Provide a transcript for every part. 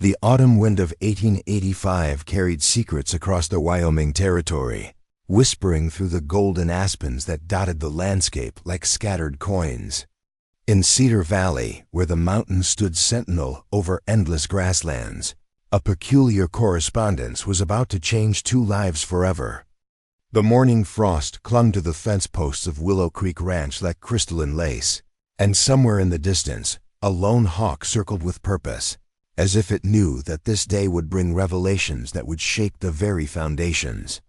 The autumn wind of 1885 carried secrets across the Wyoming Territory, whispering through the golden aspens that dotted the landscape like scattered coins. In Cedar Valley, where the mountains stood sentinel over endless grasslands, a peculiar correspondence was about to change two lives forever. The morning frost clung to the fence posts of Willow Creek Ranch like crystalline lace, and somewhere in the distance, a lone hawk circled with purpose, as if it knew that this day would bring revelations that would shake the very foundations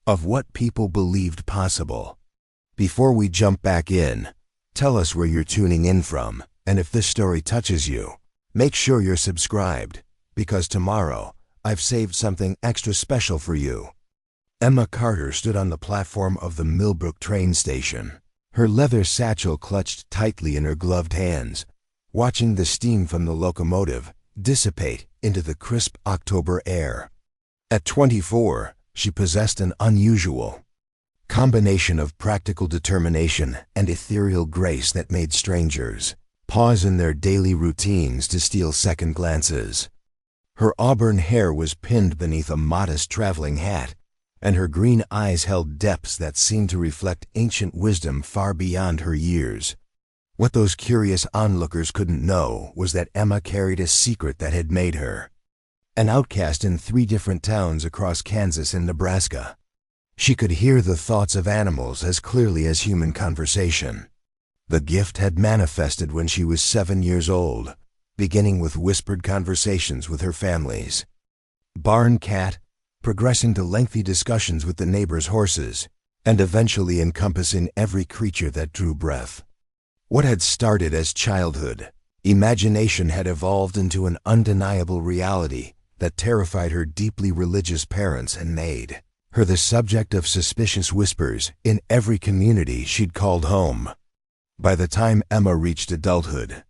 of what people believed possible. Before we jump back in, tell us where you're tuning in from, and if this story touches you, make sure you're subscribed, because tomorrow I've saved something extra special for you. Emma Carter stood on the platform of the Millbrook train station, her leather satchel clutched tightly in her gloved hands, watching the steam from the locomotive dissipate into the crisp October air. At 24, she possessed an unusual combination of practical determination and ethereal grace that made strangers pause in their daily routines to steal second glances. Her auburn hair was pinned beneath a modest traveling hat, and her green eyes held depths that seemed to reflect ancient wisdom far beyond her years. What those curious onlookers couldn't know was that Emma carried a secret that had made her an outcast in 3 different towns across Kansas and Nebraska. She could hear the thoughts of animals as clearly as human conversation. The gift had manifested when she was 7 years old, beginning with whispered conversations with her family's barn cat, progressing to lengthy discussions with the neighbors' horses, and eventually encompassing every creature that drew breath. What had started as childhood imagination had evolved into an undeniable reality that terrified her deeply religious parents and made her the subject of suspicious whispers in every community she'd called home. By the time Emma reached adulthood,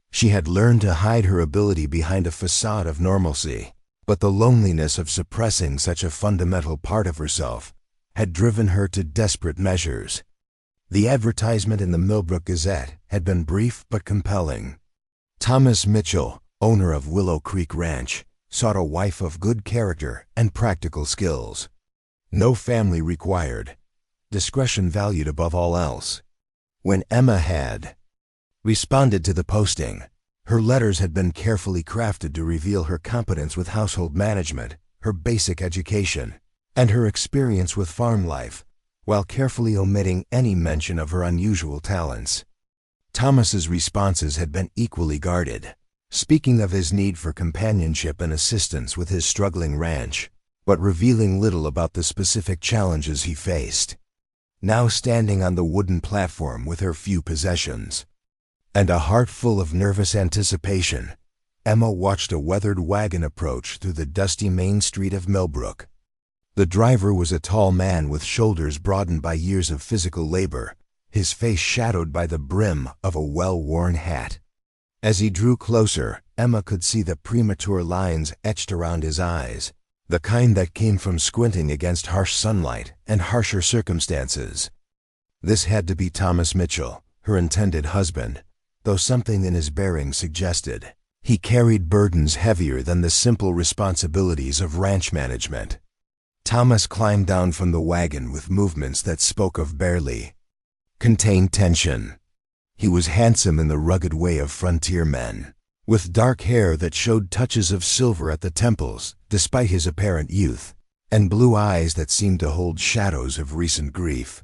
she had learned to hide her ability behind a facade of normalcy, but the loneliness of suppressing such a fundamental part of herself had driven her to desperate measures. The advertisement in the Millbrook Gazette had been brief but compelling. Thomas Mitchell, owner of Willow Creek Ranch, sought a wife of good character and practical skills. No family required, discretion valued above all else. When Emma had responded to the posting, her letters had been carefully crafted to reveal her competence with household management, her basic education, and her experience with farm life, while carefully omitting any mention of her unusual talents. Thomas's responses had been equally guarded, speaking of his need for companionship and assistance with his struggling ranch, but revealing little about the specific challenges he faced. Now standing on the wooden platform with her few possessions, and a heart full of nervous anticipation, Emma watched a weathered wagon approach through the dusty main street of Millbrook. The driver was a tall man with shoulders broadened by years of physical labor, his face shadowed by the brim of a well-worn hat. As he drew closer, Emma could see the premature lines etched around his eyes, the kind that came from squinting against harsh sunlight and harsher circumstances. This had to be Thomas Mitchell, her intended husband, though something in his bearing suggested he carried burdens heavier than the simple responsibilities of ranch management. Thomas climbed down from the wagon with movements that spoke of barely contained tension. He was handsome in the rugged way of frontier men, with dark hair that showed touches of silver at the temples despite his apparent youth, and blue eyes that seemed to hold shadows of recent grief.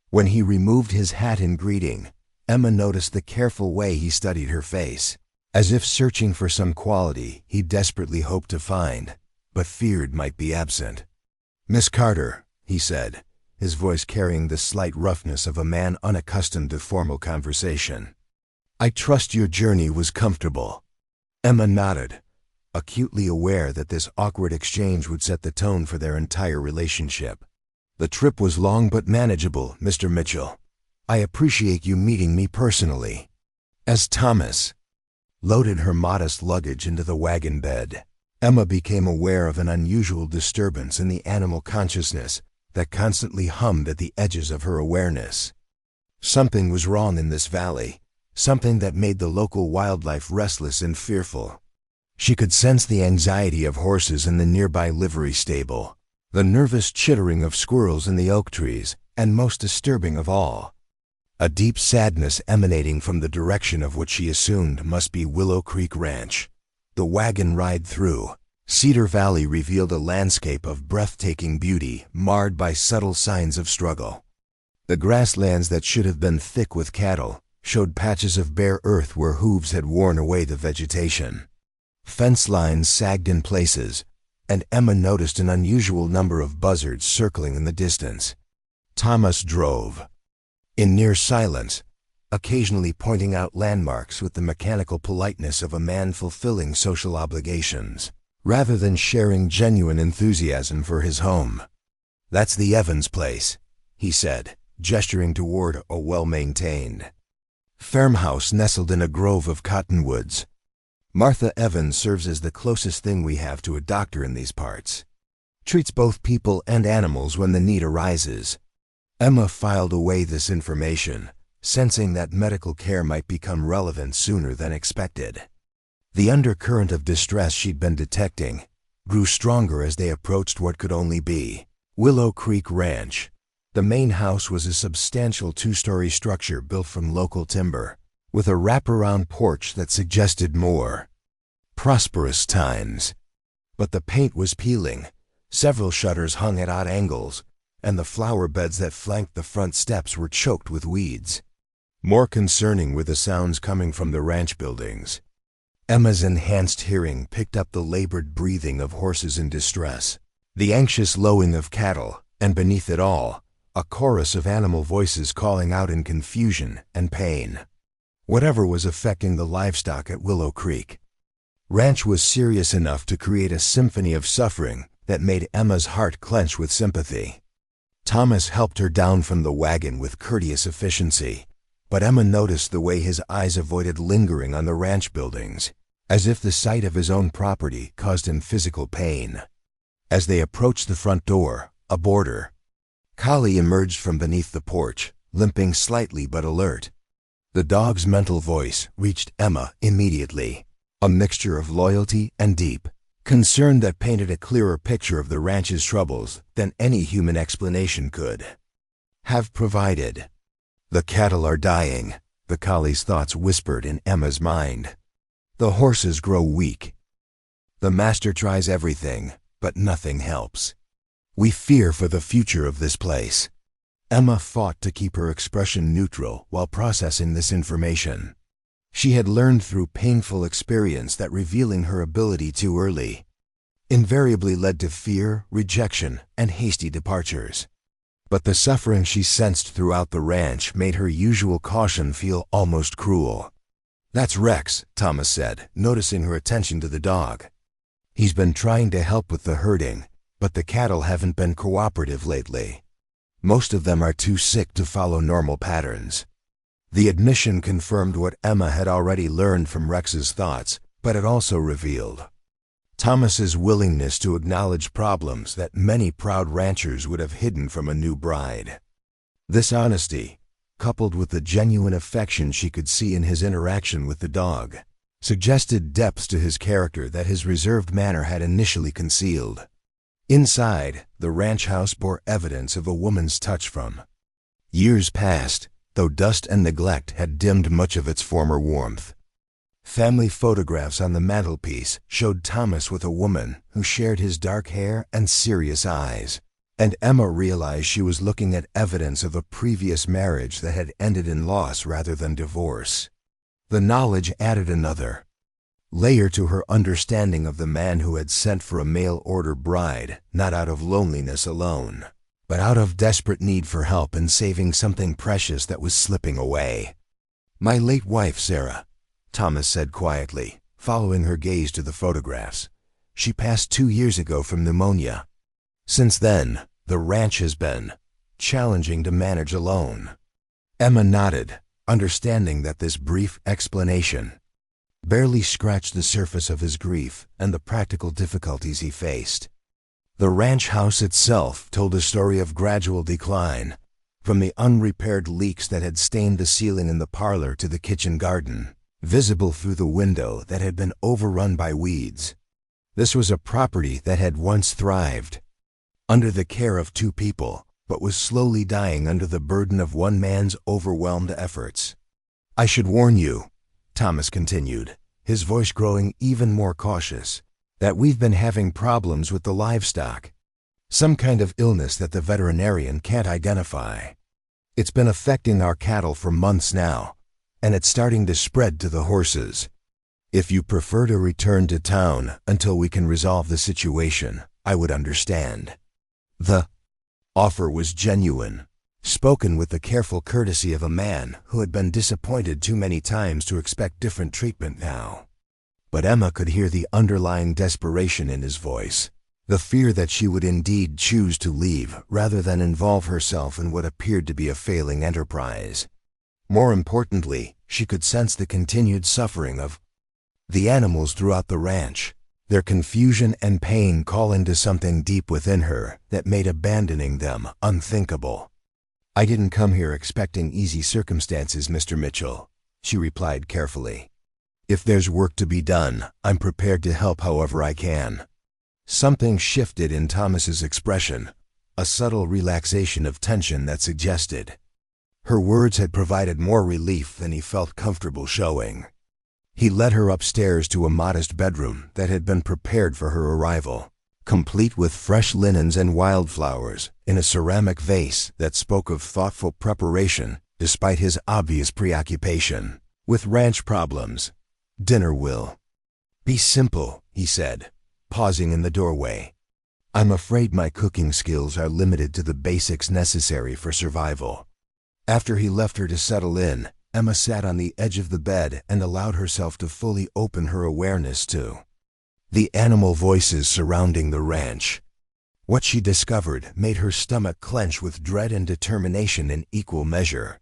When he removed his hat in greeting, Emma noticed the careful way he studied her face, as if searching for some quality he desperately hoped to find, but feared might be absent. "Miss Carter," he said, his voice carrying the slight roughness of a man unaccustomed to formal conversation. "I trust your journey was comfortable." Emma nodded, acutely aware that this awkward exchange would set the tone for their entire relationship. "The trip was long but manageable, Mr. Mitchell. I appreciate you meeting me personally." As Thomas loaded her modest luggage into the wagon bed, Emma became aware of an unusual disturbance in the animal consciousness that constantly hummed at the edges of her awareness. Something was wrong in this valley, something that made the local wildlife restless and fearful. She could sense the anxiety of horses in the nearby livery stable, the nervous chittering of squirrels in the oak trees, and most disturbing of all, a deep sadness emanating from the direction of what she assumed must be Willow Creek Ranch. The wagon ride through Cedar Valley revealed a landscape of breathtaking beauty marred by subtle signs of struggle. The grasslands that should have been thick with cattle showed patches of bare earth where hooves had worn away the vegetation. Fence lines sagged in places, and Emma noticed an unusual number of buzzards circling in the distance. Thomas drove in near silence, occasionally pointing out landmarks with the mechanical politeness of a man fulfilling social obligations, rather than sharing genuine enthusiasm for his home. "That's the Evans place," he said, gesturing toward a well-maintained farmhouse nestled in a grove of cottonwoods. "Martha Evans serves as the closest thing we have to a doctor in these parts. Treats both people and animals when the need arises." Emma filed away this information, sensing that medical care might become relevant sooner than expected. The undercurrent of distress she'd been detecting grew stronger as they approached what could only be Willow Creek Ranch. The main house was a substantial two-story structure built from local timber, with a wraparound porch that suggested more prosperous times. But the paint was peeling, several shutters hung at odd angles, and the flower beds that flanked the front steps were choked with weeds. More concerning were the sounds coming from the ranch buildings. Emma's enhanced hearing picked up the labored breathing of horses in distress, the anxious lowing of cattle, and beneath it all, a chorus of animal voices calling out in confusion and pain. Whatever was affecting the livestock at Willow Creek Ranch was serious enough to create a symphony of suffering that made Emma's heart clench with sympathy. Thomas helped her down from the wagon with courteous efficiency, but Emma noticed the way his eyes avoided lingering on the ranch buildings, as if the sight of his own property caused him physical pain. As they approached the front door, a border collie emerged from beneath the porch, limping slightly but alert. The dog's mental voice reached Emma immediately, a mixture of loyalty and deep concern that painted a clearer picture of the ranch's troubles than any human explanation could have provided. "The cattle are dying," the collie's thoughts whispered in Emma's mind. "The horses grow weak. The master tries everything, but nothing helps. We fear for the future of this place." Emma fought to keep her expression neutral while processing this information. She had learned through painful experience that revealing her ability too early invariably led to fear, rejection, and hasty departures. But the suffering she sensed throughout the ranch made her usual caution feel almost cruel. "That's Rex," Thomas said, noticing her attention to the dog. "He's been trying to help with the herding, but the cattle haven't been cooperative lately. Most of them are too sick to follow normal patterns." The admission confirmed what Emma had already learned from Rex's thoughts, but it also revealed Thomas's willingness to acknowledge problems that many proud ranchers would have hidden from a new bride. This honesty, coupled with the genuine affection she could see in his interaction with the dog, suggested depths to his character that his reserved manner had initially concealed. Inside, the ranch house bore evidence of a woman's touch from years past, though dust and neglect had dimmed much of its former warmth. Family photographs on the mantelpiece showed Thomas with a woman who shared his dark hair and serious eyes, and Emma realized she was looking at evidence of a previous marriage that had ended in loss rather than divorce. The knowledge added another layer to her understanding of the man who had sent for a mail-order bride, not out of loneliness alone, but out of desperate need for help in saving something precious that was slipping away. "My late wife, Sarah," Thomas said quietly, following her gaze to the photographs. "She passed 2 years ago from pneumonia. Since then, the ranch has been challenging to manage alone." Emma nodded, understanding that this brief explanation barely scratched the surface of his grief and the practical difficulties he faced. The ranch house itself told a story of gradual decline, from the unrepaired leaks that had stained the ceiling in the parlor to the kitchen garden, visible through the window that had been overrun by weeds. This was a property that had once thrived, under the care of two people, but was slowly dying under the burden of one man's overwhelmed efforts. "I should warn you," Thomas continued, his voice growing even more cautious, "that we've been having problems with the livestock. Some kind of illness that the veterinarian can't identify. It's been affecting our cattle for months now, and it's starting to spread to the horses. If you prefer to return to town until we can resolve the situation, I would understand." The offer was genuine, spoken with the careful courtesy of a man who had been disappointed too many times to expect different treatment now. But Emma could hear the underlying desperation in his voice, the fear that she would indeed choose to leave rather than involve herself in what appeared to be a failing enterprise. More importantly, she could sense the continued suffering of the animals throughout the ranch, their confusion and pain calling to something deep within her that made abandoning them unthinkable. "I didn't come here expecting easy circumstances, Mr. Mitchell," she replied carefully. "If there's work to be done, I'm prepared to help however I can." Something shifted in Thomas's expression, a subtle relaxation of tension that suggested her words had provided more relief than he felt comfortable showing. He led her upstairs to a modest bedroom that had been prepared for her arrival, complete with fresh linens and wildflowers in a ceramic vase that spoke of thoughtful preparation despite his obvious preoccupation with ranch problems. "Dinner will be simple," he said, pausing in the doorway. "I'm afraid my cooking skills are limited to the basics necessary for survival." After he left her to settle in, Emma sat on the edge of the bed and allowed herself to fully open her awareness to the animal voices surrounding the ranch. What she discovered made her stomach clench with dread and determination in equal measure.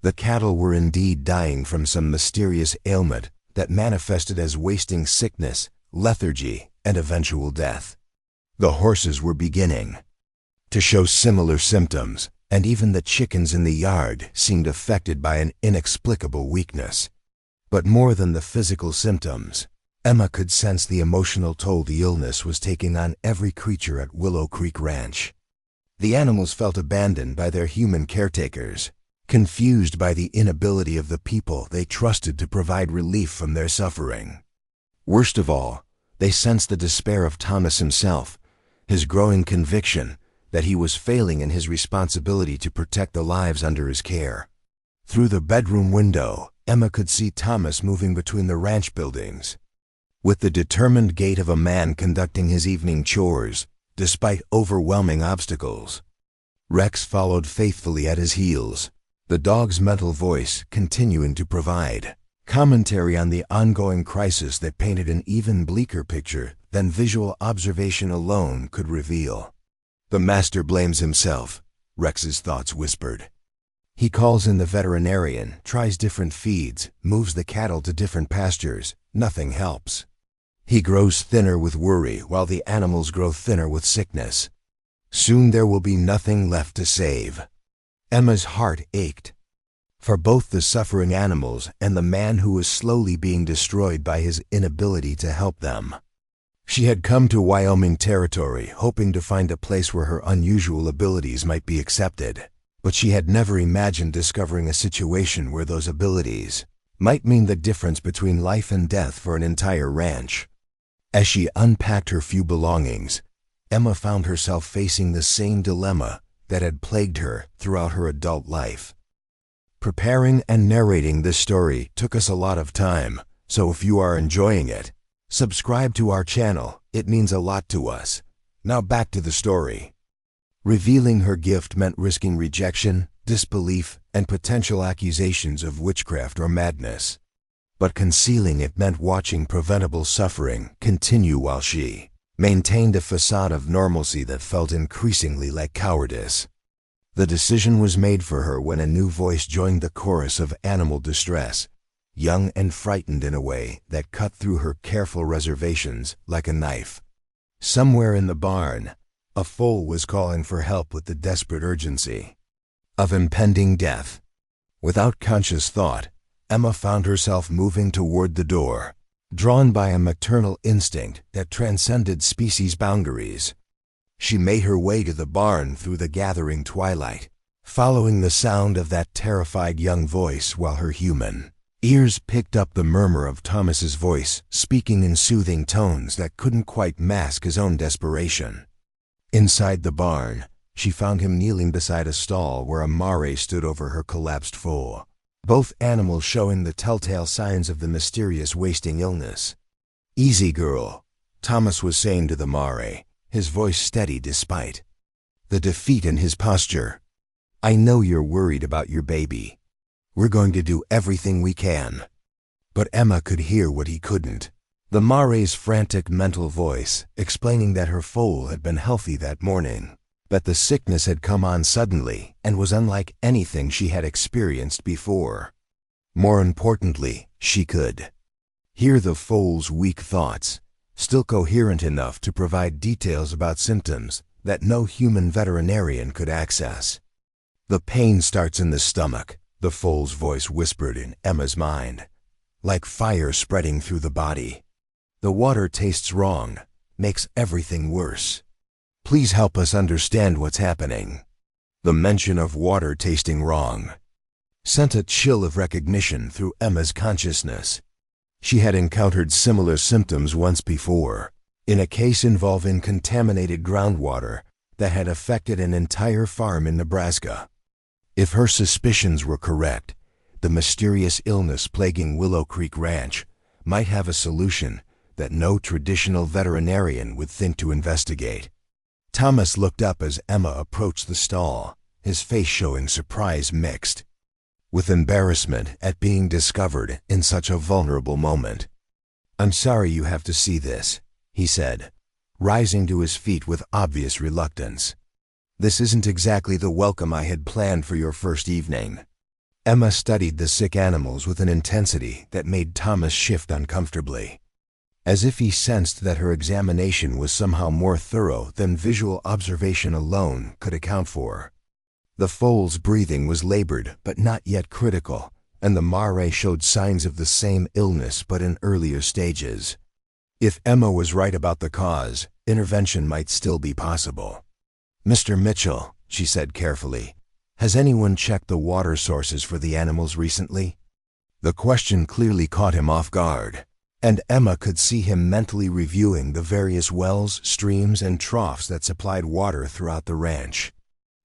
The cattle were indeed dying from some mysterious ailment that manifested as wasting sickness, lethargy, and eventual death. The horses were beginning to show similar symptoms, and even the chickens in the yard seemed affected by an inexplicable weakness. But more than the physical symptoms, Emma could sense the emotional toll the illness was taking on every creature at Willow Creek Ranch. The animals felt abandoned by their human caretakers, confused by the inability of the people they trusted to provide relief from their suffering. Worst of all, they sensed the despair of Thomas himself, his growing conviction that he was failing in his responsibility to protect the lives under his care. Through the bedroom window, Emma could see Thomas moving between the ranch buildings, with the determined gait of a man conducting his evening chores, despite overwhelming obstacles. Rex followed faithfully at his heels, the dog's mental voice continuing to provide commentary on the ongoing crisis that painted an even bleaker picture than visual observation alone could reveal. "The master blames himself," Rex's thoughts whispered. "He calls in the veterinarian, tries different feeds, moves the cattle to different pastures. Nothing helps. He grows thinner with worry while the animals grow thinner with sickness. Soon there will be nothing left to save." Emma's heart ached for both the suffering animals and the man who was slowly being destroyed by his inability to help them. She had come to Wyoming Territory hoping to find a place where her unusual abilities might be accepted, but she had never imagined discovering a situation where those abilities might mean the difference between life and death for an entire ranch. As she unpacked her few belongings, Emma found herself facing the same dilemma that had plagued her throughout her adult life. Preparing and narrating this story took us a lot of time, so if you are enjoying it, subscribe to our channel. It means a lot to us. Now back to the story. Revealing her gift meant risking rejection, disbelief, and potential accusations of witchcraft or madness. But concealing it meant watching preventable suffering continue while she maintained a facade of normalcy that felt increasingly like cowardice. The decision was made for her when a new voice joined the chorus of animal distress, young and frightened in a way that cut through her careful reservations like a knife. Somewhere in the barn, a foal was calling for help with the desperate urgency of impending death. Without conscious thought, Emma found herself moving toward the door, drawn by a maternal instinct that transcended species boundaries. She made her way to the barn through the gathering twilight, following the sound of that terrified young voice while her human ears picked up the murmur of Thomas's voice, speaking in soothing tones that couldn't quite mask his own desperation. Inside the barn, she found him kneeling beside a stall where a mare stood over her collapsed foal, both animals showing the telltale signs of the mysterious wasting illness. "Easy, girl," Thomas was saying to the mare, his voice steady despite the defeat in his posture. "I know you're worried about your baby. We're going to do everything we can." But Emma could hear what he couldn't. The mare's frantic mental voice, explaining that her foal had been healthy that morning, but the sickness had come on suddenly and was unlike anything she had experienced before. More importantly, she could hear the foal's weak thoughts, still coherent enough to provide details about symptoms that no human veterinarian could access. "The pain starts in the stomach," the foal's voice whispered in Emma's mind, "like fire spreading through the body. The water tastes wrong, makes everything worse. Please help us understand what's happening." The mention of water tasting wrong sent a chill of recognition through Emma's consciousness. She had encountered similar symptoms once before, in a case involving contaminated groundwater that had affected an entire farm in Nebraska. If her suspicions were correct, the mysterious illness plaguing Willow Creek Ranch might have a solution that no traditional veterinarian would think to investigate. Thomas looked up as Emma approached the stall, his face showing surprise mixed with embarrassment at being discovered in such a vulnerable moment. "I'm sorry you have to see this," he said, rising to his feet with obvious reluctance. "This isn't exactly the welcome I had planned for your first evening." Emma studied the sick animals with an intensity that made Thomas shift uncomfortably, as if he sensed that her examination was somehow more thorough than visual observation alone could account for. The foal's breathing was labored but not yet critical, and the mare showed signs of the same illness but in earlier stages. If Emma was right about the cause, intervention might still be possible. "Mr. Mitchell," she said carefully, "has anyone checked the water sources for the animals recently?" The question clearly caught him off guard, and Emma could see him mentally reviewing the various wells, streams, and troughs that supplied water throughout the ranch.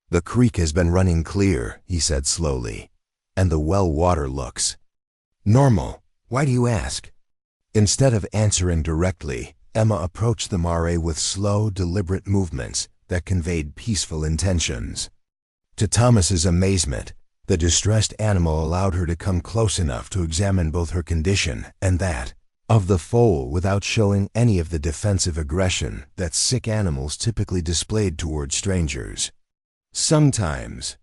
"The creek has been running clear," he said slowly, "and the well water looks normal. Why do you ask?" Instead of answering directly, Emma approached the mare with slow, deliberate movements that conveyed peaceful intentions. To Thomas's amazement, the distressed animal allowed her to come close enough to examine both her condition and that of the foal without showing any of the defensive aggression that sick animals typically displayed toward strangers. "Sometimes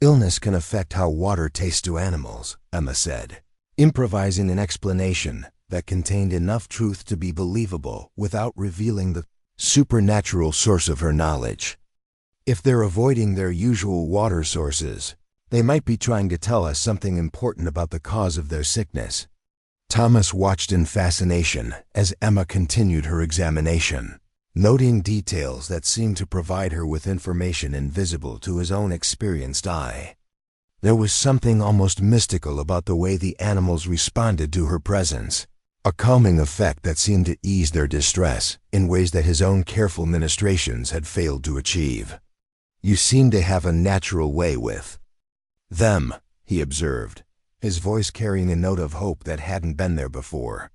illness can affect how water tastes to animals," Emma said, improvising an explanation that contained enough truth to be believable without revealing the supernatural source of her knowledge. "If they're avoiding their usual water sources, they might be trying to tell us something important about the cause of their sickness." Thomas watched in fascination as Emma continued her examination, noting details that seemed to provide her with information invisible to his own experienced eye. There was something almost mystical about the way the animals responded to her presence, a calming effect that seemed to ease their distress in ways that his own careful ministrations had failed to achieve. "You seem to have a natural way with them," he observed, his voice carrying a note of hope that hadn't been there before.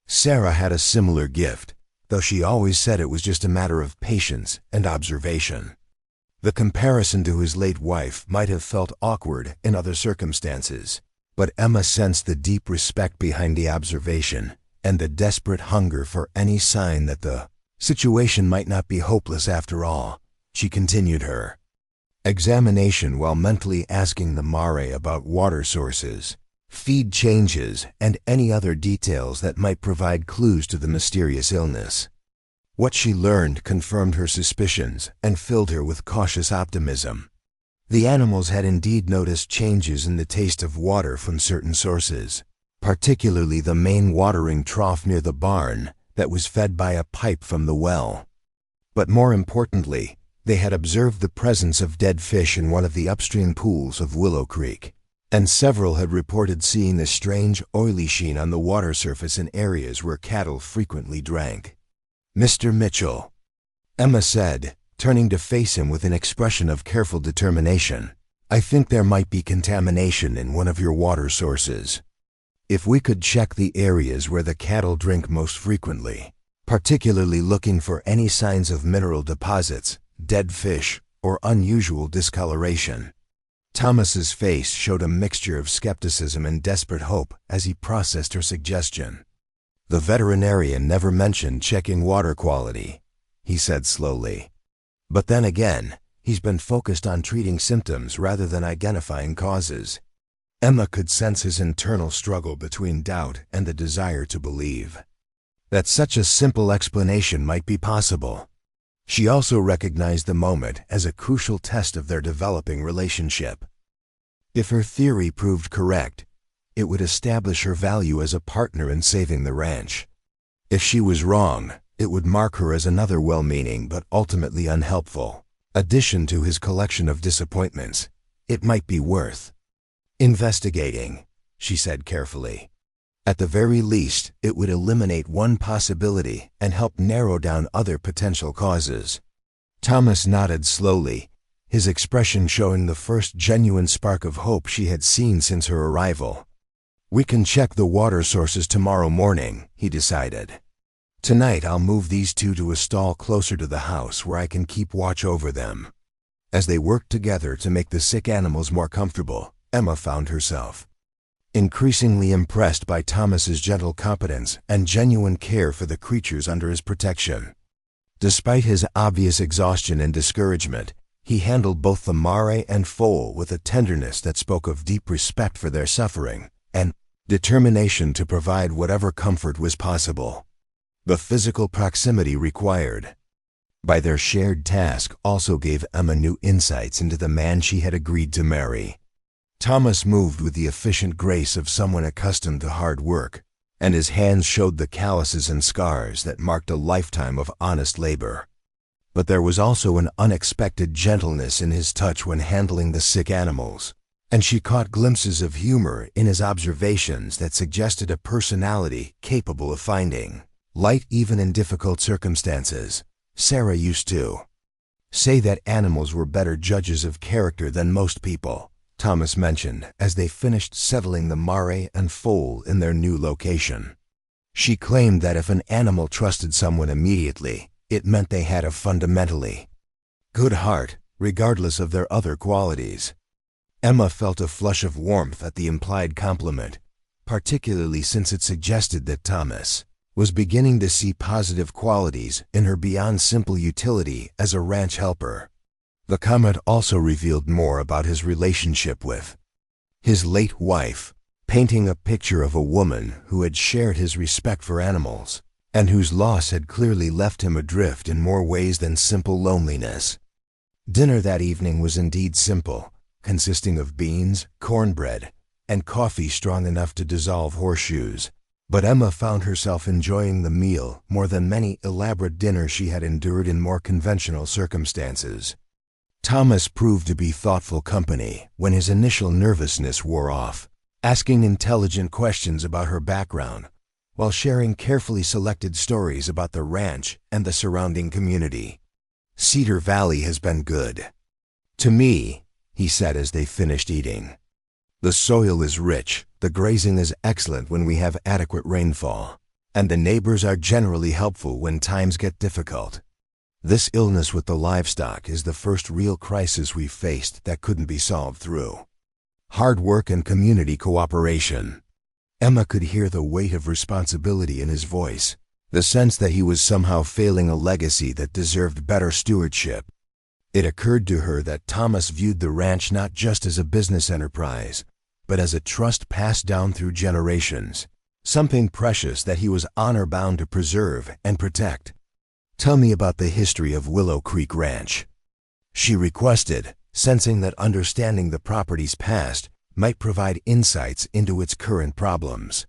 "Sarah had a similar gift, though she always said it was just a matter of patience and observation." The comparison to his late wife might have felt awkward in other circumstances, but Emma sensed the deep respect behind the observation and the desperate hunger for any sign that the situation might not be hopeless after all. She continued her examination while mentally asking the mare about water sources, feed changes, and any other details that might provide clues to the mysterious illness. What she learned confirmed her suspicions and filled her with cautious optimism. The animals had indeed noticed changes in the taste of water from certain sources, particularly the main watering trough near the barn that was fed by a pipe from the well. But more importantly, they had observed the presence of dead fish in one of the upstream pools of Willow Creek, and several had reported seeing the strange oily sheen on the water surface in areas where cattle frequently drank. "Mr. Mitchell," Emma said, turning to face him with an expression of careful determination, "I think there might be contamination in one of your water sources. If we could check the areas where the cattle drink most frequently, particularly looking for any signs of mineral deposits, dead fish, or unusual discoloration." Thomas's face showed a mixture of skepticism and desperate hope as he processed her suggestion. "The veterinarian never mentioned checking water quality," he said slowly. "But then again, he's been focused on treating symptoms rather than identifying causes." Emma could sense his internal struggle between doubt and the desire to believe that such a simple explanation might be possible. She also recognized the moment as a crucial test of their developing relationship. If her theory proved correct, it would establish her value as a partner in saving the ranch. If she was wrong, it would mark her as another well-meaning but ultimately unhelpful addition to his collection of disappointments. "It might be worth investigating," she said carefully. "At the very least, it would eliminate one possibility and help narrow down other potential causes." Thomas nodded slowly, his expression showing the first genuine spark of hope she had seen since her arrival. "We can check the water sources tomorrow morning," he decided. "Tonight I'll move these two to a stall closer to the house where I can keep watch over them." As they worked together to make the sick animals more comfortable, Emma found herself increasingly impressed by Thomas's gentle competence and genuine care for the creatures under his protection. Despite his obvious exhaustion and discouragement, he handled both the mare and foal with a tenderness that spoke of deep respect for their suffering and determination to provide whatever comfort was possible. The physical proximity required by their shared task also gave Emma new insights into the man she had agreed to marry. Thomas moved with the efficient grace of someone accustomed to hard work, and his hands showed the calluses and scars that marked a lifetime of honest labor. But there was also an unexpected gentleness in his touch when handling the sick animals, and she caught glimpses of humor in his observations that suggested a personality capable of finding light even in difficult circumstances. Sarah used to say that animals were better judges of character than most people, Thomas mentioned as they finished settling the mare and foal in their new location. She claimed that if an animal trusted someone immediately, it meant they had a fundamentally good heart, regardless of their other qualities. Emma felt a flush of warmth at the implied compliment, particularly since it suggested that Thomas was beginning to see positive qualities in her beyond simple utility as a ranch helper. The comment also revealed more about his relationship with his late wife, painting a picture of a woman who had shared his respect for animals and whose loss had clearly left him adrift in more ways than simple loneliness. Dinner that evening was indeed simple, consisting of beans, cornbread, and coffee strong enough to dissolve horseshoes. But Emma found herself enjoying the meal more than many elaborate dinners she had endured in more conventional circumstances. Thomas proved to be thoughtful company when his initial nervousness wore off, asking intelligent questions about her background, while sharing carefully selected stories about the ranch and the surrounding community. "Cedar Valley has been good to me," he said as they finished eating. "The soil is rich, the grazing is excellent when we have adequate rainfall, and the neighbors are generally helpful when times get difficult. This illness with the livestock is the first real crisis we've faced that couldn't be solved through hard work and community cooperation." Emma could hear the weight of responsibility in his voice, the sense that he was somehow failing a legacy that deserved better stewardship. It occurred to her that Thomas viewed the ranch not just as a business enterprise, but as a trust passed down through generations, something precious that he was honor-bound to preserve and protect. "Tell me about the history of Willow Creek Ranch," she requested, sensing that understanding the property's past might provide insights into its current problems.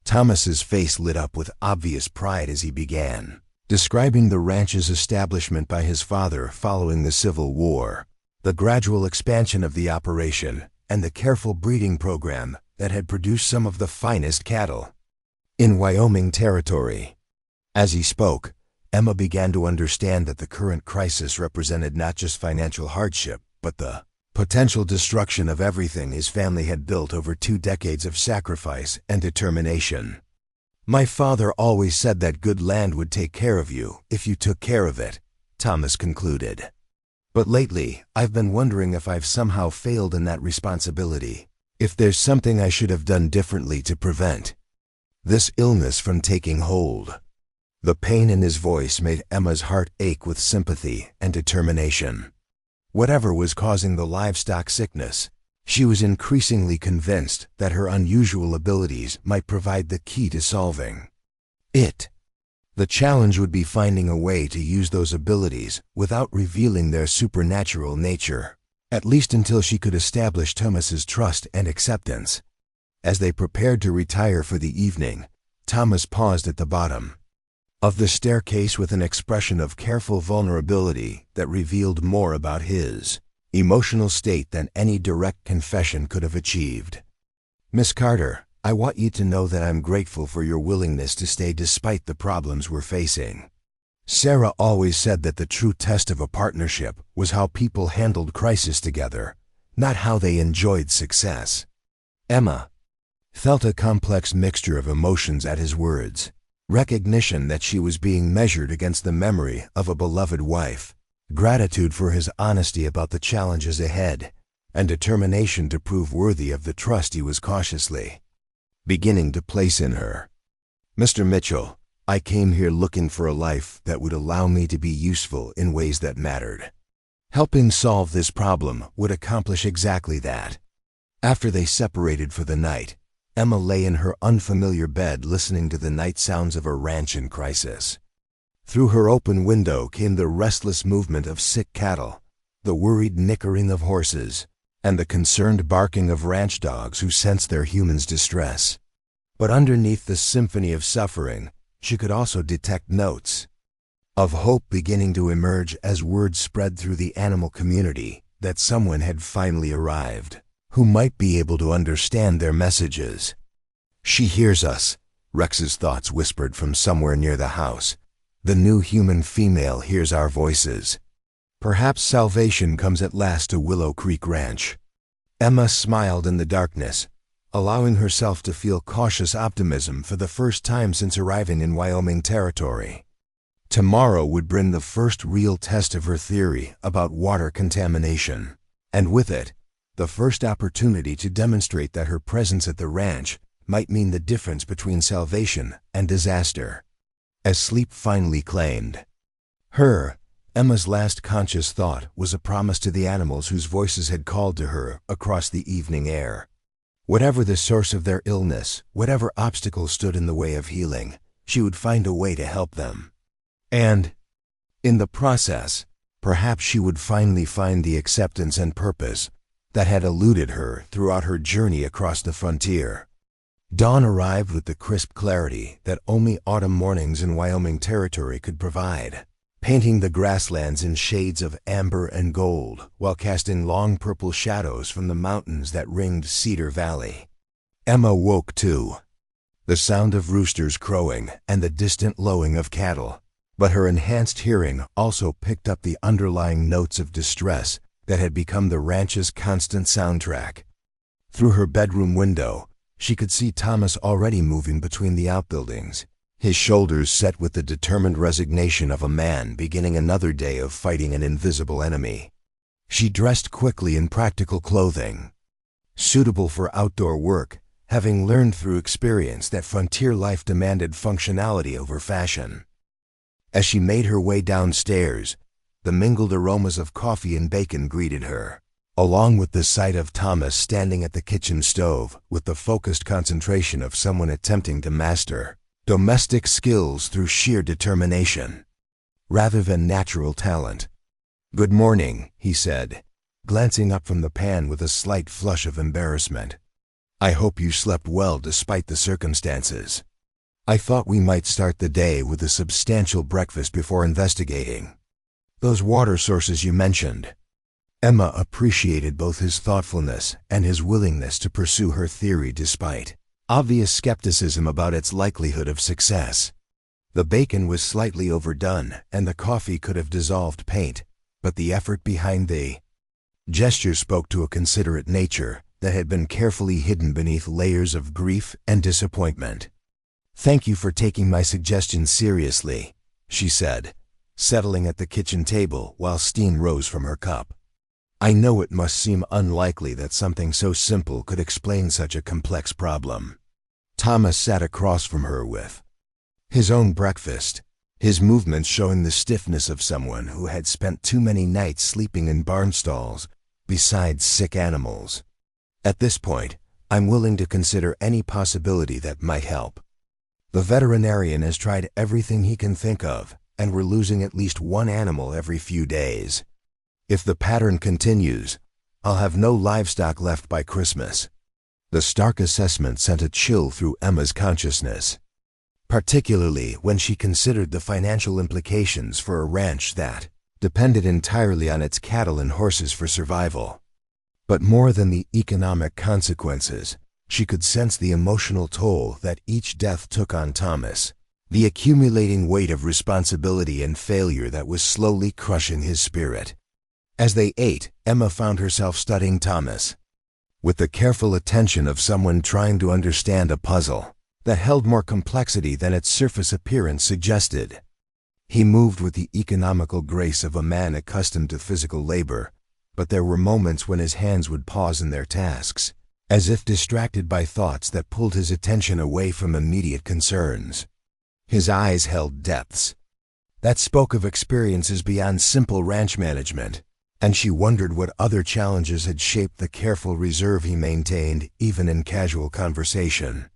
Thomas's face lit up with obvious pride as he began, describing the ranch's establishment by his father following the Civil War, the gradual expansion of the operation, and the careful breeding program that had produced some of the finest cattle in Wyoming Territory. As he spoke, Emma began to understand that the current crisis represented not just financial hardship, but the potential destruction of everything his family had built over 2 decades of sacrifice and determination. "My father always said that good land would take care of you if you took care of it," Thomas concluded. "But lately, I've been wondering if I've somehow failed in that responsibility, if there's something I should have done differently to prevent this illness from taking hold." The pain in his voice made Emma's heart ache with sympathy and determination. Whatever was causing the livestock sickness, she was increasingly convinced that her unusual abilities might provide the key to solving it. The challenge would be finding a way to use those abilities without revealing their supernatural nature, at least until she could establish Thomas's trust and acceptance. As they prepared to retire for the evening, Thomas paused at the bottom of the staircase with an expression of careful vulnerability that revealed more about his emotional state than any direct confession could have achieved. "Miss Carter, I want you to know that I'm grateful for your willingness to stay despite the problems we're facing. Sarah always said that the true test of a partnership was how people handled crisis together, not how they enjoyed success." Emma felt a complex mixture of emotions at his words: recognition that she was being measured against the memory of a beloved wife, gratitude for his honesty about the challenges ahead, and determination to prove worthy of the trust he was cautiously beginning to place in her. "Mr. Mitchell, I came here looking for a life that would allow me to be useful in ways that mattered. Helping solve this problem would accomplish exactly that." After they separated for the night, Emma lay in her unfamiliar bed listening to the night sounds of a ranch in crisis. Through her open window came the restless movement of sick cattle, the worried nickering of horses, and the concerned barking of ranch dogs who sensed their humans' distress. But underneath the symphony of suffering, she could also detect notes of hope beginning to emerge as word spread through the animal community that someone had finally arrived who might be able to understand their messages. "She hears us," Rex's thoughts whispered from somewhere near the house. "The new human female hears our voices. Perhaps salvation comes at last to Willow Creek Ranch." Emma smiled in the darkness, allowing herself to feel cautious optimism for the first time since arriving in Wyoming Territory. Tomorrow would bring the first real test of her theory about water contamination, and with it, the first opportunity to demonstrate that her presence at the ranch might mean the difference between salvation and disaster. As sleep finally claimed her, Emma's last conscious thought was a promise to the animals whose voices had called to her across the evening air. Whatever the source of their illness, whatever obstacles stood in the way of healing, she would find a way to help them. And, in the process, perhaps she would finally find the acceptance and purpose that had eluded her throughout her journey across the frontier. Dawn arrived with the crisp clarity that only autumn mornings in Wyoming Territory could provide, painting the grasslands in shades of amber and gold while casting long purple shadows from the mountains that ringed Cedar Valley. Emma woke too, the sound of roosters crowing and the distant lowing of cattle, but her enhanced hearing also picked up the underlying notes of distress that had become the ranch's constant soundtrack. Through her bedroom window, she could see Thomas already moving between the outbuildings, his shoulders set with the determined resignation of a man beginning another day of fighting an invisible enemy. She dressed quickly in practical clothing, suitable for outdoor work, having learned through experience that frontier life demanded functionality over fashion. As she made her way downstairs, the mingled aromas of coffee and bacon greeted her, along with the sight of Thomas standing at the kitchen stove with the focused concentration of someone attempting to master domestic skills through sheer determination, rather than natural talent. "Good morning," he said, glancing up from the pan with a slight flush of embarrassment. "I hope you slept well despite the circumstances. I thought we might start the day with a substantial breakfast before investigating those water sources you mentioned." Emma appreciated both his thoughtfulness and his willingness to pursue her theory despite obvious skepticism about its likelihood of success. The bacon was slightly overdone, and the coffee could have dissolved paint, but the effort behind the gesture spoke to a considerate nature that had been carefully hidden beneath layers of grief and disappointment. "Thank you for taking my suggestion seriously," she said, settling at the kitchen table while steam rose from her cup. "I know it must seem unlikely that something so simple could explain such a complex problem." Thomas sat across from her with his own breakfast, his movements showing the stiffness of someone who had spent too many nights sleeping in barn stalls beside sick animals. "At this point, I'm willing to consider any possibility that might help. The veterinarian has tried everything he can think of, and we're losing at least one animal every few days. If the pattern continues, I'll have no livestock left by Christmas." The stark assessment sent a chill through Emma's consciousness, particularly when she considered the financial implications for a ranch that depended entirely on its cattle and horses for survival. But more than the economic consequences, she could sense the emotional toll that each death took on Thomas, the accumulating weight of responsibility and failure that was slowly crushing his spirit. As they ate, Emma found herself studying Thomas with the careful attention of someone trying to understand a puzzle that held more complexity than its surface appearance suggested. He moved with the economical grace of a man accustomed to physical labor, but there were moments when his hands would pause in their tasks, as if distracted by thoughts that pulled his attention away from immediate concerns. His eyes held depths that spoke of experiences beyond simple ranch management, and she wondered what other challenges had shaped the careful reserve he maintained even in casual conversation.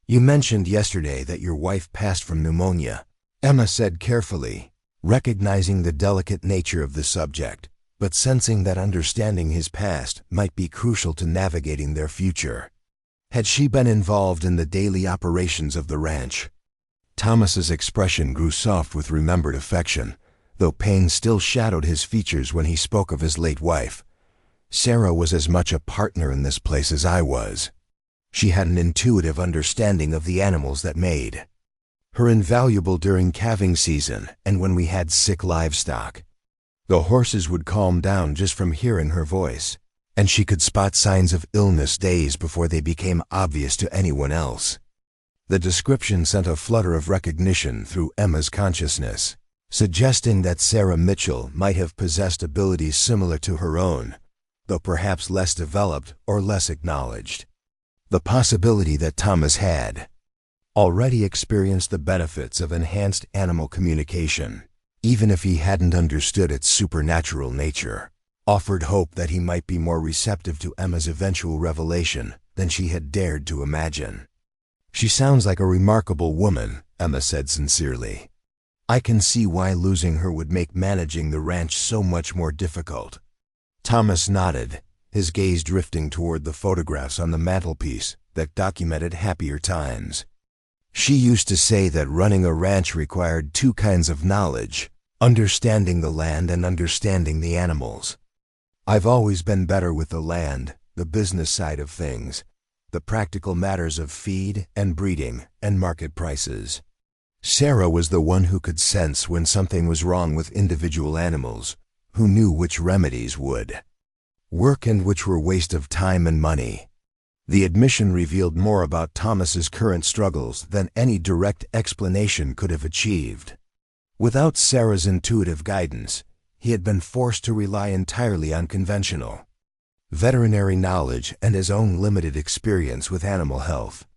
"You mentioned yesterday that your wife passed from pneumonia," Emma said carefully, recognizing the delicate nature of the subject, but sensing that understanding his past might be crucial to navigating their future. Had she been involved in the daily operations of the ranch? Thomas's expression grew soft with remembered affection, though pain still shadowed his features when he spoke of his late wife. "Sarah was as much a partner in this place as I was. She had an intuitive understanding of the animals that made her invaluable during calving season and when we had sick livestock. The horses would calm down just from hearing her voice, and she could spot signs of illness days before they became obvious to anyone else." The description sent a flutter of recognition through Emma's consciousness, suggesting that Sarah Mitchell might have possessed abilities similar to her own, though perhaps less developed or less acknowledged. The possibility that Thomas had already experienced the benefits of enhanced animal communication, even if he hadn't understood its supernatural nature, offered hope that he might be more receptive to Emma's eventual revelation than she had dared to imagine. "She sounds like a remarkable woman," Emma said sincerely. "I can see why losing her would make managing the ranch so much more difficult." Thomas nodded, his gaze drifting toward the photographs on the mantelpiece that documented happier times. "She used to say that running a ranch required two kinds of knowledge, understanding the land and understanding the animals. I've always been better with the land, the business side of things, the practical matters of feed and breeding and market prices. Sarah was the one who could sense when something was wrong with individual animals, who knew which remedies would work and which were waste of time and money." The admission revealed more about Thomas's current struggles than any direct explanation could have achieved. Without Sarah's intuitive guidance, he had been forced to rely entirely on conventional veterinary knowledge and his own limited experience with animal health.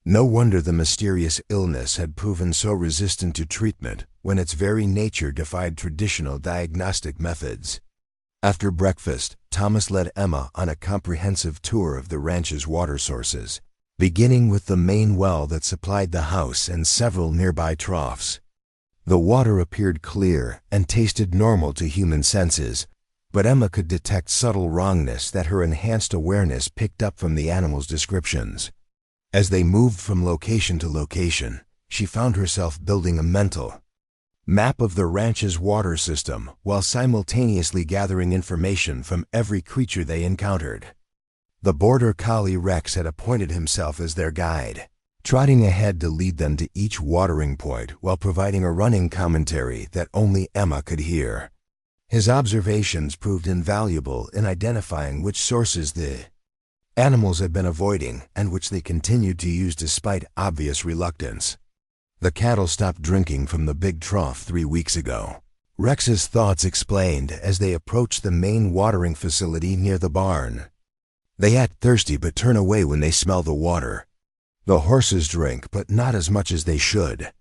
No wonder the mysterious illness had proven so resistant to treatment when its very nature defied traditional diagnostic methods. After breakfast, Thomas led Emma on a comprehensive tour of the ranch's water sources, beginning with the main well that supplied the house and several nearby troughs. The water appeared clear and tasted normal to human senses, But Emma could detect subtle wrongness that her enhanced awareness picked up from the animals' descriptions. As they moved from location to location, she found herself building a mental map of the ranch's water system while simultaneously gathering information from every creature they encountered. The border collie Rex had appointed himself as their guide, trotting ahead to lead them to each watering point while providing a running commentary that only Emma could hear. His observations proved invaluable in identifying which sources the animals had been avoiding and which they continued to use despite obvious reluctance. The cattle stopped drinking from the big trough 3 weeks ago, Rex's thoughts explained as they approached the main watering facility near the barn. They act thirsty but turn away when they smell the water. The horses drink, but not as much as they should.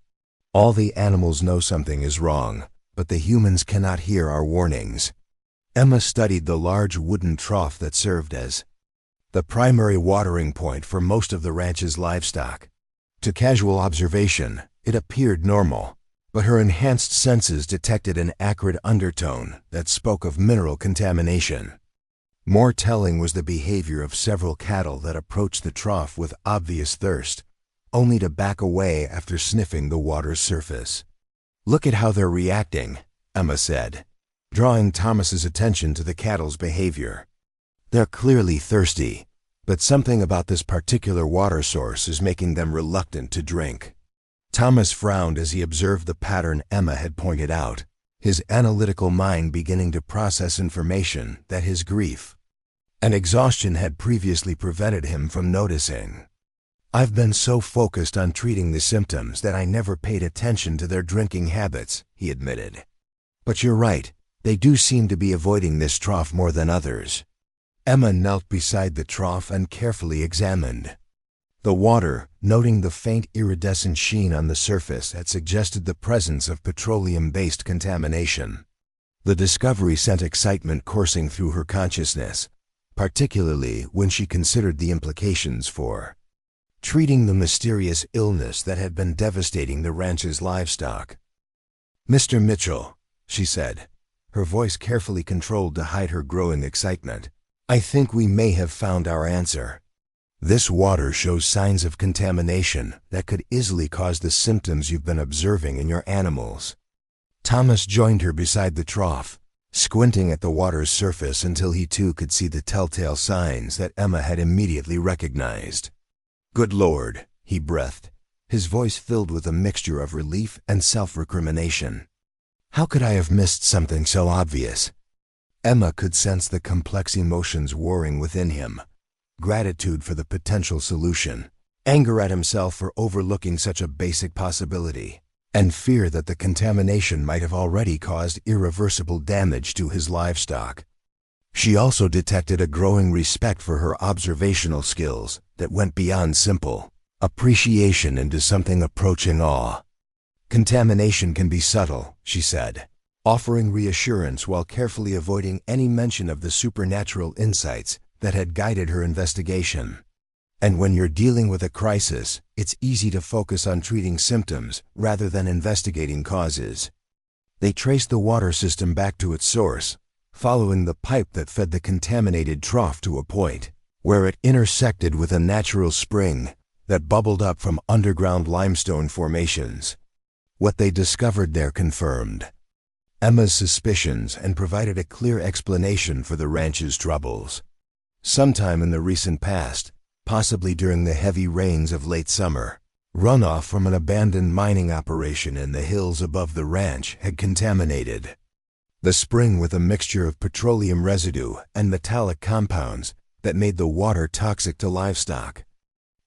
All the animals know something is wrong, but the humans cannot hear our warnings. Emma studied the large wooden trough that served as the primary watering point for most of the ranch's livestock. To casual observation, it appeared normal, but her enhanced senses detected an acrid undertone that spoke of mineral contamination. More telling was the behavior of several cattle that approached the trough with obvious thirst, only to back away after sniffing the water's surface. "Look at how they're reacting," Emma said, drawing Thomas's attention to the cattle's behavior. "They're clearly thirsty, but something about this particular water source is making them reluctant to drink." Thomas frowned as he observed the pattern Emma had pointed out, his analytical mind beginning to process information that his grief and exhaustion had previously prevented him from noticing. "I've been so focused on treating the symptoms that I never paid attention to their drinking habits," he admitted. "But you're right, they do seem to be avoiding this trough more than others." Emma knelt beside the trough and carefully examined the water, noting the faint iridescent sheen on the surface that suggested the presence of petroleum-based contamination. The discovery sent excitement coursing through her consciousness, particularly when she considered the implications for treating the mysterious illness that had been devastating the ranch's livestock. "Mr. Mitchell," she said, her voice carefully controlled to hide her growing excitement, "I think we may have found our answer. This water shows signs of contamination that could easily cause the symptoms you've been observing in your animals." Thomas joined her beside the trough, squinting at the water's surface until he too could see the telltale signs that Emma had immediately recognized. "Good Lord," he breathed, his voice filled with a mixture of relief and self-recrimination. "How could I have missed something so obvious?" Emma could sense the complex emotions warring within him: gratitude for the potential solution, anger at himself for overlooking such a basic possibility, and fear that the contamination might have already caused irreversible damage to his livestock. She also detected a growing respect for her observational skills that went beyond simple appreciation into something approaching awe. "Contamination can be subtle," she said, offering reassurance while carefully avoiding any mention of the supernatural insights that had guided her investigation. "And when you're dealing with a crisis, it's easy to focus on treating symptoms rather than investigating causes." They traced the water system back to its source, following the pipe that fed the contaminated trough to a point where it intersected with a natural spring that bubbled up from underground limestone formations. What they discovered there confirmed Emma's suspicions and provided a clear explanation for the ranch's troubles. Sometime in the recent past, possibly during the heavy rains of late summer, runoff from an abandoned mining operation in the hills above the ranch had contaminated the spring with a mixture of petroleum residue and metallic compounds that made the water toxic to livestock.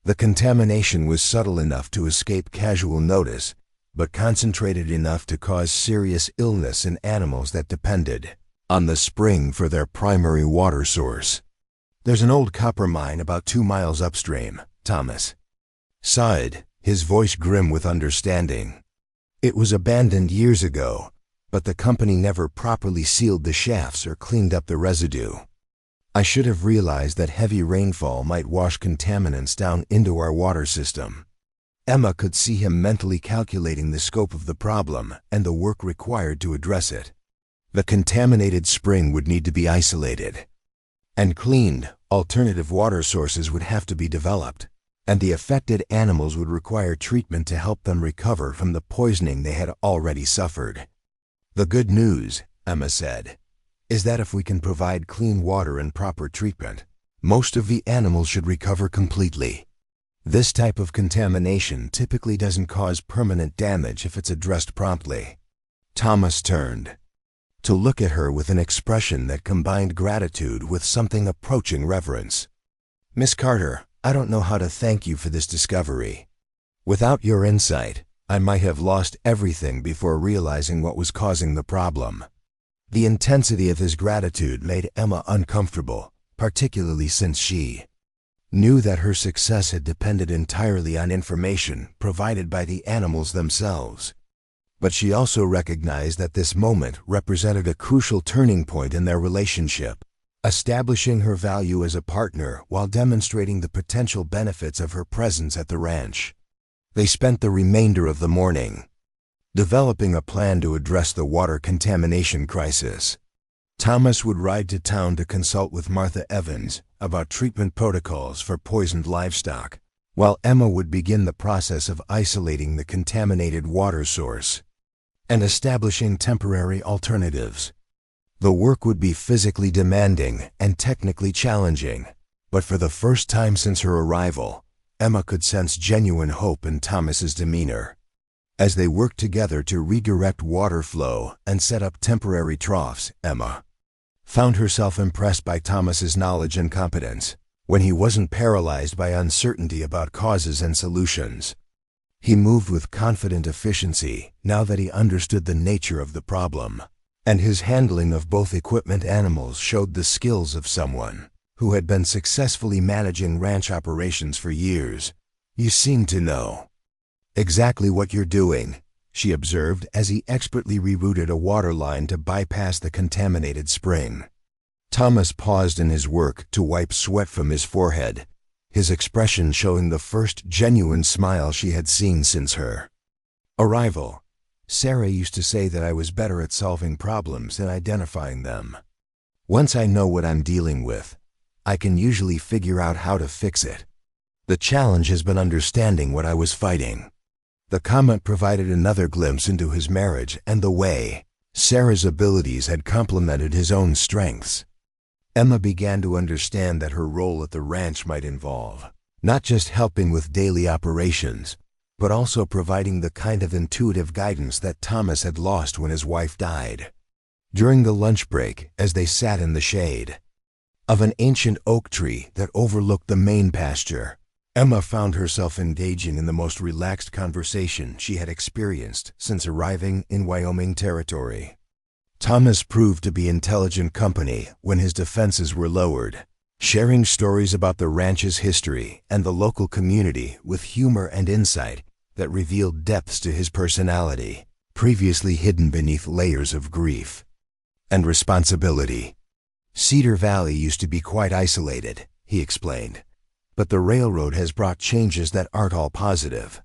The contamination was subtle enough to escape casual notice, but concentrated enough to cause serious illness in animals that depended on the spring for their primary water source. "There's an old copper mine about 2 miles upstream," Thomas sighed, his voice grim with understanding. "It was abandoned years ago, but the company never properly sealed the shafts or cleaned up the residue. I should have realized that heavy rainfall might wash contaminants down into our water system." Emma could see him mentally calculating the scope of the problem and the work required to address it. The contaminated spring would need to be isolated and cleaned. Alternative water sources would have to be developed, and the affected animals would require treatment to help them recover from the poisoning they had already suffered. The good news, Emma said, is that if we can provide clean water and proper treatment, most of the animals should recover completely. This type of contamination typically doesn't cause permanent damage if it's addressed promptly. Thomas turned to look at her with an expression that combined gratitude with something approaching reverence. "Miss Carter, I don't know how to thank you for this discovery. Without your insight, I might have lost everything before realizing what was causing the problem." The intensity of his gratitude made Emma uncomfortable, particularly since she knew that her success had depended entirely on information provided by the animals themselves. But she also recognized that this moment represented a crucial turning point in their relationship, establishing her value as a partner while demonstrating the potential benefits of her presence at the ranch. They spent the remainder of the morning developing a plan to address the water contamination crisis. Thomas would ride to town to consult with Martha Evans about treatment protocols for poisoned livestock, while Emma would begin the process of isolating the contaminated water source and establishing temporary alternatives. The work would be physically demanding and technically challenging, but for the first time since her arrival, Emma could sense genuine hope in Thomas's demeanor. As they worked together to redirect water flow and set up temporary troughs, Emma found herself impressed by Thomas's knowledge and competence when he wasn't paralyzed by uncertainty about causes and solutions. He moved with confident efficiency now that he understood the nature of the problem, and his handling of both equipment and animals showed the skills of someone who had been successfully managing ranch operations for years. "You seem to know exactly what you're doing," she observed as he expertly rerouted a water line to bypass the contaminated spring. Thomas paused in his work to wipe sweat from his forehead, his expression showing the first genuine smile she had seen since her arrival. "Sarah used to say that I was better at solving problems than identifying them. Once I know what I'm dealing with, I can usually figure out how to fix it. The challenge has been understanding what I was fighting." The comment provided another glimpse into his marriage and the way Sarah's abilities had complemented his own strengths. Emma began to understand that her role at the ranch might involve not just helping with daily operations, but also providing the kind of intuitive guidance that Thomas had lost when his wife died. During the lunch break, as they sat in the shade of an ancient oak tree that overlooked the main pasture, Emma found herself engaging in the most relaxed conversation she had experienced since arriving in Wyoming Territory. Thomas proved to be intelligent company when his defenses were lowered, sharing stories about the ranch's history and the local community with humor and insight that revealed depths to his personality, previously hidden beneath layers of grief and responsibility. "Cedar Valley used to be quite isolated," he explained, "but the railroad has brought changes that aren't all positive.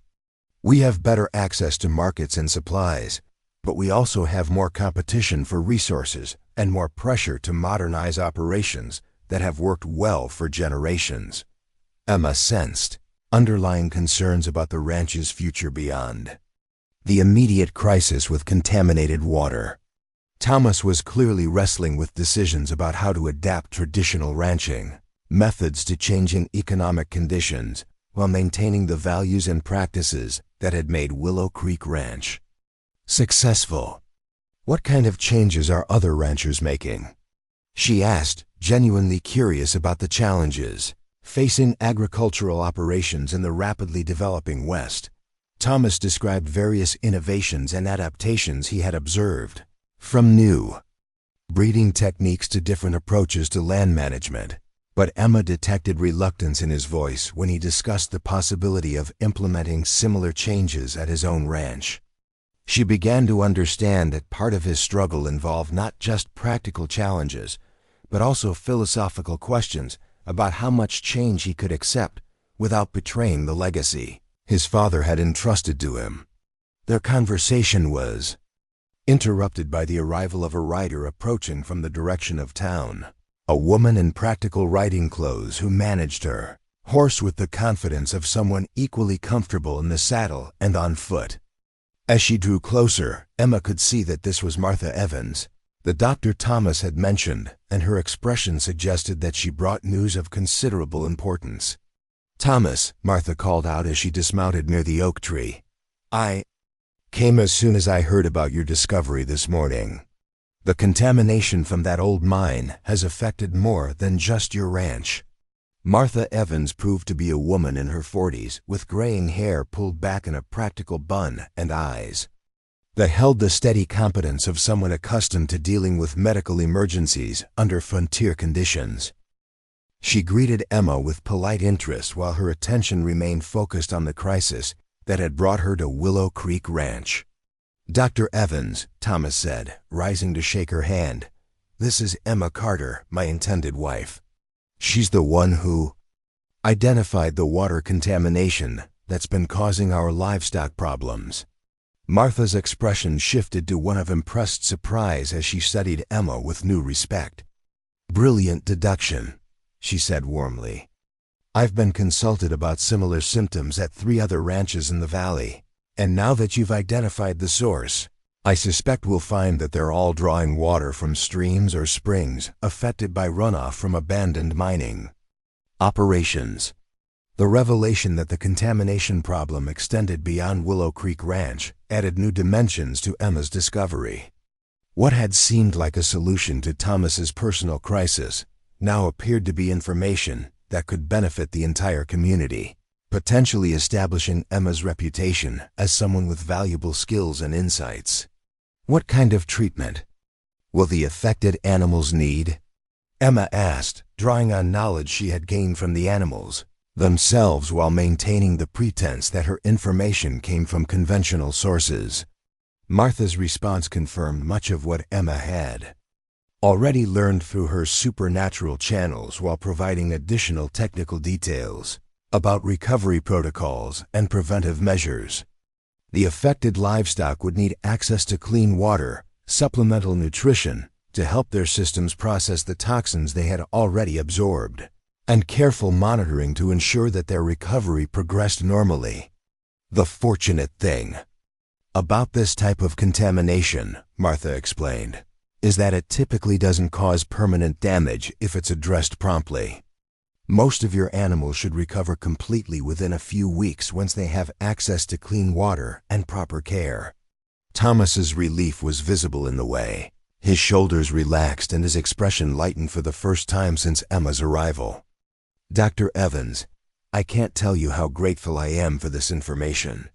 We have better access to markets and supplies, but we also have more competition for resources and more pressure to modernize operations that have worked well for generations." Emma sensed underlying concerns about the ranch's future beyond the immediate crisis with contaminated water. Thomas was clearly wrestling with decisions about how to adapt traditional ranching methods to changing economic conditions while maintaining the values and practices that had made Willow Creek Ranch successful. "What kind of changes are other ranchers making?" she asked, genuinely curious about the challenges facing agricultural operations in the rapidly developing West. Thomas described various innovations and adaptations he had observed, from new breeding techniques to different approaches to land management. But Emma detected reluctance in his voice when he discussed the possibility of implementing similar changes at his own ranch. She began to understand that part of his struggle involved not just practical challenges, but also philosophical questions about how much change he could accept without betraying the legacy his father had entrusted to him. Their conversation was interrupted by the arrival of a rider approaching from the direction of town. A woman in practical riding clothes who managed her horse with the confidence of someone equally comfortable in the saddle and on foot. As she drew closer, Emma could see that this was Martha Evans, the Dr. Thomas had mentioned, and her expression suggested that she brought news of considerable importance. "Thomas," Martha called out as she dismounted near the oak tree. "I came as soon as I heard about your discovery this morning. The contamination from that old mine has affected more than just your ranch." Martha Evans proved to be a woman in her 40s with graying hair pulled back in a practical bun and eyes that held the steady competence of someone accustomed to dealing with medical emergencies under frontier conditions. She greeted Emma with polite interest while her attention remained focused on the crisis that had brought her to Willow Creek Ranch. "Dr. Evans," Thomas said, rising to shake her hand, "this is Emma Carter, my intended wife. She's the one who identified the water contamination that's been causing our livestock problems." Martha's expression shifted to one of impressed surprise as she studied Emma with new respect. "Brilliant deduction," she said warmly. "I've been consulted about similar symptoms at 3 other ranches in the valley, and now that you've identified the source, I suspect we'll find that they're all drawing water from streams or springs affected by runoff from abandoned mining operations." The revelation that the contamination problem extended beyond Willow Creek Ranch added new dimensions to Emma's discovery. What had seemed like a solution to Thomas's personal crisis now appeared to be information that could benefit the entire community, potentially establishing Emma's reputation as someone with valuable skills and insights. "What kind of treatment will the affected animals need?" Emma asked, drawing on knowledge she had gained from the animals themselves while maintaining the pretense that her information came from conventional sources. Martha's response confirmed much of what Emma had already learned through her supernatural channels, while providing additional technical details about recovery protocols and preventive measures. The affected livestock would need access to clean water, supplemental nutrition to help their systems process the toxins they had already absorbed, and careful monitoring to ensure that their recovery progressed normally. "The fortunate thing about this type of contamination," Martha explained, "is that it typically doesn't cause permanent damage if it's addressed promptly. Most of your animals should recover completely within a few weeks once they have access to clean water and proper care." Thomas's relief was visible in the way. His shoulders relaxed and his expression lightened for the first time since Emma's arrival. "Dr. Evans, I can't tell you how grateful I am for this information.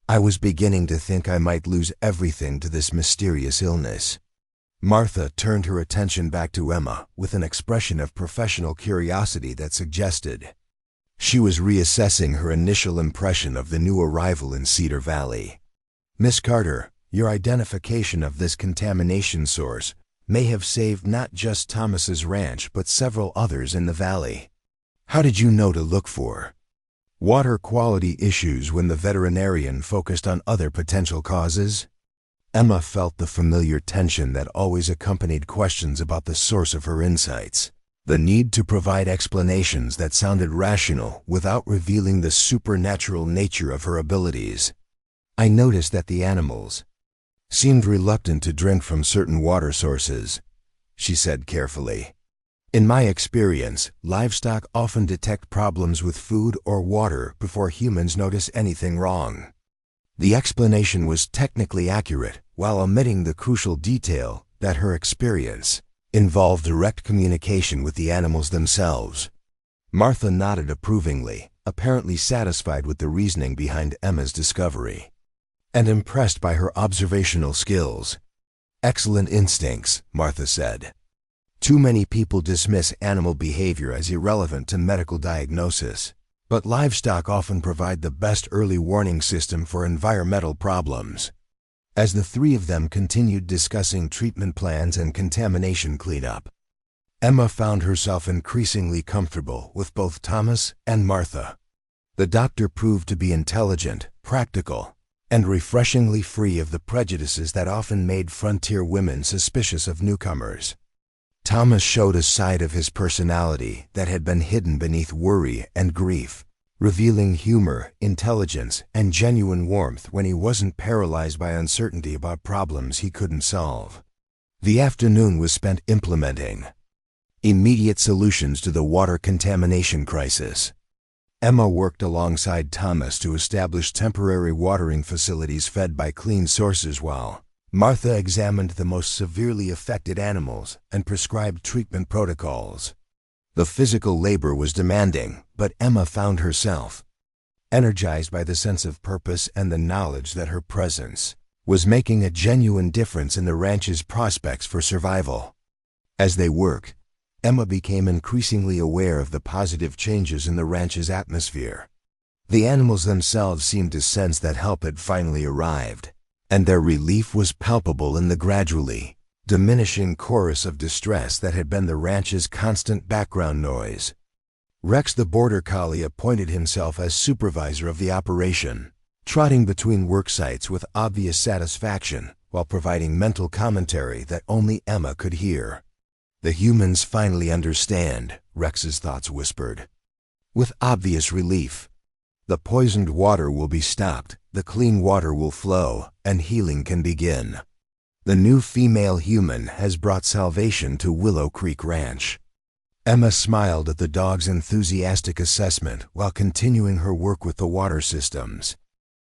I was beginning to think I might lose everything to this mysterious illness." Martha turned her attention back to Emma with an expression of professional curiosity that suggested she was reassessing her initial impression of the new arrival in Cedar Valley. "Miss Carter, your identification of this contamination source may have saved not just Thomas's ranch but several others in the valley. How did you know to look for water quality issues when the veterinarian focused on other potential causes?" Emma felt the familiar tension that always accompanied questions about the source of her insights, the need to provide explanations that sounded rational without revealing the supernatural nature of her abilities. "I noticed that the animals seemed reluctant to drink from certain water sources," she said carefully. "In my experience, livestock often detect problems with food or water before humans notice anything wrong." The explanation was technically accurate, while omitting the crucial detail that her experience involved direct communication with the animals themselves. Martha nodded approvingly, apparently satisfied with the reasoning behind Emma's discovery, and impressed by her observational skills. "Excellent instincts," Martha said. "Too many people dismiss animal behavior as irrelevant to medical diagnosis, but livestock often provide the best early warning system for environmental problems." As the three of them continued discussing treatment plans and contamination cleanup, Emma found herself increasingly comfortable with both Thomas and Martha. The doctor proved to be intelligent, practical, and refreshingly free of the prejudices that often made frontier women suspicious of newcomers. Thomas showed a side of his personality that had been hidden beneath worry and grief, revealing humor, intelligence, and genuine warmth when he wasn't paralyzed by uncertainty about problems he couldn't solve. The afternoon was spent implementing immediate solutions to the water contamination crisis. Emma worked alongside Thomas to establish temporary watering facilities fed by clean sources while Martha examined the most severely affected animals and prescribed treatment protocols. The physical labor was demanding, but Emma found herself energized by the sense of purpose and the knowledge that her presence was making a genuine difference in the ranch's prospects for survival. As they worked, Emma became increasingly aware of the positive changes in the ranch's atmosphere. The animals themselves seemed to sense that help had finally arrived, and their relief was palpable in the gradually diminishing chorus of distress that had been the ranch's constant background noise. Rex the border collie appointed himself as supervisor of the operation, trotting between work sites with obvious satisfaction while providing mental commentary that only Emma could hear. "The humans finally understand," Rex's thoughts whispered. With obvious relief. "The poisoned water will be stopped, the clean water will flow, and healing can begin. The new female human has brought salvation to Willow Creek Ranch." Emma smiled at the dog's enthusiastic assessment while continuing her work with the water systems.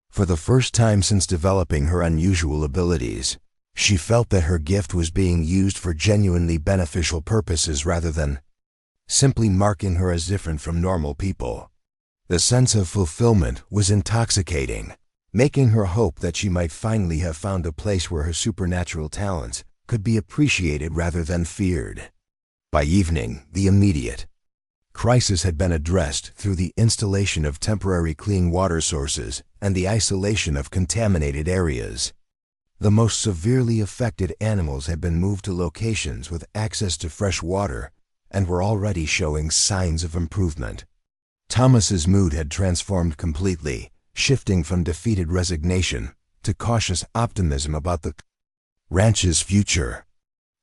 For the first time since developing her unusual abilities, she felt that her gift was being used for genuinely beneficial purposes rather than simply marking her as different from normal people. The sense of fulfillment was intoxicating, making her hope that she might finally have found a place where her supernatural talents could be appreciated rather than feared. By evening, the immediate crisis had been addressed through the installation of temporary clean water sources and the isolation of contaminated areas. The most severely affected animals had been moved to locations with access to fresh water and were already showing signs of improvement. Thomas's mood had transformed completely, shifting from defeated resignation to cautious optimism about the ranch's future.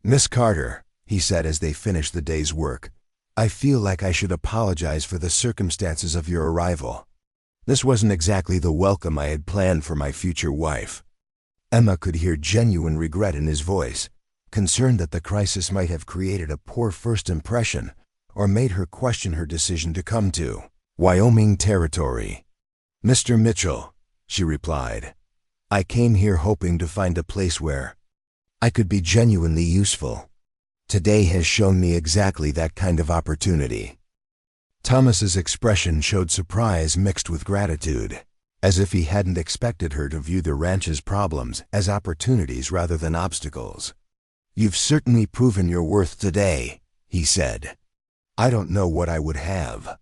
"Miss Carter," he said as they finished the day's work, "I feel like I should apologize for the circumstances of your arrival. This wasn't exactly the welcome I had planned for my future wife." Emma could hear genuine regret in his voice, concerned that the crisis might have created a poor first impression or made her question her decision to come to Wyoming Territory. "Mr. Mitchell," she replied, "I came here hoping to find a place where I could be genuinely useful. Today has shown me exactly that kind of opportunity." Thomas's expression showed surprise mixed with gratitude, as if he hadn't expected her to view the ranch's problems as opportunities rather than obstacles. "You've certainly proven your worth today," he said. "I don't know what I would have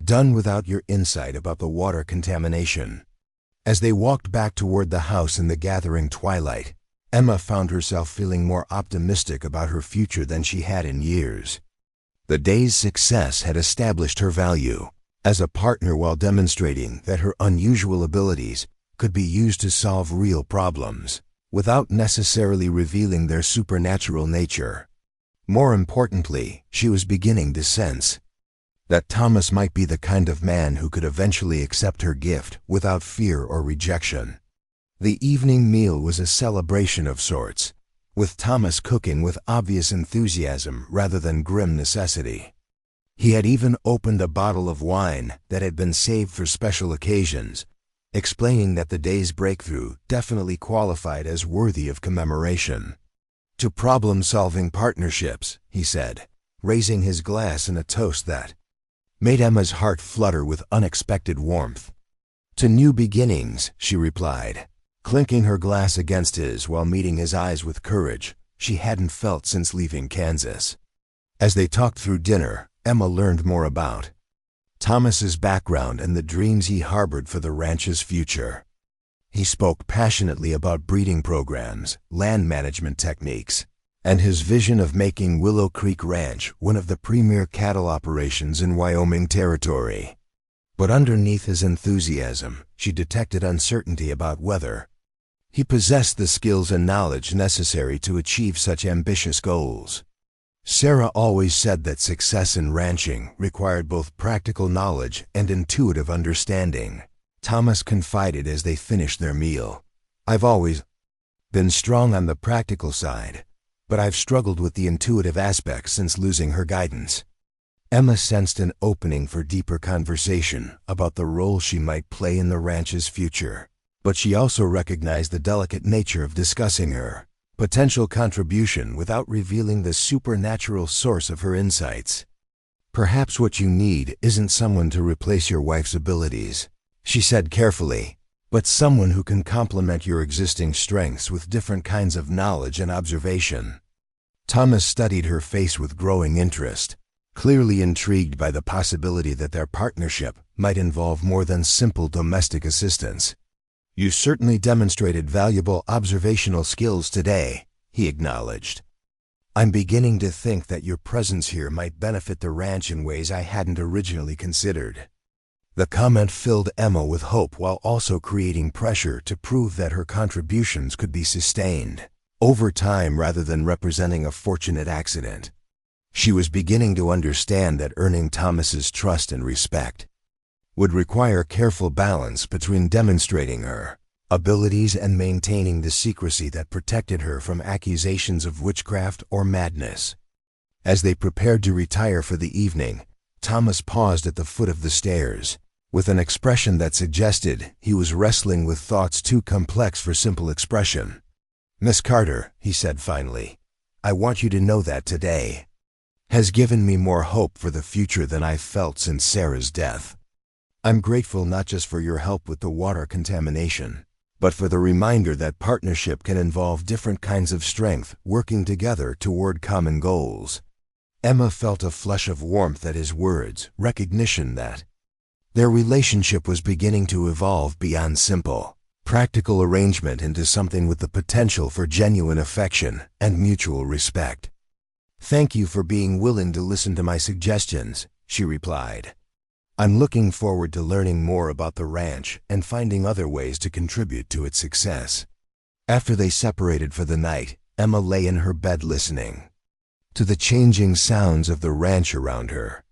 done without your insight about the water contamination." As they walked back toward the house in the gathering twilight, Emma found herself feeling more optimistic about her future than she had in years. The day's success had established her value as a partner while demonstrating that her unusual abilities could be used to solve real problems, without necessarily revealing their supernatural nature. More importantly, she was beginning to sense that Thomas might be the kind of man who could eventually accept her gift without fear or rejection. The evening meal was a celebration of sorts, with Thomas cooking with obvious enthusiasm rather than grim necessity. He had even opened a bottle of wine that had been saved for special occasions, explaining that the day's breakthrough definitely qualified as worthy of commemoration. "To problem-solving partnerships," he said, raising his glass in a toast that made Emma's heart flutter with unexpected warmth. "To new beginnings," she replied, clinking her glass against his while meeting his eyes with courage she hadn't felt since leaving Kansas. As they talked through dinner, Emma learned more about Thomas's background and the dreams he harbored for the ranch's future. He spoke passionately about breeding programs, land management techniques, and his vision of making Willow Creek Ranch one of the premier cattle operations in Wyoming Territory. But underneath his enthusiasm, she detected uncertainty about whether he possessed the skills and knowledge necessary to achieve such ambitious goals. Sarah always said that success in ranching required both practical knowledge and intuitive understanding. Thomas confided as they finished their meal. "I've always been strong on the practical side, but I've struggled with the intuitive aspects since losing her guidance." Emma sensed an opening for deeper conversation about the role she might play in the ranch's future, but she also recognized the delicate nature of discussing her potential contribution without revealing the supernatural source of her insights. "Perhaps what you need isn't someone to replace your wife's abilities," she said carefully, "but someone who can complement your existing strengths with different kinds of knowledge and observation." Thomas studied her face with growing interest, clearly intrigued by the possibility that their partnership might involve more than simple domestic assistance. "You certainly demonstrated valuable observational skills today," he acknowledged. "I'm beginning to think that your presence here might benefit the ranch in ways I hadn't originally considered." The comment filled Emma with hope while also creating pressure to prove that her contributions could be sustained over time rather than representing a fortunate accident. She was beginning to understand that earning Thomas's trust and respect would require careful balance between demonstrating her abilities and maintaining the secrecy that protected her from accusations of witchcraft or madness. As they prepared to retire for the evening, Thomas paused at the foot of the stairs, with an expression that suggested he was wrestling with thoughts too complex for simple expression. "Miss Carter," he said finally, "I want you to know that today has given me more hope for the future than I've felt since Sarah's death. I'm grateful not just for your help with the water contamination, but for the reminder that partnership can involve different kinds of strength working together toward common goals." Emma felt a flush of warmth at his words, recognition that their relationship was beginning to evolve beyond simple, practical arrangement into something with the potential for genuine affection and mutual respect. "Thank you for being willing to listen to my suggestions," she replied. "I'm looking forward to learning more about the ranch and finding other ways to contribute to its success." After they separated for the night, Emma lay in her bed listening to the changing sounds of the ranch around her.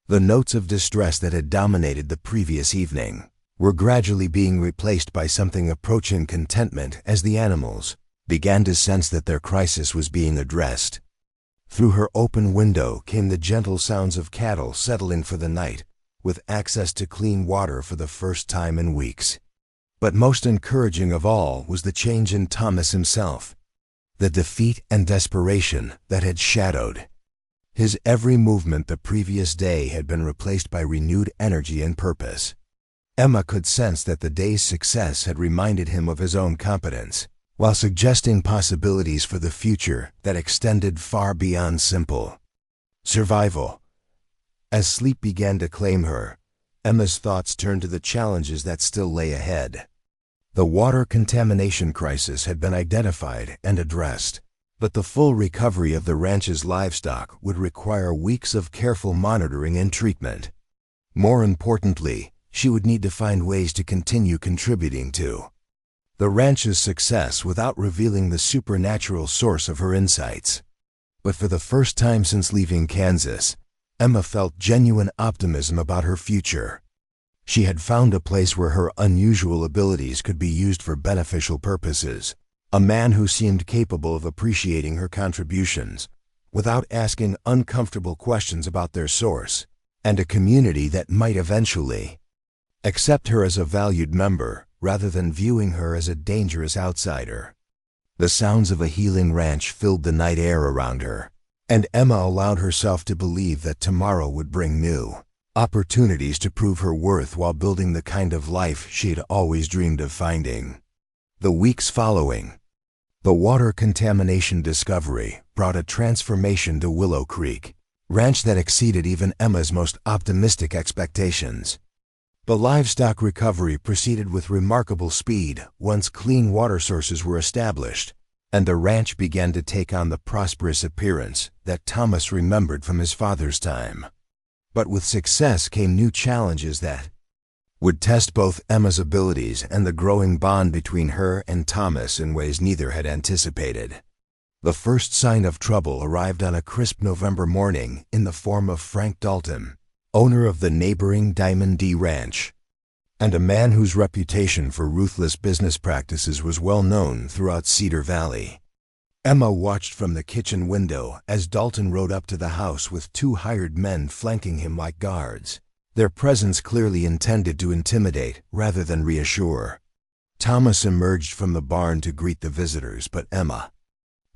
The notes of distress that had dominated the previous evening were gradually being replaced by something approaching contentment as the animals began to sense that their crisis was being addressed. Through her open window came the gentle sounds of cattle settling for the night, with access to clean water for the first time in weeks. But most encouraging of all was the change in Thomas himself, the defeat and desperation that had shadowed his every movement the previous day had been replaced by renewed energy and purpose. Emma could sense that the day's success had reminded him of his own competence, while suggesting possibilities for the future that extended far beyond simple survival. As sleep began to claim her, Emma's thoughts turned to the challenges that still lay ahead. The water contamination crisis had been identified and addressed, but the full recovery of the ranch's livestock would require weeks of careful monitoring and treatment. More importantly, she would need to find ways to continue contributing to the ranch's success without revealing the supernatural source of her insights. But for the first time since leaving Kansas, Emma felt genuine optimism about her future. She had found a place where her unusual abilities could be used for beneficial purposes, a man who seemed capable of appreciating her contributions without asking uncomfortable questions about their source, and a community that might eventually accept her as a valued member rather than viewing her as a dangerous outsider. The sounds of a healing ranch filled the night air around her, and Emma allowed herself to believe that tomorrow would bring new opportunities to prove her worth while building the kind of life she'd always dreamed of finding. The weeks following the water contamination discovery brought a transformation to Willow Creek Ranch that exceeded even Emma's most optimistic expectations. The livestock recovery proceeded with remarkable speed once clean water sources were established, and the ranch began to take on the prosperous appearance that Thomas remembered from his father's time. But with success came new challenges that would test both Emma's abilities and the growing bond between her and Thomas in ways neither had anticipated. The first sign of trouble arrived on a crisp November morning in the form of Frank Dalton, owner of the neighboring Diamond D Ranch, and a man whose reputation for ruthless business practices was well known throughout Cedar Valley. Emma watched from the kitchen window as Dalton rode up to the house with two hired men flanking him like guards, their presence clearly intended to intimidate rather than reassure. Thomas emerged from the barn to greet the visitors, but Emma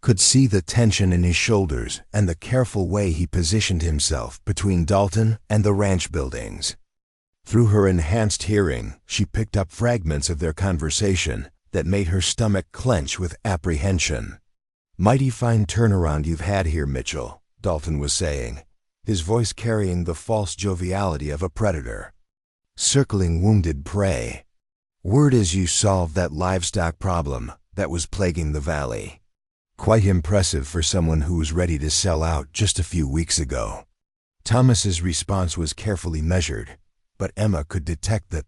could see the tension in his shoulders and the careful way he positioned himself between Dalton and the ranch buildings. Through her enhanced hearing, she picked up fragments of their conversation that made her stomach clench with apprehension. "Mighty fine turnaround you've had here, Mitchell," Dalton was saying, his voice carrying the false joviality of a predator. "Circling wounded prey. Word is you solved that livestock problem that was plaguing the valley. Quite impressive for someone who was ready to sell out just a few weeks ago." Thomas's response was carefully measured, but Emma could detect the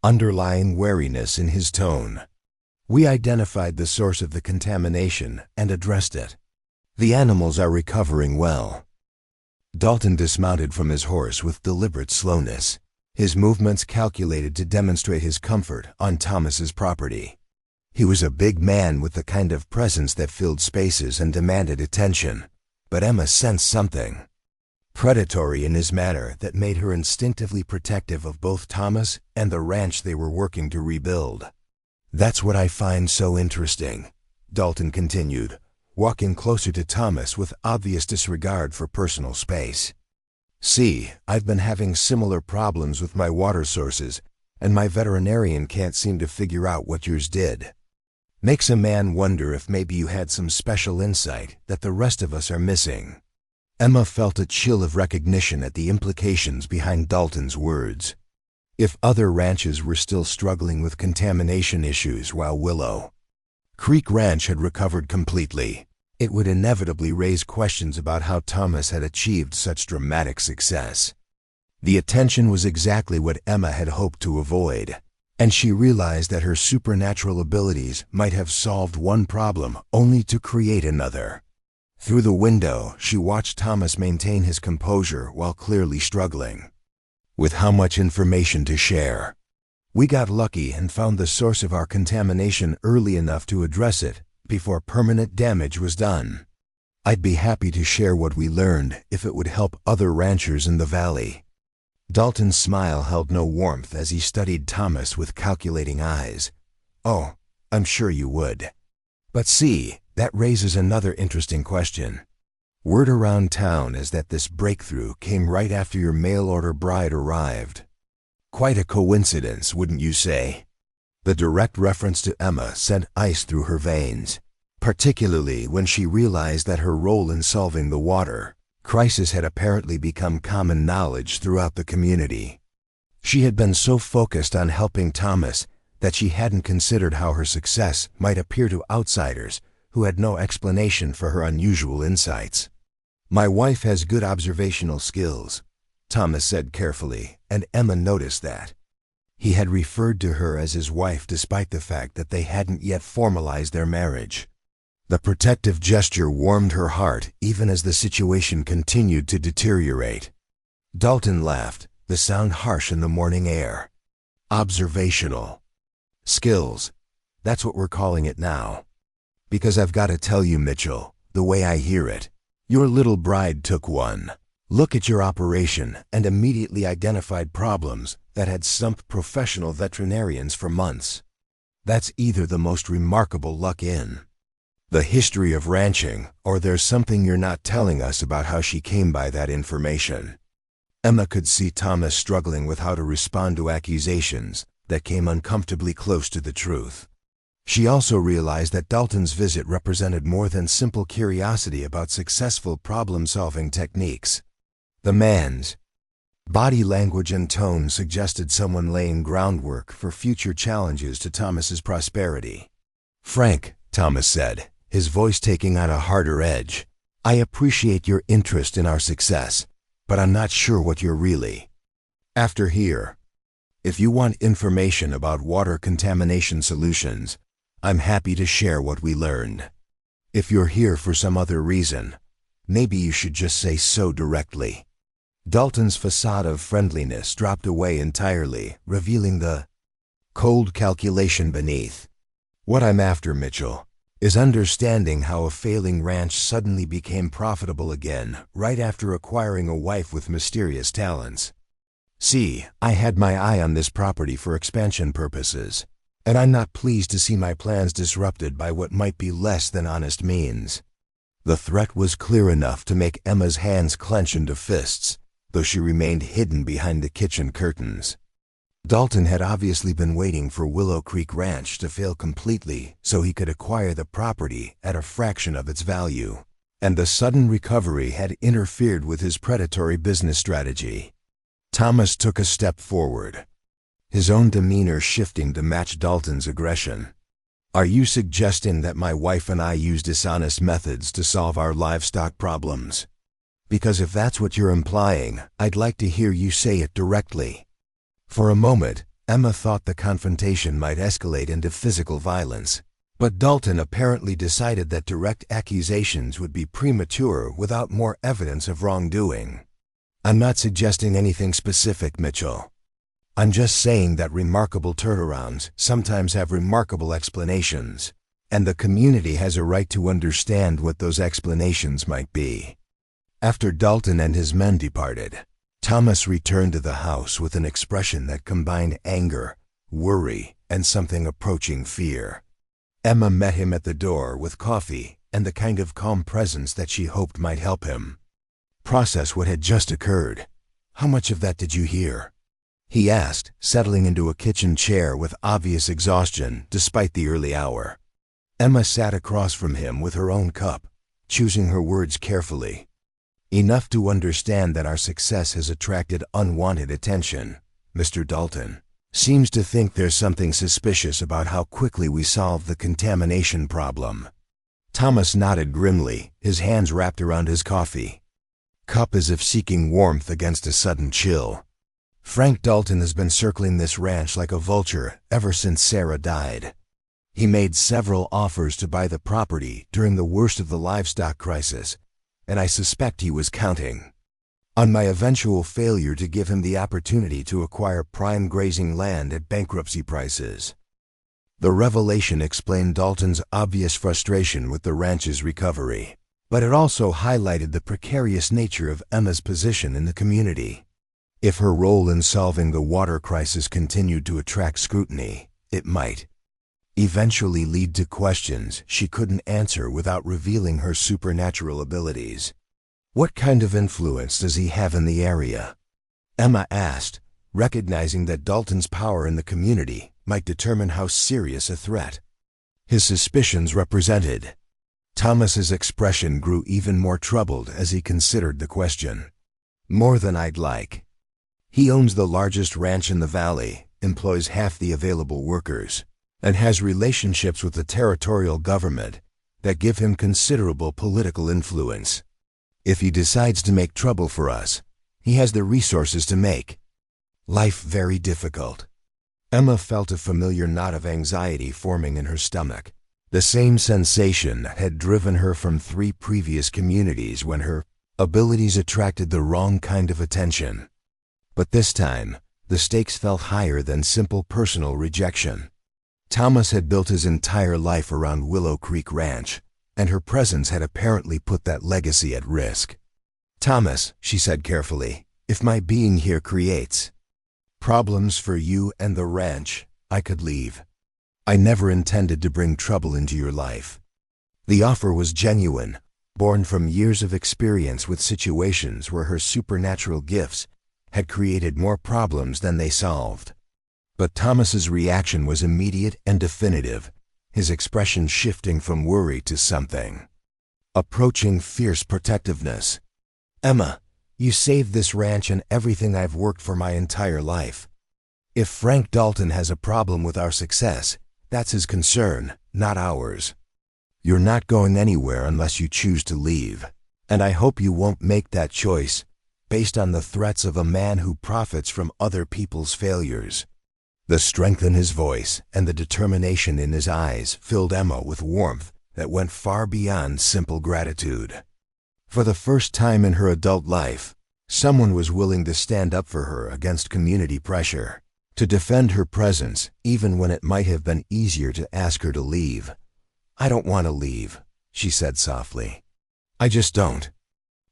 underlying wariness in his tone. "We identified the source of the contamination and addressed it. The animals are recovering well." Dalton dismounted from his horse with deliberate slowness, his movements calculated to demonstrate his comfort on Thomas's property. He was a big man with the kind of presence that filled spaces and demanded attention, but Emma sensed something predatory in his manner that made her instinctively protective of both Thomas and the ranch they were working to rebuild. "That's what I find so interesting," Dalton continued, walking closer to Thomas with obvious disregard for personal space. "See, I've been having similar problems with my water sources, and my veterinarian can't seem to figure out what yours did. Makes a man wonder if maybe you had some special insight that the rest of us are missing." Emma felt a chill of recognition at the implications behind Dalton's words. If other ranches were still struggling with contamination issues while Willow Creek Ranch had recovered completely, it would inevitably raise questions about how Thomas had achieved such dramatic success. The attention was exactly what Emma had hoped to avoid, and she realized that her supernatural abilities might have solved one problem only to create another. Through the window, she watched Thomas maintain his composure while clearly struggling with how much information to share. "We got lucky and found the source of our contamination early enough to address it before permanent damage was done. I'd be happy to share what we learned if it would help other ranchers in the valley." Dalton's smile held no warmth as he studied Thomas with calculating eyes. "Oh, I'm sure you would. But see, that raises another interesting question. Word around town is that this breakthrough came right after your mail-order bride arrived. Quite a coincidence, wouldn't you say?" The direct reference to Emma sent ice through her veins, particularly when she realized that her role in solving the water crisis had apparently become common knowledge throughout the community. She had been so focused on helping Thomas that she hadn't considered how her success might appear to outsiders who had no explanation for her unusual insights. "My wife has good observational skills," Thomas said carefully, and Emma noticed that. He had referred to her as his wife despite the fact that they hadn't yet formalized their marriage. The protective gesture warmed her heart even as the situation continued to deteriorate. Dalton laughed, the sound harsh in the morning air. "Observational skills, that's what we're calling it now. Because I've got to tell you, Mitchell, the way I hear it, your little bride took one look at your operation and immediately identified problems that had stumped professional veterinarians for months. That's either the most remarkable luck in the history of ranching, or there's something you're not telling us about how she came by that information." Emma could see Thomas struggling with how to respond to accusations that came uncomfortably close to the truth. She also realized that Dalton's visit represented more than simple curiosity about successful problem-solving techniques. The man's body language and tone suggested someone laying groundwork for future challenges to Thomas's prosperity. "Frank," Thomas said, his voice taking on a harder edge, "I appreciate your interest in our success, but I'm not sure what you're really after here." If you want information about water contamination solutions, I'm happy to share what we learned. If you're here for some other reason, maybe you should just say so directly." Dalton's facade of friendliness dropped away entirely, revealing the cold calculation beneath. "What I'm after, Mitchell, is understanding how a failing ranch suddenly became profitable again right after acquiring a wife with mysterious talents. See, I had my eye on this property for expansion purposes, and I'm not pleased to see my plans disrupted by what might be less than honest means." The threat was clear enough to make Emma's hands clench into fists, though she remained hidden behind the kitchen curtains. Dalton had obviously been waiting for Willow Creek Ranch to fail completely so he could acquire the property at a fraction of its value, and the sudden recovery had interfered with his predatory business strategy. Thomas took a step forward, his own demeanor shifting to match Dalton's aggression. "Are you suggesting that my wife and I use dishonest methods to solve our livestock problems? Because if that's what you're implying, I'd like to hear you say it directly." For a moment, Emma thought the confrontation might escalate into physical violence, but Dalton apparently decided that direct accusations would be premature without more evidence of wrongdoing. "I'm not suggesting anything specific, Mitchell. I'm just saying that remarkable turnarounds sometimes have remarkable explanations, and the community has a right to understand what those explanations might be." After Dalton and his men departed, Thomas returned to the house with an expression that combined anger, worry, and something approaching fear. Emma met him at the door with coffee and the kind of calm presence that she hoped might help him process what had just occurred. "How much of that did you hear?" he asked, settling into a kitchen chair with obvious exhaustion despite the early hour. Emma sat across from him with her own cup, choosing her words carefully. "Enough to understand that our success has attracted unwanted attention. Mr. Dalton seems to think there's something suspicious about how quickly we solved the contamination problem." Thomas nodded grimly, his hands wrapped around his coffee cup as if seeking warmth against a sudden chill. "Frank Dalton has been circling this ranch like a vulture ever since Sarah died. He made several offers to buy the property during the worst of the livestock crisis, and I suspect he was counting on my eventual failure to give him the opportunity to acquire prime grazing land at bankruptcy prices." The revelation explained Dalton's obvious frustration with the ranch's recovery, but it also highlighted the precarious nature of Emma's position in the community. If her role in solving the water crisis continued to attract scrutiny, it might eventually lead to questions she couldn't answer without revealing her supernatural abilities. "What kind of influence does he have in the area?" Emma asked, recognizing that Dalton's power in the community might determine how serious a threat his suspicions represented. Thomas's expression grew even more troubled as he considered the question. "More than I'd like. He owns the largest ranch in the valley, employs half the available workers, and has relationships with the territorial government that give him considerable political influence. If he decides to make trouble for us, he has the resources to make life very difficult." Emma felt a familiar knot of anxiety forming in her stomach, the same sensation that had driven her from 3 previous communities when her abilities attracted the wrong kind of attention. But this time, the stakes felt higher than simple personal rejection. Thomas had built his entire life around Willow Creek Ranch, and her presence had apparently put that legacy at risk. "Thomas," she said carefully, "if my being here creates problems for you and the ranch, I could leave. I never intended to bring trouble into your life." The offer was genuine, born from years of experience with situations where her supernatural gifts had created more problems than they solved. But Thomas's reaction was immediate and definitive, his expression shifting from worry to something approaching fierce protectiveness. "Emma, you saved this ranch and everything I've worked for my entire life. If Frank Dalton has a problem with our success, that's his concern, not ours. You're not going anywhere unless you choose to leave, and I hope you won't make that choice based on the threats of a man who profits from other people's failures." The strength in his voice and the determination in his eyes filled Emma with warmth that went far beyond simple gratitude. For the first time in her adult life, someone was willing to stand up for her against community pressure, to defend her presence even when it might have been easier to ask her to leave. "I don't want to leave," she said softly. "I just don't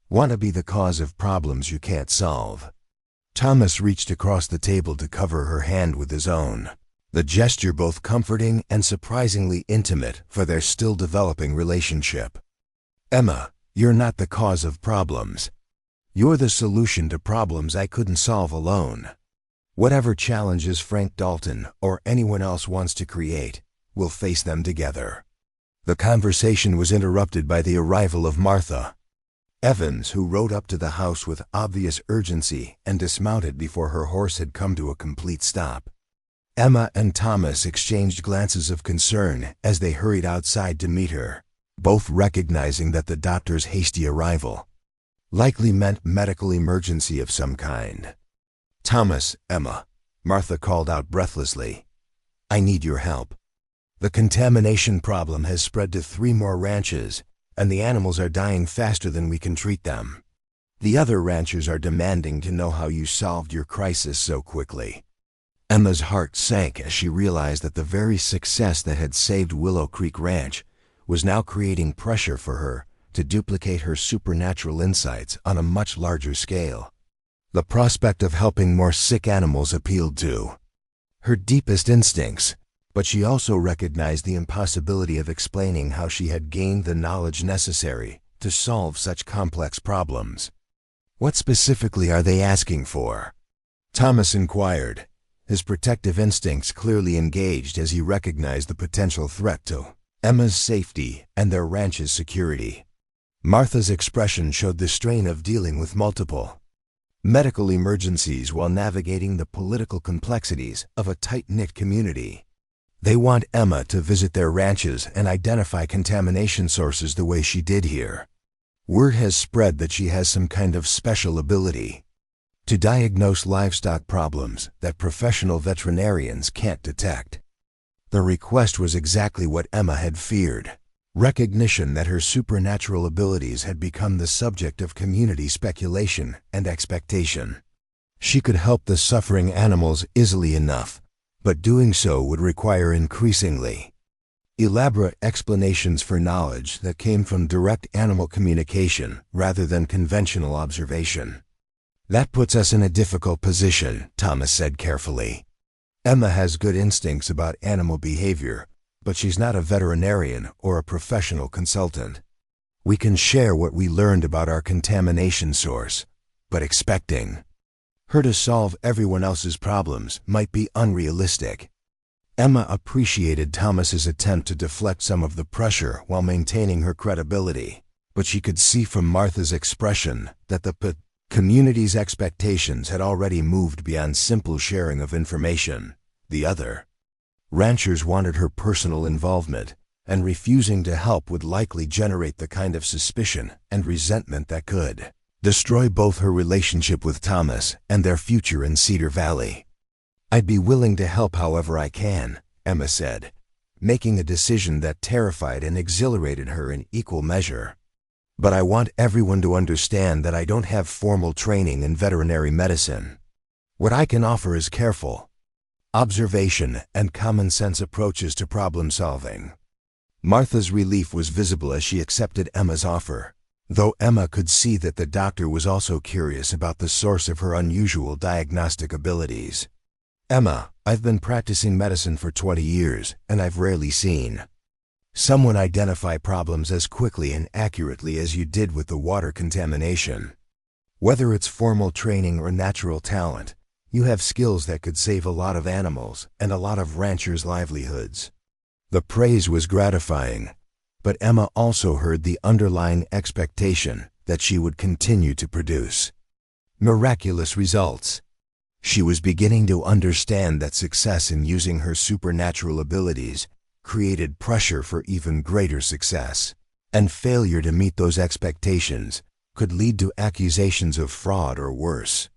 want to be the cause of problems you can't solve." Thomas reached across the table to cover her hand with his own, the gesture both comforting and surprisingly intimate for their still developing relationship. "Emma, you're not the cause of problems. You're the solution to problems I couldn't solve alone. Whatever challenges Frank Dalton or anyone else wants to create, we'll face them together." The conversation was interrupted by the arrival of Martha Evans, who rode up to the house with obvious urgency and dismounted before her horse had come to a complete stop. Emma and Thomas exchanged glances of concern as they hurried outside to meet her, both recognizing that the doctor's hasty arrival likely meant medical emergency of some kind. "Thomas, Emma," Martha called out breathlessly, "I need your help. The contamination problem has spread to 3 more ranches, and the animals are dying faster than we can treat them. The other ranchers are demanding to know how you solved your crisis so quickly." Emma's heart sank as she realized that the very success that had saved Willow Creek Ranch was now creating pressure for her to duplicate her supernatural insights on a much larger scale. The prospect of helping more sick animals appealed to her deepest instincts, but she also recognized the impossibility of explaining how she had gained the knowledge necessary to solve such complex problems. "What specifically are they asking for?" Thomas inquired, his protective instincts clearly engaged as he recognized the potential threat to Emma's safety and their ranch's security. Martha's expression showed the strain of dealing with multiple medical emergencies while navigating the political complexities of a tight-knit community. "They want Emma to visit their ranches and identify contamination sources the way she did here. Word has spread that she has some kind of special ability to diagnose livestock problems that professional veterinarians can't detect." The request was exactly what Emma had feared: recognition that her supernatural abilities had become the subject of community speculation and expectation. She could help the suffering animals easily enough, but doing so would require increasingly elaborate explanations for knowledge that came from direct animal communication rather than conventional observation. "That puts us in a difficult position," Thomas said carefully. "Emma has good instincts about animal behavior, but she's not a veterinarian or a professional consultant. We can share what we learned about our contamination source, but expecting her to solve everyone else's problems might be unrealistic." Emma appreciated Thomas's attempt to deflect some of the pressure while maintaining her credibility, but she could see from Martha's expression that the community's expectations had already moved beyond simple sharing of information. The other ranchers wanted her personal involvement, and refusing to help would likely generate the kind of suspicion and resentment that could destroy both her relationship with Thomas and their future in Cedar Valley. "I'd be willing to help however I can," Emma said, making a decision that terrified and exhilarated her in equal measure. "But I want everyone to understand that I don't have formal training in veterinary medicine. What I can offer is careful observation and common-sense approaches to problem-solving." Martha's relief was visible as she accepted Emma's offer, though Emma could see that the doctor was also curious about the source of her unusual diagnostic abilities. "Emma, I've been practicing medicine for 20 years, and I've rarely seen someone identify problems as quickly and accurately as you did with the water contamination. Whether it's formal training or natural talent, you have skills that could save a lot of animals and a lot of ranchers' livelihoods." The praise was gratifying, but Emma also heard the underlying expectation that she would continue to produce miraculous results. She was beginning to understand that success in using her supernatural abilities created pressure for even greater success, and failure to meet those expectations could lead to accusations of fraud or worse.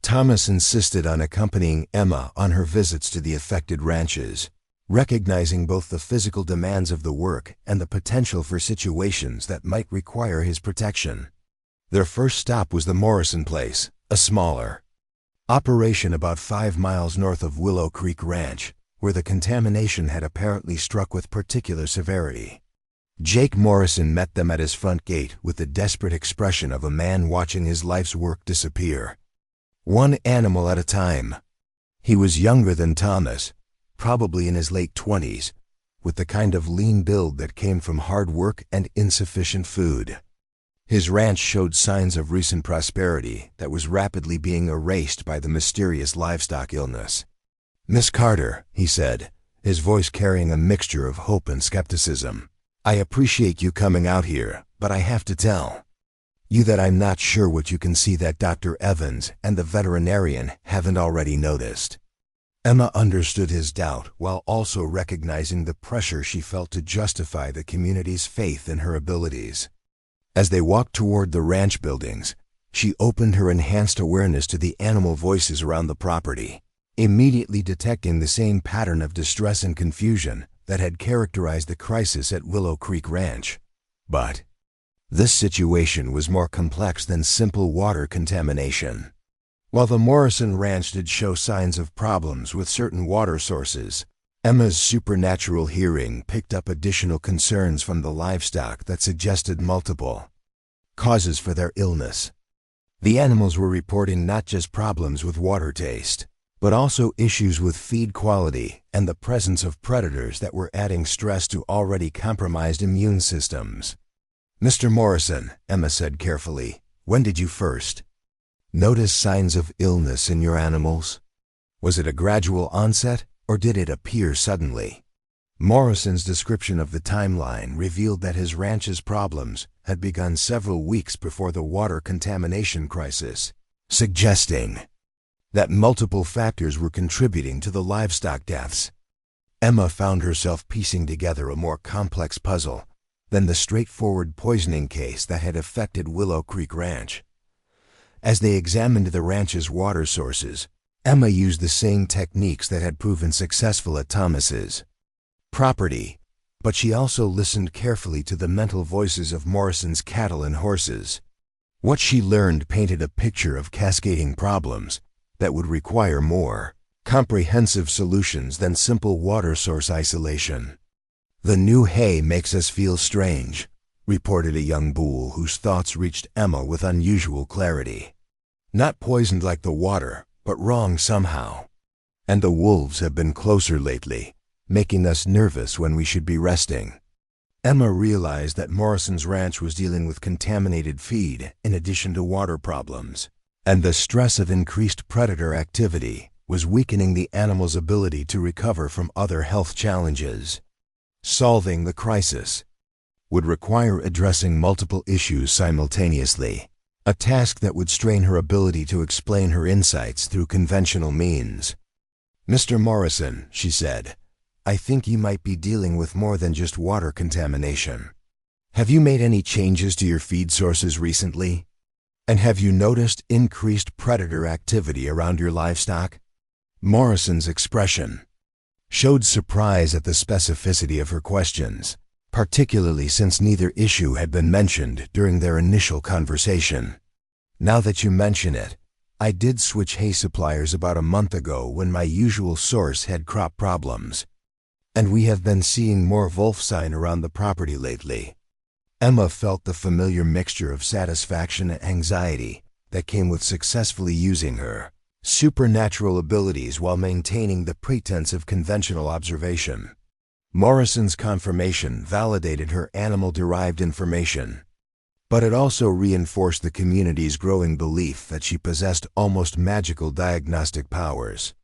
Thomas insisted on accompanying Emma on her visits to the affected ranches, recognizing both the physical demands of the work and the potential for situations that might require his protection. Their first stop was the Morrison place, a smaller operation about 5 miles north of Willow Creek Ranch, where the contamination had apparently struck with particular severity. Jake Morrison met them at his front gate with the desperate expression of a man watching his life's work disappear, one animal at a time. He was younger than Thomas, probably in his late 20s, with the kind of lean build that came from hard work and insufficient food. His ranch showed signs of recent prosperity that was rapidly being erased by the mysterious livestock illness. "Miss Carter," he said, his voice carrying a mixture of hope and skepticism, "I appreciate you coming out here, but I have to tell you that I'm not sure what you can see that Dr. Evans and the veterinarian haven't already noticed." Emma understood his doubt while also recognizing the pressure she felt to justify the community's faith in her abilities. As they walked toward the ranch buildings, she opened her enhanced awareness to the animal voices around the property, immediately detecting the same pattern of distress and confusion that had characterized the crisis at Willow Creek Ranch. But this situation was more complex than simple water contamination. While the Morrison Ranch did show signs of problems with certain water sources, Emma's supernatural hearing picked up additional concerns from the livestock that suggested multiple causes for their illness. The animals were reporting not just problems with water taste, but also issues with feed quality and the presence of predators that were adding stress to already compromised immune systems. "Mr. Morrison," Emma said carefully, "when did you first notice signs of illness in your animals? Was it a gradual onset, or did it appear suddenly?" Morrison's description of the timeline revealed that his ranch's problems had begun several weeks before the water contamination crisis, suggesting that multiple factors were contributing to the livestock deaths. Emma found herself piecing together a more complex puzzle than the straightforward poisoning case that had affected Willow Creek Ranch. As they examined the ranch's water sources, Emma used the same techniques that had proven successful at Thomas's property, but she also listened carefully to the mental voices of Morrison's cattle and horses. What she learned painted a picture of cascading problems that would require more comprehensive solutions than simple water source isolation. "The new hay makes us feel strange," reported a young bull whose thoughts reached Emma with unusual clarity. "Not poisoned like the water, but wrong somehow. And the wolves have been closer lately, making us nervous when we should be resting." Emma realized that Morrison's ranch was dealing with contaminated feed in addition to water problems, and the stress of increased predator activity was weakening the animal's ability to recover from other health challenges. Solving the crisis would require addressing multiple issues simultaneously, a task that would strain her ability to explain her insights through conventional means. "Mr. Morrison," she said, "I think you might be dealing with more than just water contamination. Have you made any changes to your feed sources recently? And have you noticed increased predator activity around your livestock?" Morrison's expression showed surprise at the specificity of her questions, particularly since neither issue had been mentioned during their initial conversation. "Now that you mention it, I did switch hay suppliers about a month ago when my usual source had crop problems, and we have been seeing more wolf sign around the property lately." Emma felt the familiar mixture of satisfaction and anxiety that came with successfully using her supernatural abilities while maintaining the pretense of conventional observation. Morrison's confirmation validated her animal-derived information, but it also reinforced the community's growing belief that she possessed almost magical diagnostic powers.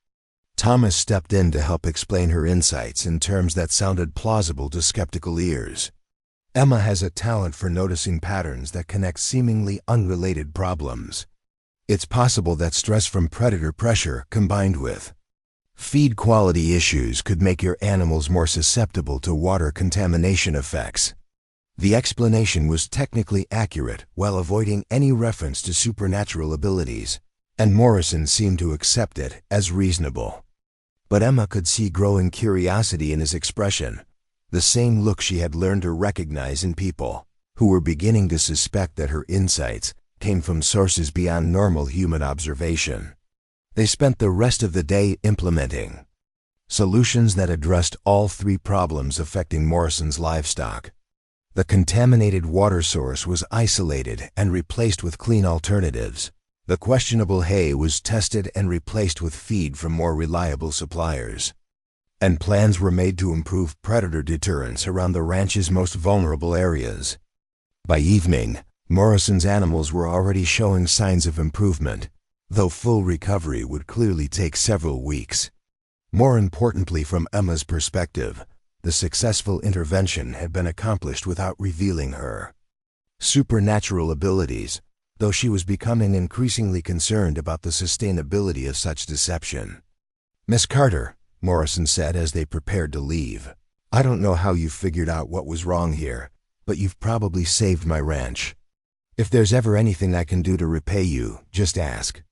Thomas stepped in to help explain her insights in terms that sounded plausible to skeptical ears. "Emma has a talent for noticing patterns that connect seemingly unrelated problems. It's possible that stress from predator pressure combined with feed quality issues could make your animals more susceptible to water contamination effects." The explanation was technically accurate while avoiding any reference to supernatural abilities, and Morrison seemed to accept it as reasonable. But Emma could see growing curiosity in his expression, the same look she had learned to recognize in people who were beginning to suspect that her insights came from sources beyond normal human observation. They spent the rest of the day implementing solutions that addressed all three problems affecting Morrison's livestock. The contaminated water source was isolated and replaced with clean alternatives. The questionable hay was tested and replaced with feed from more reliable suppliers. And plans were made to improve predator deterrence around the ranch's most vulnerable areas. By evening, Morrison's animals were already showing signs of improvement, though full recovery would clearly take several weeks. More importantly, from Emma's perspective, the successful intervention had been accomplished without revealing her supernatural abilities, though she was becoming increasingly concerned about the sustainability of such deception. "Miss Carter," Morrison said as they prepared to leave, "I don't know how you figured out what was wrong here, but you've probably saved my ranch. If there's ever anything I can do to repay you, just ask."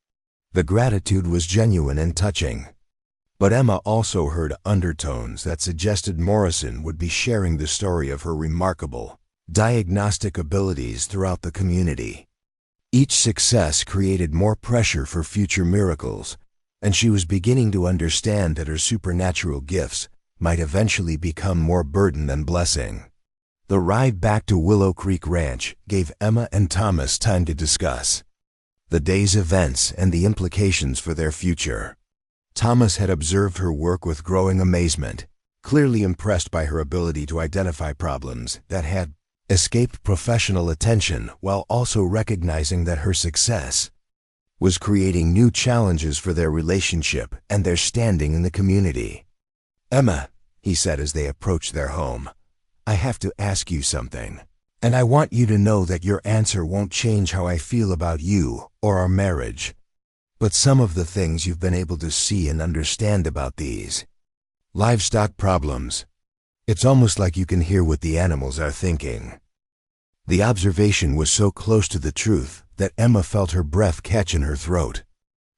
The gratitude was genuine and touching. But Emma also heard undertones that suggested Morrison would be sharing the story of her remarkable diagnostic abilities throughout the community. Each success created more pressure for future miracles, and she was beginning to understand that her supernatural gifts might eventually become more burden than blessing. The ride back to Willow Creek Ranch gave Emma and Thomas time to discuss the day's events and the implications for their future. Thomas had observed her work with growing amazement, clearly impressed by her ability to identify problems that had escaped professional attention, while also recognizing that her success was creating new challenges for their relationship and their standing in the community. "Emma," he said as they approached their home, "I have to ask you something, and I want you to know that your answer won't change how I feel about you or our marriage. But some of the things you've been able to see and understand about these livestock problems, it's almost like you can hear what the animals are thinking." The observation was so close to the truth that Emma felt her breath catch in her throat.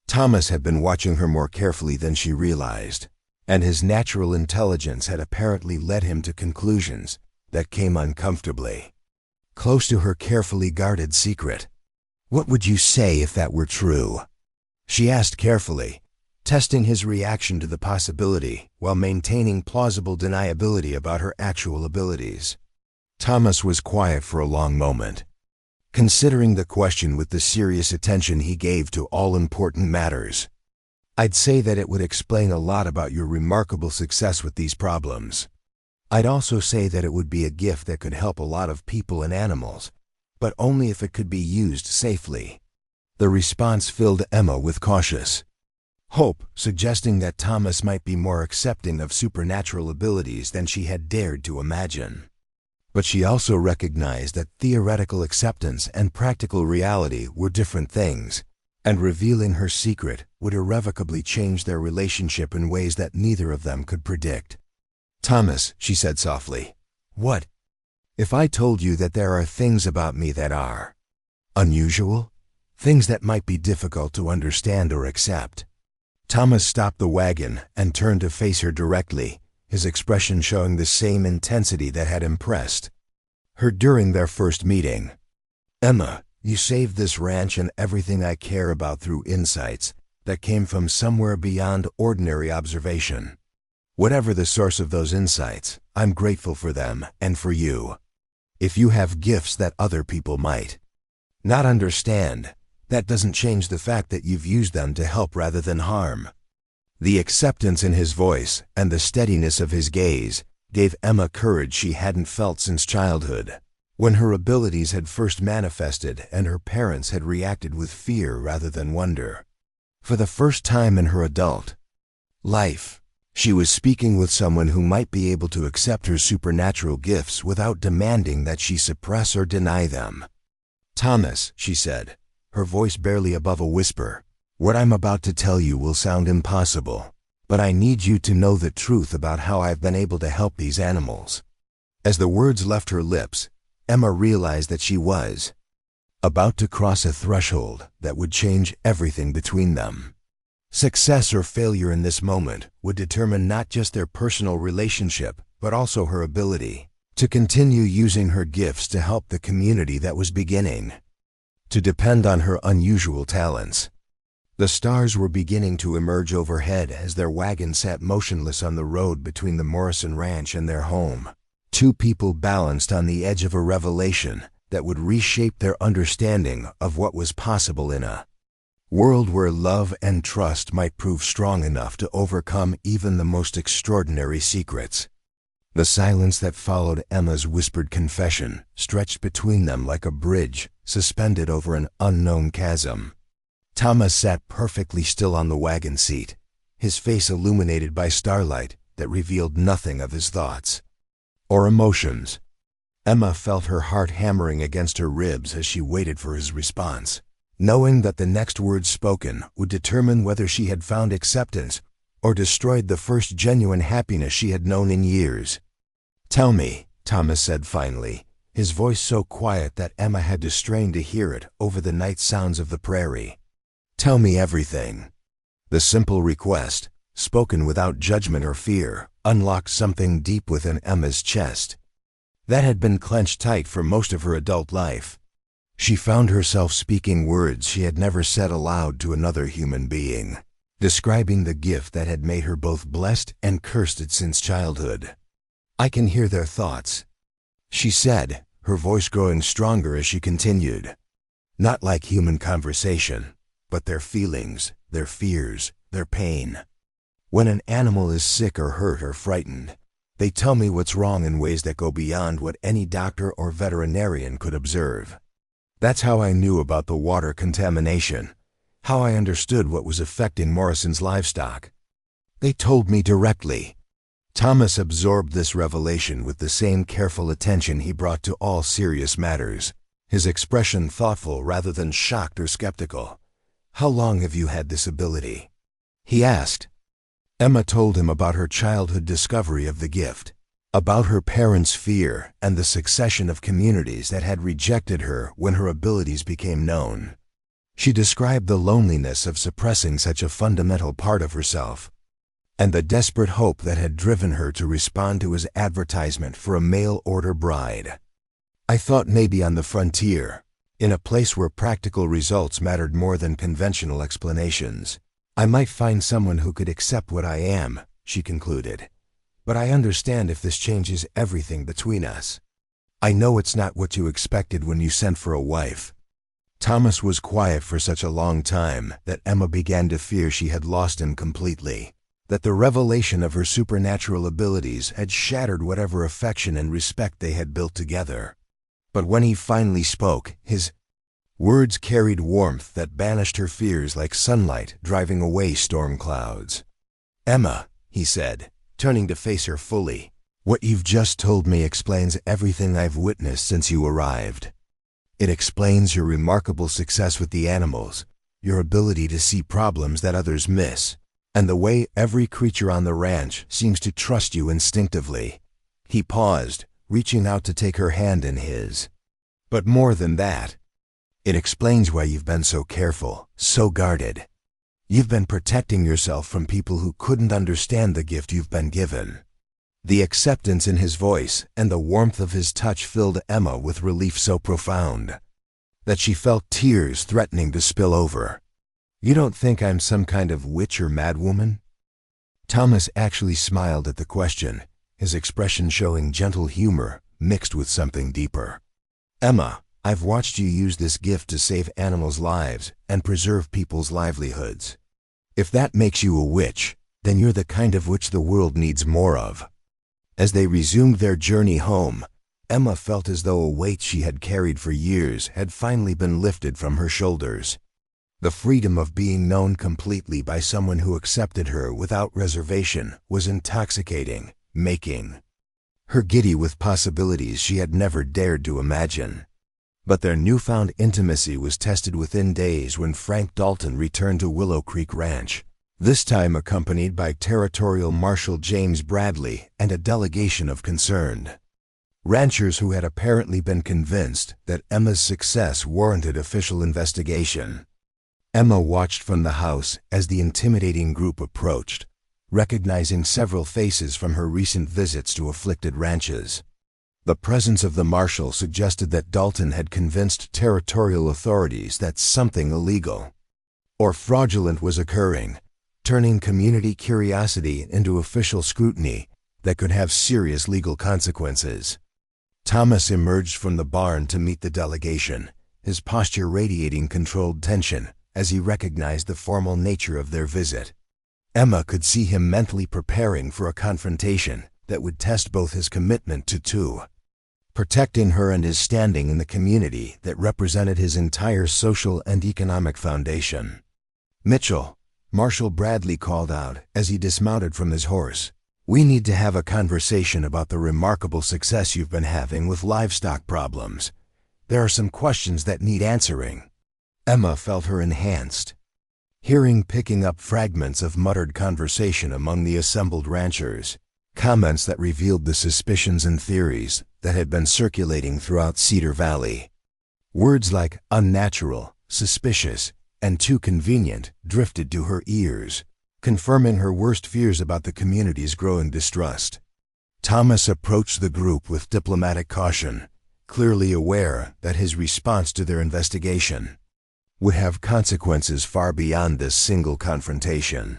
Thomas had been watching her more carefully than she realized, and his natural intelligence had apparently led him to conclusions that came uncomfortably close to her carefully guarded secret. "What would you say if that were true?" she asked carefully, testing his reaction to the possibility while maintaining plausible deniability about her actual abilities. Thomas was quiet for a long moment, considering the question with the serious attention he gave to all important matters. "I'd say that it would explain a lot about your remarkable success with these problems. I'd also say that it would be a gift that could help a lot of people and animals, but only if it could be used safely." The response filled Emma with cautious hope, suggesting that Thomas might be more accepting of supernatural abilities than she had dared to imagine. But she also recognized that theoretical acceptance and practical reality were different things, and revealing her secret would irrevocably change their relationship in ways that neither of them could predict. "Thomas," she said softly, "what if I told you that there are things about me that are unusual? Things that might be difficult to understand or accept?" Thomas stopped the wagon and turned to face her directly, his expression showing the same intensity that had impressed her during their first meeting. "Emma, you saved this ranch and everything I care about through insights that came from somewhere beyond ordinary observation. Whatever the source of those insights, I'm grateful for them and for you. If you have gifts that other people might not understand, that doesn't change the fact that you've used them to help rather than harm." The acceptance in his voice and the steadiness of his gaze gave Emma courage she hadn't felt since childhood, when her abilities had first manifested and her parents had reacted with fear rather than wonder. For the first time in her adult life, she was speaking with someone who might be able to accept her supernatural gifts without demanding that she suppress or deny them. "Thomas," she said, her voice barely above a whisper, "what I'm about to tell you will sound impossible, but I need you to know the truth about how I've been able to help these animals." As the words left her lips, Emma realized that she was about to cross a threshold that would change everything between them. Success or failure in this moment would determine not just their personal relationship, but also her ability to continue using her gifts to help the community that was beginning to depend on her unusual talents. The stars were beginning to emerge overhead as their wagon sat motionless on the road between the Morrison Ranch and their home. Two people balanced on the edge of a revelation that would reshape their understanding of what was possible in a world where love and trust might prove strong enough to overcome even the most extraordinary secrets. The silence that followed Emma's whispered confession stretched between them like a bridge suspended over an unknown chasm. Thomas sat perfectly still on the wagon seat, his face illuminated by starlight that revealed nothing of his thoughts or emotions. Emma felt her heart hammering against her ribs as she waited for his response, knowing that the next words spoken would determine whether she had found acceptance or destroyed the first genuine happiness she had known in years. "Tell me," Thomas said finally, his voice so quiet that Emma had to strain to hear it over the night sounds of the prairie. "Tell me everything." The simple request, spoken without judgment or fear, unlocked something deep within Emma's chest that had been clenched tight for most of her adult life. She found herself speaking words she had never said aloud to another human being, describing the gift that had made her both blessed and cursed since childhood. "I can hear their thoughts," she said, her voice growing stronger as she continued. "Not like human conversation, but their feelings, their fears, their pain. When an animal is sick or hurt or frightened, they tell me what's wrong in ways that go beyond what any doctor or veterinarian could observe. That's how I knew about the water contamination, how I understood what was affecting Morrison's livestock. They told me directly." Thomas absorbed this revelation with the same careful attention he brought to all serious matters, his expression thoughtful rather than shocked or skeptical. "How long have you had this ability?" he asked. Emma told him about her childhood discovery of the gift, about her parents' fear and the succession of communities that had rejected her when her abilities became known. She described the loneliness of suppressing such a fundamental part of herself, and the desperate hope that had driven her to respond to his advertisement for a mail-order bride. "I thought maybe on the frontier, in a place where practical results mattered more than conventional explanations, I might find someone who could accept what I am," she concluded. "But I understand if this changes everything between us. I know it's not what you expected when you sent for a wife." Thomas was quiet for such a long time that Emma began to fear she had lost him completely, that the revelation of her supernatural abilities had shattered whatever affection and respect they had built together. But when he finally spoke, his words carried warmth that banished her fears like sunlight driving away storm clouds. "Emma," he said, turning to face her fully, "what you've just told me explains everything I've witnessed since you arrived. It explains your remarkable success with the animals, your ability to see problems that others miss, and the way every creature on the ranch seems to trust you instinctively." He paused, reaching out to take her hand in his. "But more than that, it explains why you've been so careful, so guarded. You've been protecting yourself from people who couldn't understand the gift you've been given." The acceptance in his voice and the warmth of his touch filled Emma with relief so profound that she felt tears threatening to spill over. "You don't think I'm some kind of witch or madwoman?" Thomas actually smiled at the question, his expression showing gentle humor mixed with something deeper. "Emma, I've watched you use this gift to save animals' lives and preserve people's livelihoods. If that makes you a witch, then you're the kind of witch the world needs more of." As they resumed their journey home, Emma felt as though a weight she had carried for years had finally been lifted from her shoulders. The freedom of being known completely by someone who accepted her without reservation was intoxicating, making her giddy with possibilities she had never dared to imagine. But their newfound intimacy was tested within days when Frank Dalton returned to Willow Creek Ranch, this time accompanied by Territorial Marshal James Bradley and a delegation of concerned Ranchers who had apparently been convinced that Emma's success warranted official investigation. Emma watched from the house as the intimidating group approached, recognizing several faces from her recent visits to afflicted ranches. The presence of the marshal suggested that Dalton had convinced territorial authorities that something illegal or fraudulent was occurring, turning community curiosity into official scrutiny that could have serious legal consequences. Thomas emerged from the barn to meet the delegation, his posture radiating controlled tension as he recognized the formal nature of their visit. Emma could see him mentally preparing for a confrontation that would test both his commitment to protecting her and his standing in the community that represented his entire social and economic foundation. "Mitchell," Marshal Bradley called out as he dismounted from his horse, "we need to have a conversation about the remarkable success you've been having with livestock problems. There are some questions that need answering." Emma felt her enhanced hearing picking up fragments of muttered conversation among the assembled ranchers, comments that revealed the suspicions and theories that had been circulating throughout Cedar Valley. Words like unnatural, suspicious, and too convenient drifted to her ears, confirming her worst fears about the community's growing distrust. Thomas approached the group with diplomatic caution, clearly aware that his response to their investigation would have consequences far beyond this single confrontation.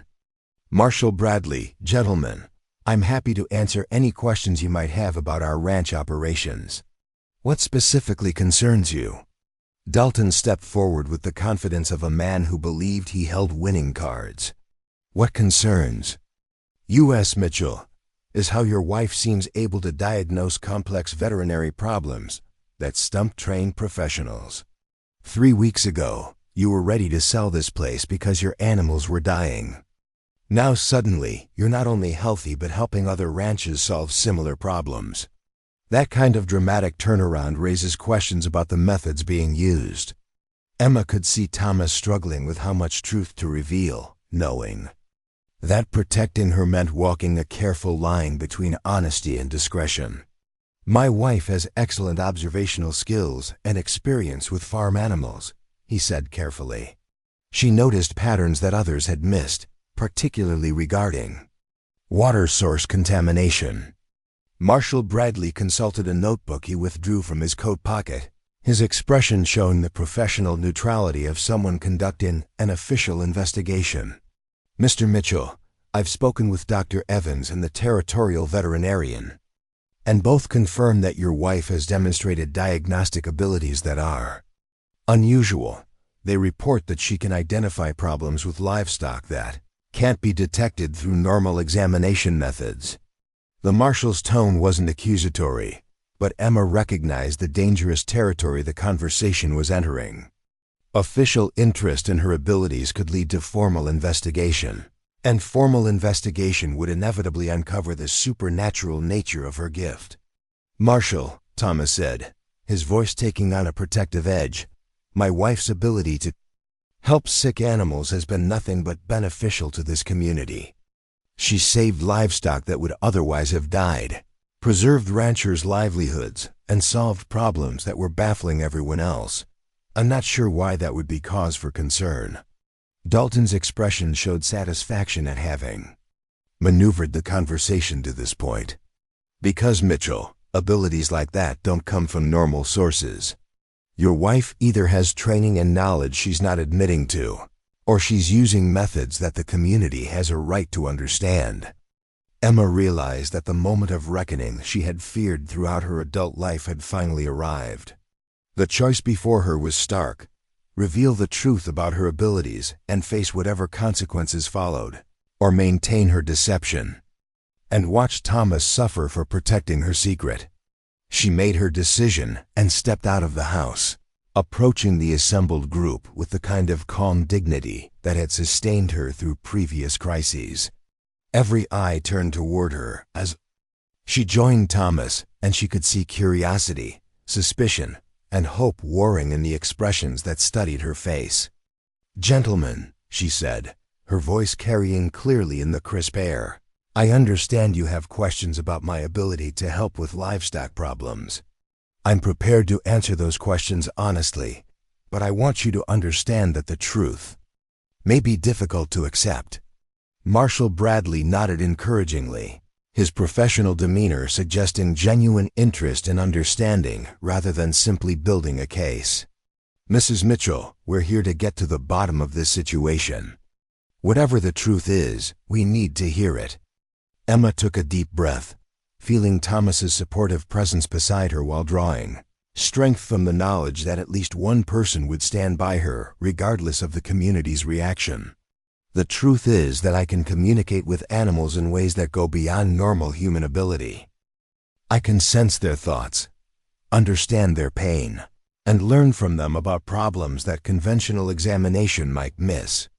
"Marshal Bradley, gentlemen, I'm happy to answer any questions you might have about our ranch operations. What specifically concerns you?" Dalton stepped forward with the confidence of a man who believed he held winning cards. "What concerns U.S. Mitchell is how your wife seems able to diagnose complex veterinary problems that stump trained professionals. 3 weeks ago, you were ready to sell this place because your animals were dying. Now suddenly, you're not only healthy but helping other ranches solve similar problems. That kind of dramatic turnaround raises questions about the methods being used." Emma could see Thomas struggling with how much truth to reveal, knowing that protecting her meant walking a careful line between honesty and discretion. "My wife has excellent observational skills and experience with farm animals," he said carefully. She noticed patterns that others had missed, particularly regarding water source contamination. Marshal Bradley consulted a notebook he withdrew from his coat pocket, his expression showing the professional neutrality of someone conducting an official investigation. "Mr. Mitchell, I've spoken with Dr. Evans and the territorial veterinarian, and both confirm that your wife has demonstrated diagnostic abilities that are unusual. They report that she can identify problems with livestock that can't be detected through normal examination methods." The marshal's tone wasn't accusatory, but Emma recognized the dangerous territory the conversation was entering. Official interest in her abilities could lead to formal investigation, and formal investigation would inevitably uncover the supernatural nature of her gift. "Marshal," Thomas said, his voice taking on a protective edge, "my wife's ability to help sick animals has been nothing but beneficial to this community. She saved livestock that would otherwise have died, preserved ranchers' livelihoods, and solved problems that were baffling everyone else. I'm not sure why that would be cause for concern." Dalton's expression showed satisfaction at having maneuvered the conversation to this point. "Because, Mitchell, abilities like that don't come from normal sources. Your wife either has training and knowledge she's not admitting to, or she's using methods that the community has a right to understand." Emma realized that the moment of reckoning she had feared throughout her adult life had finally arrived. The choice before her was stark: reveal the truth about her abilities and face whatever consequences followed, or maintain her deception and watch Thomas suffer for protecting her secret. She made her decision and stepped out of the house, approaching the assembled group with the kind of calm dignity that had sustained her through previous crises. Every eye turned toward her as she joined Thomas, and she could see curiosity, suspicion, and hope warring in the expressions that studied her face. "Gentlemen," she said, her voice carrying clearly in the crisp air, I understand you have questions about my ability to help with livestock problems. I'm prepared to answer those questions honestly, but I want you to understand that the truth may be difficult to accept. Marshal Bradley nodded encouragingly, his professional demeanor suggesting genuine interest and understanding rather than simply building a case. Mrs. Mitchell, we're here to get to the bottom of this situation. Whatever the truth is, we need to hear it. Emma took a deep breath, feeling Thomas's supportive presence beside her while drawing strength from the knowledge that at least one person would stand by her regardless of the community's reaction. The truth is that I can communicate with animals in ways that go beyond normal human ability. I can sense their thoughts, understand their pain, and learn from them about problems that conventional examination might miss.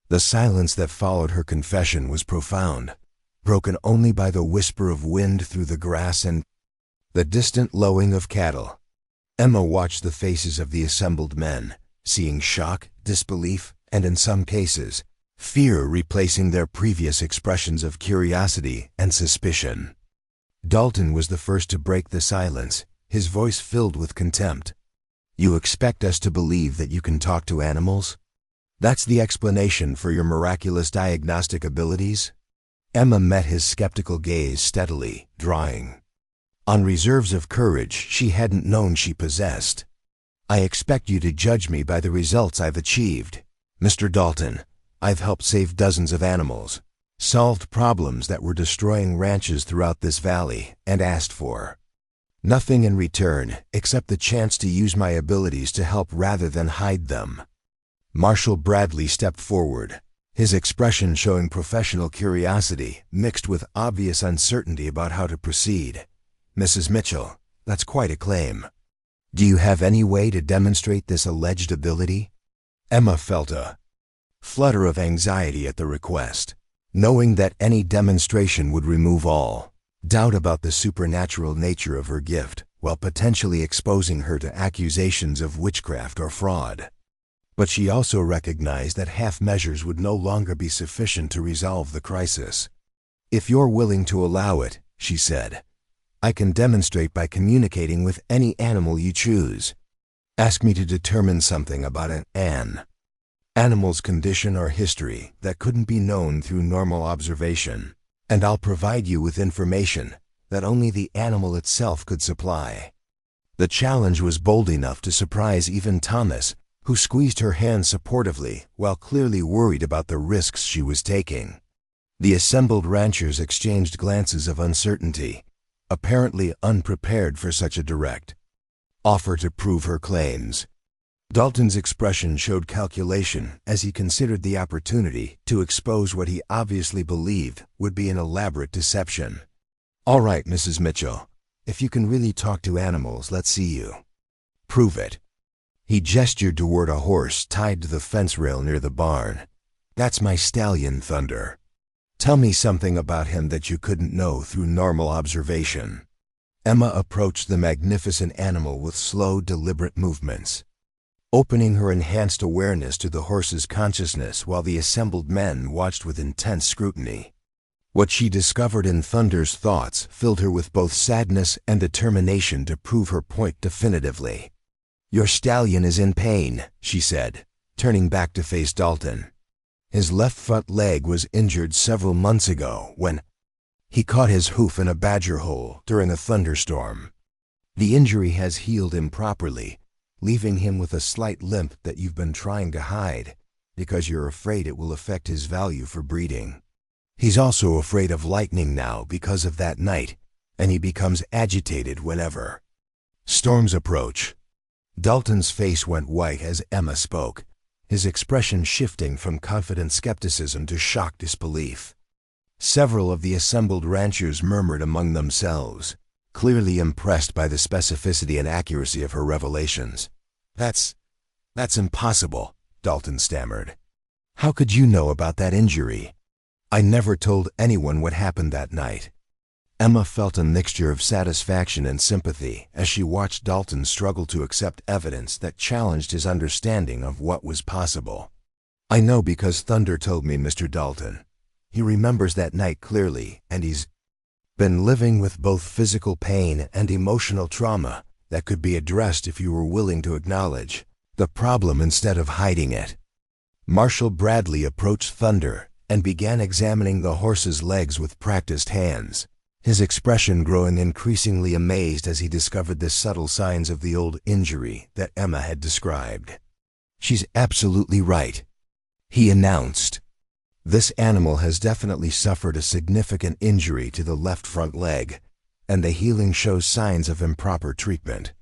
The silence that followed her confession was profound, broken only by the whisper of wind through the grass and the distant lowing of cattle. Emma watched the faces of the assembled men, seeing shock, disbelief, and in some cases, fear replacing their previous expressions of curiosity and suspicion. Dalton was the first to break the silence, his voice filled with contempt. You expect us to believe that you can talk to animals? That's the explanation for your miraculous diagnostic abilities? Emma met his skeptical gaze steadily, drawing on reserves of courage she hadn't known she possessed. I expect you to judge me by the results I've achieved. Mr. Dalton, I've helped save dozens of animals, solved problems that were destroying ranches throughout this valley, and asked for nothing in return except the chance to use my abilities to help rather than hide them. Marshal Bradley stepped forward, his expression showing professional curiosity mixed with obvious uncertainty about how to proceed. Mrs. Mitchell, that's quite a claim. Do you have any way to demonstrate this alleged ability? Emma felt a flutter of anxiety at the request, knowing that any demonstration would remove all doubt about the supernatural nature of her gift while potentially exposing her to accusations of witchcraft or fraud. But she also recognized that half measures would no longer be sufficient to resolve the crisis. If you're willing to allow it, she said, I can demonstrate by communicating with any animal you choose. Ask me to determine something about an animal's condition or history that couldn't be known through normal observation, and I'll provide you with information that only the animal itself could supply. The challenge was bold enough to surprise even Thomas, who squeezed her hand supportively while clearly worried about the risks she was taking. The assembled ranchers exchanged glances of uncertainty, apparently unprepared for such a direct offer to prove her claims. Dalton's expression showed calculation as he considered the opportunity to expose what he obviously believed would be an elaborate deception. All right, Mrs. Mitchell, if you can really talk to animals, let's see you prove it. He gestured toward a horse tied to the fence rail near the barn. That's my stallion, Thunder. Tell me something about him that you couldn't know through normal observation. Emma approached the magnificent animal with slow, deliberate movements, opening her enhanced awareness to the horse's consciousness while the assembled men watched with intense scrutiny. What she discovered in Thunder's thoughts filled her with both sadness and determination to prove her point definitively. Your stallion is in pain, she said, turning back to face Dalton. His left front leg was injured several months ago when he caught his hoof in a badger hole during a thunderstorm. The injury has healed improperly, leaving him with a slight limp that you've been trying to hide because you're afraid it will affect his value for breeding. He's also afraid of lightning now because of that night, and he becomes agitated whenever storms approach. Dalton's face went white as Emma spoke, his expression shifting from confident skepticism to shocked disbelief. Several of the assembled ranchers murmured among themselves, clearly impressed by the specificity and accuracy of her revelations. That's impossible, Dalton stammered. How could you know about that injury? I never told anyone what happened that night. Emma felt a mixture of satisfaction and sympathy as she watched Dalton struggle to accept evidence that challenged his understanding of what was possible. I know because Thunder told me, Mr. Dalton. He remembers that night clearly, and he's been living with both physical pain and emotional trauma that could be addressed if you were willing to acknowledge the problem instead of hiding it. Marshall Bradley approached Thunder and began examining the horse's legs with practiced hands, his expression growing increasingly amazed as he discovered the subtle signs of the old injury that Emma had described. "She's absolutely right," he announced. "This animal has definitely suffered a significant injury to the left front leg, and the healing shows signs of improper treatment."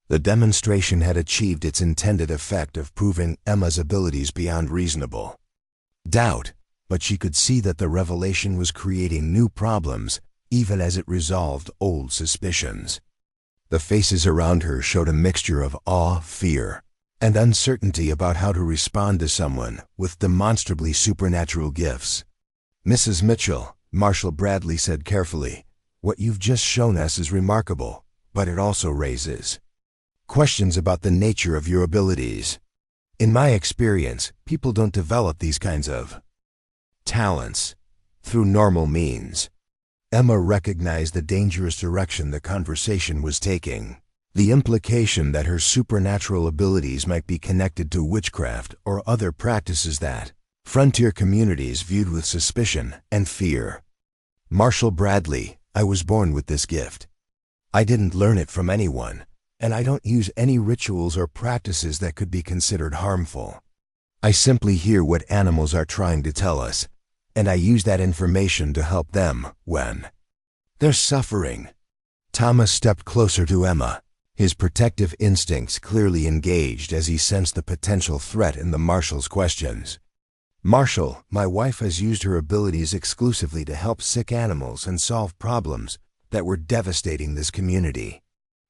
The demonstration had achieved its intended effect of proving Emma's abilities beyond reasonable doubt, but she could see that the revelation was creating new problems even as it resolved old suspicions. The faces around her showed a mixture of awe, fear, and uncertainty about how to respond to someone with demonstrably supernatural gifts. "Mrs. Mitchell," Marshall Bradley said carefully, "what you've just shown us is remarkable, but it also raises questions about the nature of your abilities. In my experience, people don't develop these kinds of talents through normal means." Emma recognized the dangerous direction the conversation was taking. The implication that her supernatural abilities might be connected to witchcraft or other practices that frontier communities viewed with suspicion and fear. "Marshall Bradley, I was born with this gift. I didn't learn it from anyone, and I don't use any rituals or practices that could be considered harmful. I simply hear what animals are trying to tell us, and I use that information to help them when they're suffering." Thomas stepped closer to Emma, his protective instincts clearly engaged as he sensed the potential threat in the marshal's questions. "Marshall, my wife has used her abilities exclusively to help sick animals and solve problems that were devastating this community.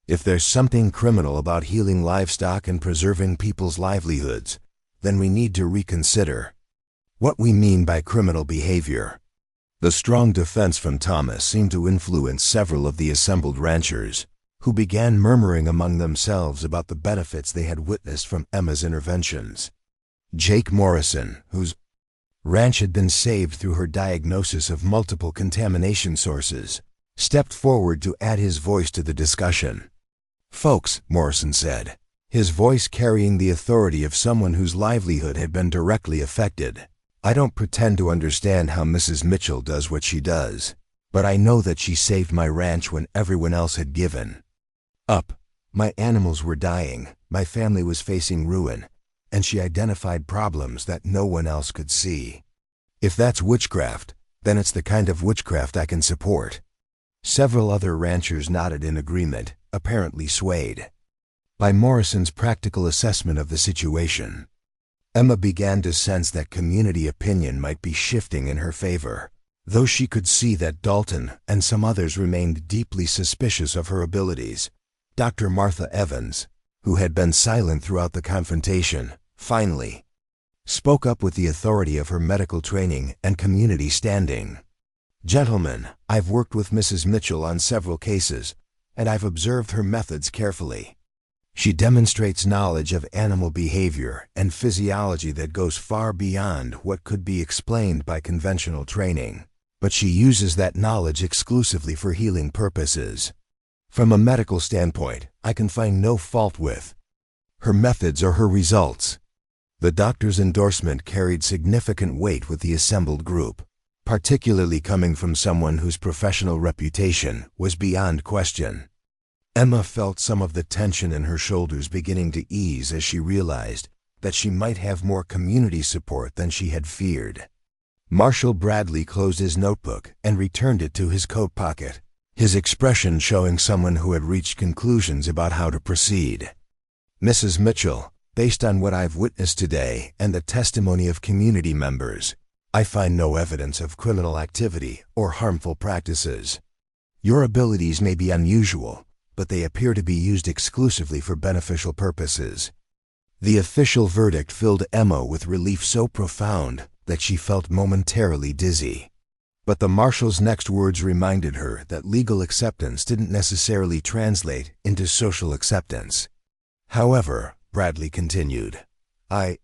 If there's something criminal about healing livestock and preserving people's livelihoods, then we need to reconsider what we mean by criminal behavior." The strong defense from Thomas seemed to influence several of the assembled ranchers, who began murmuring among themselves about the benefits they had witnessed from Emma's interventions. Jake Morrison, whose ranch had been saved through her diagnosis of multiple contamination sources, stepped forward to add his voice to the discussion. "Folks," Morrison said, his voice carrying the authority of someone whose livelihood had been directly affected, "I don't pretend to understand how Mrs. Mitchell does what she does, but I know that she saved my ranch when everyone else had given up. My animals were dying, my family was facing ruin, and she identified problems that no one else could see. If that's witchcraft, then it's the kind of witchcraft I can support." Several other ranchers nodded in agreement, apparently swayed by Morrison's practical assessment of the situation. Emma began to sense that community opinion might be shifting in her favor, though she could see that Dalton and some others remained deeply suspicious of her abilities. Dr. Martha Evans, who had been silent throughout the confrontation, finally spoke up with the authority of her medical training and community standing. "Gentlemen, I've worked with Mrs. Mitchell on several cases, and I've observed her methods carefully. She demonstrates knowledge of animal behavior and physiology that goes far beyond what could be explained by conventional training, but she uses that knowledge exclusively for healing purposes. From a medical standpoint, I can find no fault with her methods or her results." The doctor's endorsement carried significant weight with the assembled group, particularly coming from someone whose professional reputation was beyond question. Emma felt some of the tension in her shoulders beginning to ease as she realized that she might have more community support than she had feared. Marshall Bradley closed his notebook and returned it to his coat pocket, his expression showing someone who had reached conclusions about how to proceed. "Mrs. Mitchell, based on what I've witnessed today and the testimony of community members, I find no evidence of criminal activity or harmful practices. Your abilities may be unusual, but they appear to be used exclusively for beneficial purposes." The official verdict filled Emma with relief so profound that she felt momentarily dizzy. But the marshal's next words reminded her that legal acceptance didn't necessarily translate into social acceptance. "However," Bradley continued, I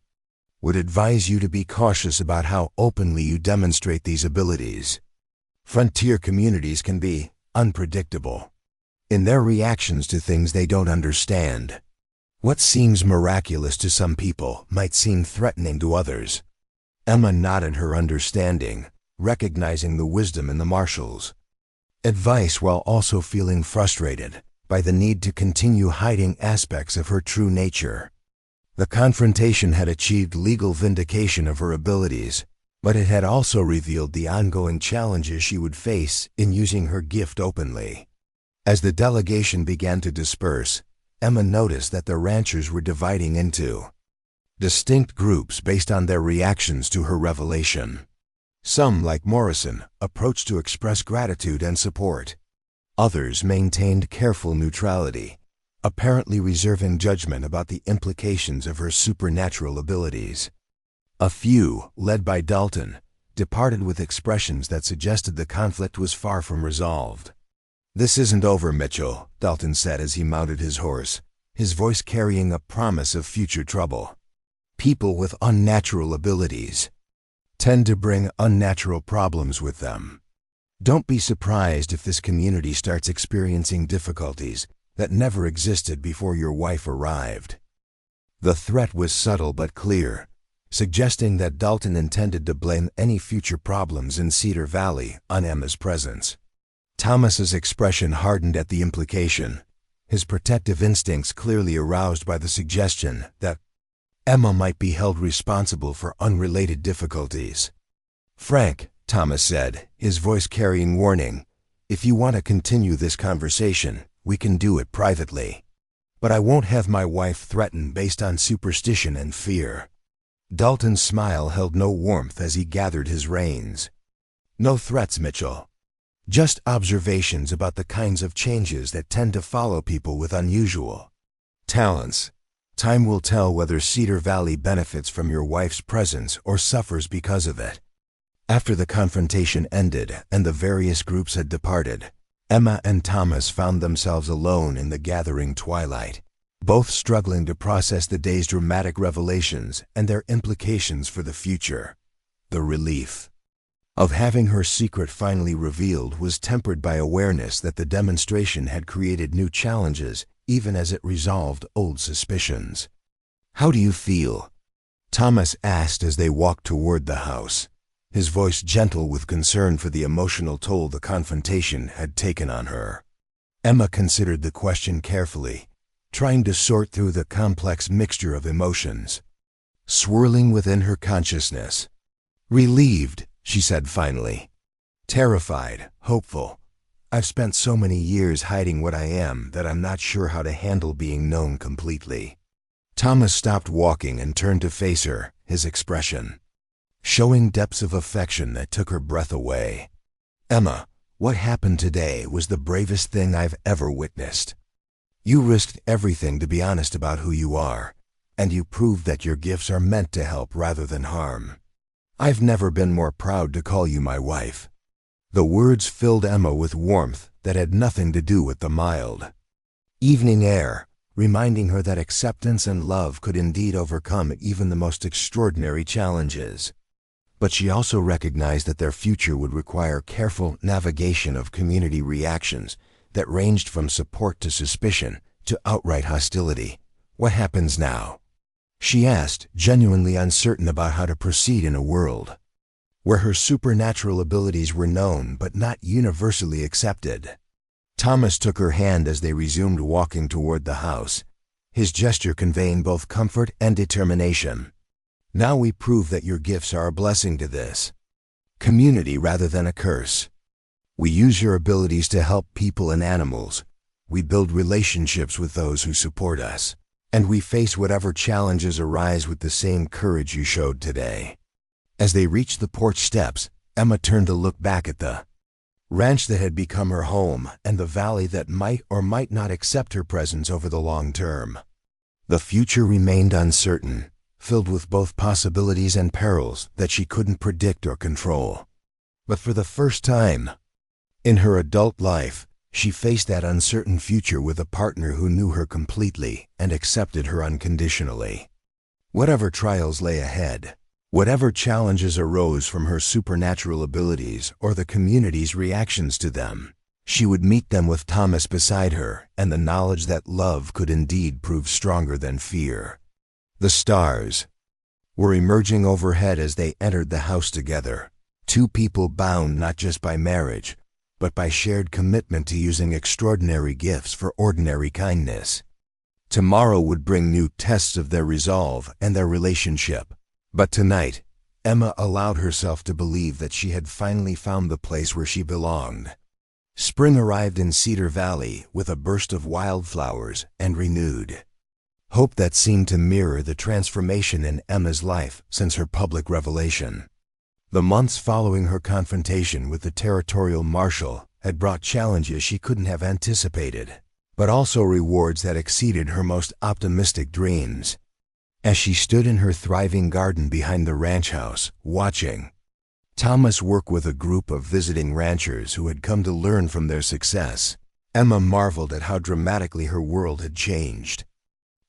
would advise you to be cautious about how openly you demonstrate these abilities. Frontier communities can be unpredictable in their reactions to things they don't understand. What seems miraculous to some people might seem threatening to others. Emma nodded her understanding, recognizing the wisdom in the Marshalls' advice while also feeling frustrated by the need to continue hiding aspects of her true nature. The confrontation had achieved legal vindication of her abilities, but it had also revealed the ongoing challenges she would face in using her gift openly. As the delegation began to disperse, Emma noticed that the ranchers were dividing into distinct groups based on their reactions to her revelation. Some, like Morrison, approached to express gratitude and support. Others maintained careful neutrality, apparently reserving judgment about the implications of her supernatural abilities. A few, led by Dalton, departed with expressions that suggested the conflict was far from resolved. "This isn't over, Mitchell," Dalton said as he mounted his horse, his voice carrying a promise of future trouble. "People with unnatural abilities tend to bring unnatural problems with them. Don't be surprised if this community starts experiencing difficulties that never existed before your wife arrived." The threat was subtle but clear, suggesting that Dalton intended to blame any future problems in Cedar Valley on Emma's presence. Thomas's expression hardened at the implication, his protective instincts clearly aroused by the suggestion that Emma might be held responsible for unrelated difficulties. "Frank," Thomas said, his voice carrying warning, "if you want to continue this conversation, we can do it privately. But I won't have my wife threatened based on superstition and fear." Dalton's smile held no warmth as he gathered his reins. "No threats, Mitchell. Just observations about the kinds of changes that tend to follow people with unusual talents. Time will tell whether Cedar Valley benefits from your wife's presence or suffers because of it." After the confrontation ended and the various groups had departed, Emma and Thomas found themselves alone in the gathering twilight, both struggling to process the day's dramatic revelations and their implications for the future. The relief of having her secret finally revealed was tempered by awareness that the demonstration had created new challenges even as it resolved old suspicions. "How do you feel?" Thomas asked as they walked toward the house, his voice gentle with concern for the emotional toll the confrontation had taken on her. Emma considered the question carefully, trying to sort through the complex mixture of emotions swirling within her consciousness. "Relieved," she said finally. "Terrified, hopeful. I've spent so many years hiding what I am that I'm not sure how to handle being known completely." Thomas stopped walking and turned to face her, his expression showing depths of affection that took her breath away. "Emma, what happened today was the bravest thing I've ever witnessed. You risked everything to be honest about who you are, and you proved that your gifts are meant to help rather than harm. I've never been more proud to call you my wife." The words filled Emma with warmth that had nothing to do with the mild evening air, reminding her that acceptance and love could indeed overcome even the most extraordinary challenges. But she also recognized that their future would require careful navigation of community reactions that ranged from support to suspicion to outright hostility. "What happens now?" she asked, genuinely uncertain about how to proceed in a world where her supernatural abilities were known but not universally accepted. Thomas took her hand as they resumed walking toward the house, his gesture conveying both comfort and determination. "Now we prove that your gifts are a blessing to this community rather than a curse. We use your abilities to help people and animals. We build relationships with those who support us. And we face whatever challenges arise with the same courage you showed today." As they reached the porch steps, Emma turned to look back at the ranch that had become her home and the valley that might or might not accept her presence over the long term. The future remained uncertain, filled with both possibilities and perils that she couldn't predict or control. But for the first time in her adult life, she faced that uncertain future with a partner who knew her completely and accepted her unconditionally. Whatever trials lay ahead, whatever challenges arose from her supernatural abilities or the community's reactions to them, she would meet them with Thomas beside her and the knowledge that love could indeed prove stronger than fear. The stars were emerging overhead as they entered the house together, two people bound not just by marriage, but by shared commitment to using extraordinary gifts for ordinary kindness. Tomorrow would bring new tests of their resolve and their relationship, but tonight, Emma allowed herself to believe that she had finally found the place where she belonged. Spring arrived in Cedar Valley with a burst of wildflowers and renewed hope that seemed to mirror the transformation in Emma's life since her public revelation. The months following her confrontation with the territorial marshal had brought challenges she couldn't have anticipated, but also rewards that exceeded her most optimistic dreams. As she stood in her thriving garden behind the ranch house, watching Thomas work with a group of visiting ranchers who had come to learn from their success, Emma marveled at how dramatically her world had changed.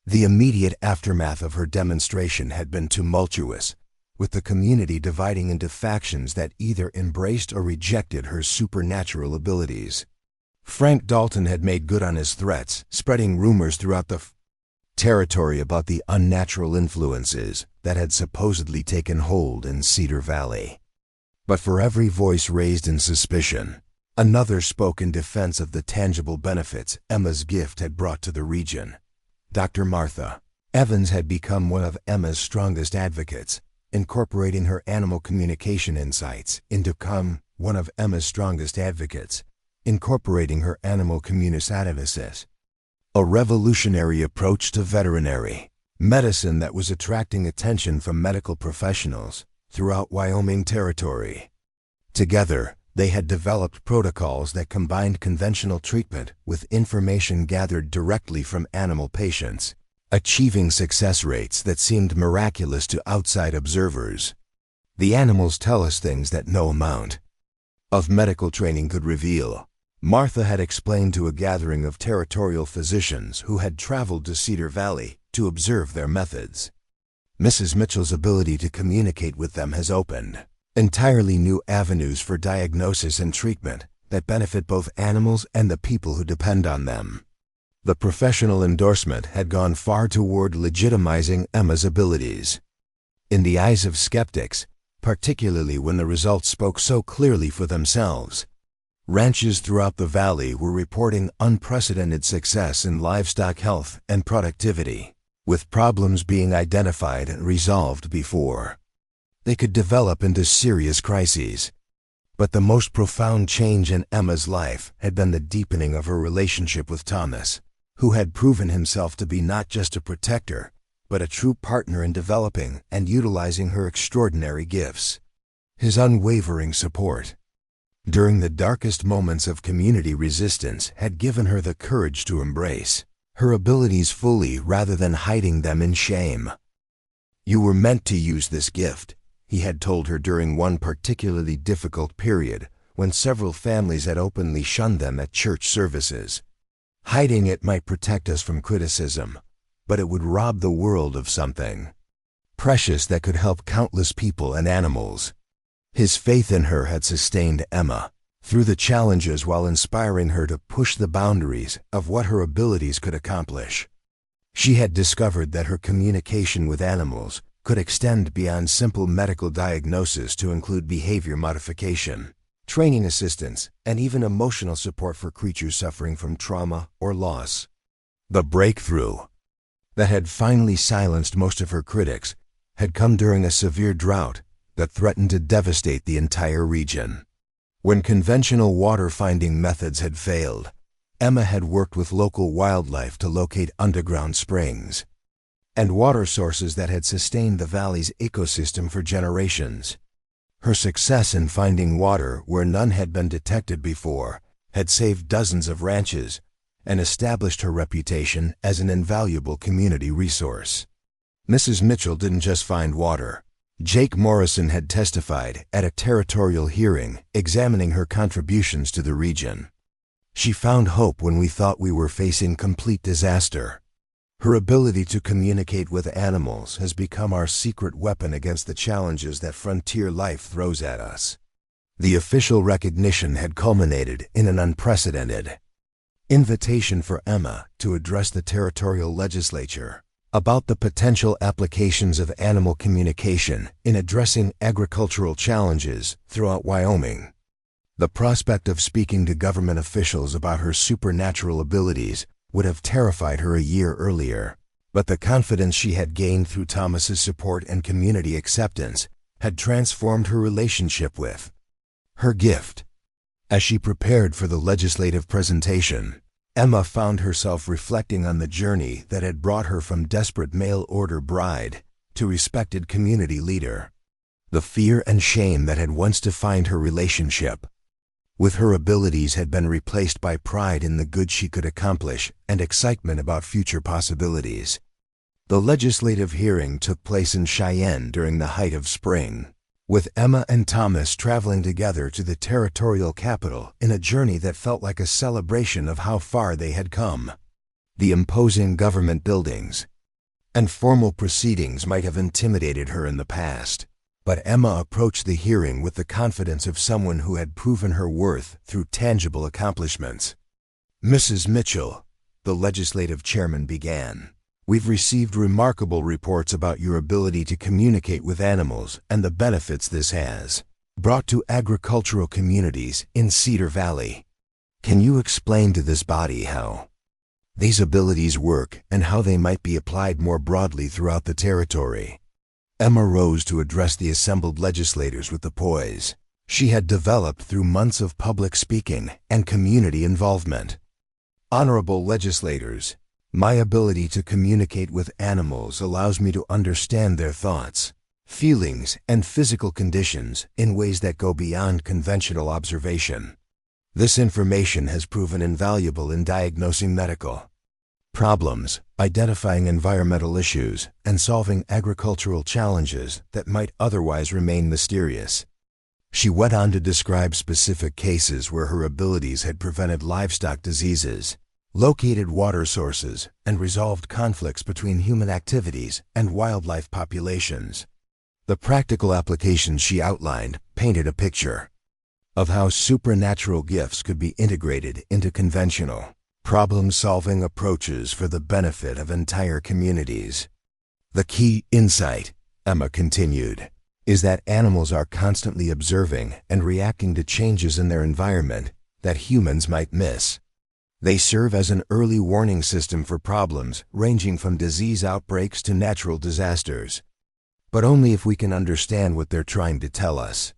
The immediate aftermath of her demonstration had been tumultuous, with the community dividing into factions that either embraced or rejected her supernatural abilities. Frank Dalton had made good on his threats, spreading rumors throughout the territory about the unnatural influences that had supposedly taken hold in Cedar Valley. But for every voice raised in suspicion, another spoke in defense of the tangible benefits Emma's gift had brought to the region. Dr. Martha Evans had become one of Emma's strongest advocates, incorporating her animal communication insights into one of Emma's strongest advocates, incorporating her animal communicativeness, a revolutionary approach to veterinary medicine that was attracting attention from medical professionals throughout Wyoming Territory. Together, they had developed protocols that combined conventional treatment with information gathered directly from animal patients, achieving success rates that seemed miraculous to outside observers. The animals tell us things that no amount of medical training could reveal, Martha had explained to a gathering of territorial physicians who had traveled to Cedar Valley to observe their methods. Mrs. Mitchell's ability to communicate with them has opened entirely new avenues for diagnosis and treatment that benefit both animals and the people who depend on them. The professional endorsement had gone far toward legitimizing Emma's abilities. In the eyes of skeptics, particularly when the results spoke so clearly for themselves, ranches throughout the valley were reporting unprecedented success in livestock health and productivity, with problems being identified and resolved before they could develop into serious crises. But the most profound change in Emma's life had been the deepening of her relationship with Thomas, who had proven himself to be not just a protector, but a true partner in developing and utilizing her extraordinary gifts. His unwavering support during the darkest moments of community resistance had given her the courage to embrace her abilities fully rather than hiding them in shame. "You were meant to use this gift," he had told her during one particularly difficult period when several families had openly shunned them at church services. "Hiding it might protect us from criticism, but it would rob the world of something precious that could help countless people and animals." His faith in her had sustained Emma through the challenges while inspiring her to push the boundaries of what her abilities could accomplish. She had discovered that her communication with animals could extend beyond simple medical diagnosis to include behavior modification, training assistance, and even emotional support for creatures suffering from trauma or loss. The breakthrough that had finally silenced most of her critics had come during a severe drought that threatened to devastate the entire region. When conventional water-finding methods had failed, Emma had worked with local wildlife to locate underground springs and water sources that had sustained the valley's ecosystem for generations. Her success in finding water where none had been detected before had saved dozens of ranches and established her reputation as an invaluable community resource. Mrs. Mitchell didn't just find water. Jake Morrison had testified at a territorial hearing examining her contributions to the region. "She found hope when we thought we were facing complete disaster." Her ability to communicate with animals has become our secret weapon against the challenges that frontier life throws at us. The official recognition had culminated in an unprecedented invitation for Emma to address the territorial legislature about the potential applications of animal communication in addressing agricultural challenges throughout Wyoming. The prospect of speaking to government officials about her supernatural abilities would have terrified her a year earlier, but the confidence she had gained through Thomas's support and community acceptance had transformed her relationship with her gift. As she prepared for the legislative presentation, Emma found herself reflecting on the journey that had brought her from desperate mail-order bride to respected community leader. The fear and shame that had once defined her relationship with her abilities had been replaced by pride in the good she could accomplish and excitement about future possibilities. The legislative hearing took place in Cheyenne during the height of spring, with Emma and Thomas traveling together to the territorial capital in a journey that felt like a celebration of how far they had come. The imposing government buildings and formal proceedings might have intimidated her in the past, but Emma approached the hearing with the confidence of someone who had proven her worth through tangible accomplishments. "Mrs. Mitchell," the legislative chairman began, "we've received remarkable reports about your ability to communicate with animals and the benefits this has brought to agricultural communities in Cedar Valley. Can you explain to this body how these abilities work and how they might be applied more broadly throughout the territory?" Emma rose to address the assembled legislators with the poise she had developed through months of public speaking and community involvement. "Honorable legislators, my ability to communicate with animals allows me to understand their thoughts, feelings, and physical conditions in ways that go beyond conventional observation. This information has proven invaluable in diagnosing medical problems, identifying environmental issues, and solving agricultural challenges that might otherwise remain mysterious." She went on to describe specific cases where her abilities had prevented livestock diseases, located water sources, and resolved conflicts between human activities and wildlife populations. The practical applications she outlined painted a picture of how supernatural gifts could be integrated into conventional problem-solving approaches for the benefit of entire communities. "The key insight," Emma continued, "is that animals are constantly observing and reacting to changes in their environment that humans might miss. They serve as an early warning system for problems ranging from disease outbreaks to natural disasters, but only if we can understand what they're trying to tell us."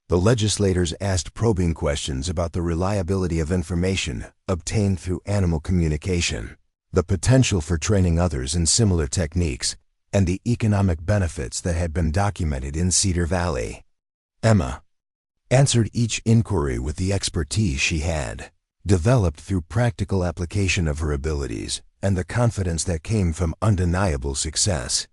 The legislators asked probing questions about the reliability of information obtained through animal communication, the potential for training others in similar techniques, and the economic benefits that had been documented in Cedar Valley. Emma answered each inquiry with the expertise she had developed through practical application of her abilities and the confidence that came from undeniable success.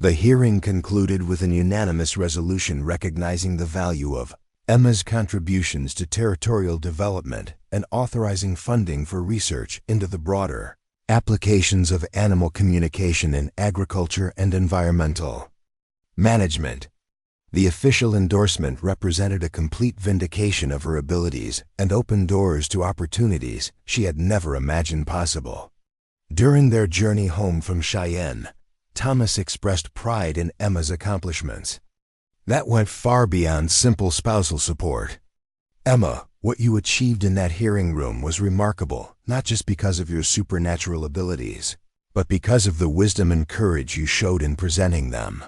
The hearing concluded with an unanimous resolution recognizing the value of Emma's contributions to territorial development and authorizing funding for research into the broader applications of animal communication in agriculture and environmental management. The official endorsement represented a complete vindication of her abilities and opened doors to opportunities she had never imagined possible. During their journey home from Cheyenne, Thomas expressed pride in Emma's accomplishments that went far beyond simple spousal support. "Emma, what you achieved in that hearing room was remarkable, not just because of your supernatural abilities, but because of the wisdom and courage you showed in presenting them.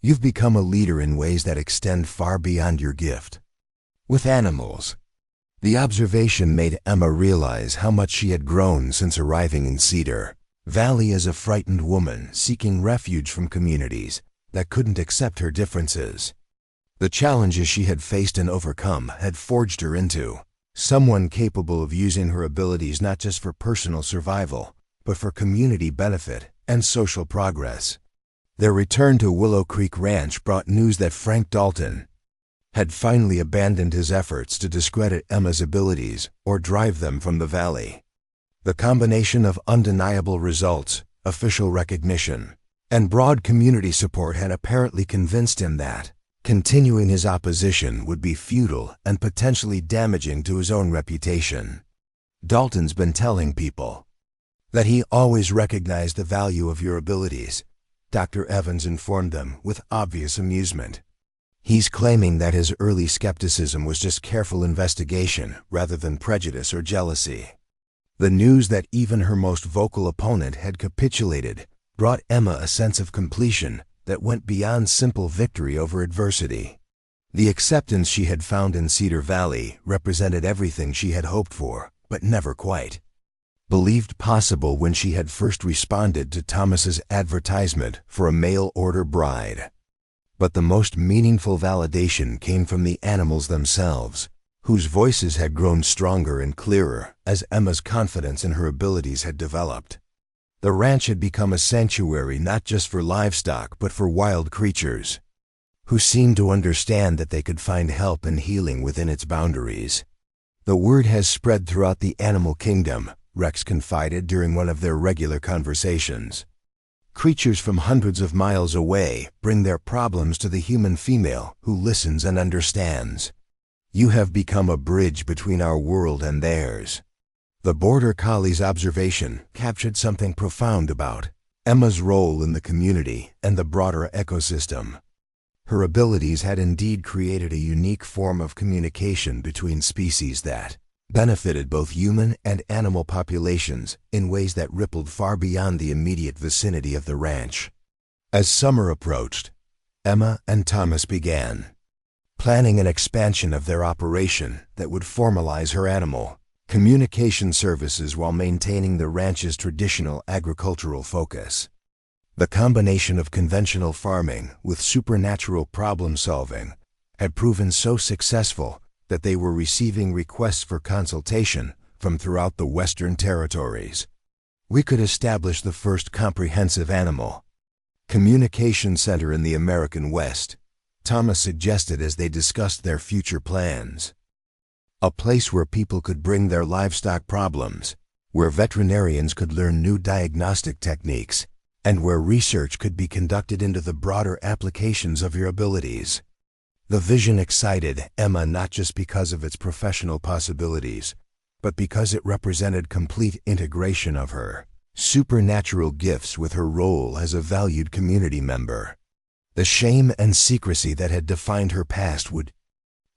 You've become a leader in ways that extend far beyond your gift with animals." The observation made Emma realize how much she had grown since arriving in Cedar Valley as a frightened woman seeking refuge from communities that couldn't accept her differences. The challenges she had faced and overcome had forged her into someone capable of using her abilities not just for personal survival, but for community benefit and social progress. Their return to Willow Creek Ranch brought news that Frank Dalton had finally abandoned his efforts to discredit Emma's abilities or drive them from the valley. The combination of undeniable results official recognition, and broad community support had apparently convinced him that continuing his opposition would be futile and potentially damaging to his own reputation. Dalton's been telling people that he always recognized the value of your abilities, Dr. Evans informed them with obvious amusement. He's claiming that his early skepticism was just careful investigation rather than prejudice or jealousy. The news that even her most vocal opponent had capitulated brought Emma a sense of completion that went beyond simple victory over adversity. The acceptance she had found in Cedar Valley represented everything she had hoped for, but never quite believed possible when she had first responded to Thomas's advertisement for a mail-order bride. But the most meaningful validation came from the animals themselves, whose voices had grown stronger and clearer as Emma's confidence in her abilities had developed. The ranch had become a sanctuary not just for livestock but for wild creatures, who seemed to understand that they could find help and healing within its boundaries. The word has spread throughout the animal kingdom, Rex confided during one of their regular conversations. Creatures from hundreds of miles away bring their problems to the human female who listens and understands. You have become a bridge between our world and theirs. The border collie's observation captured something profound about Emma's role in the community and the broader ecosystem. Her abilities had indeed created a unique form of communication between species that benefited both human and animal populations in ways that rippled far beyond the immediate vicinity of the ranch. As summer approached, Emma and Thomas began planning an expansion of their operation that would formalize her animal communication services while maintaining the ranch's traditional agricultural focus. The combination of conventional farming with supernatural problem-solving had proven so successful that they were receiving requests for consultation from throughout the Western Territories. We could establish the first comprehensive animal communication center in the American West, Thomas suggested as they discussed their future plans. A place where people could bring their livestock problems, where veterinarians could learn new diagnostic techniques, and where research could be conducted into the broader applications of your abilities. The vision excited Emma not just because of its professional possibilities, but because it represented complete integration of her supernatural gifts with her role as a valued community member. The shame and secrecy that had defined her past would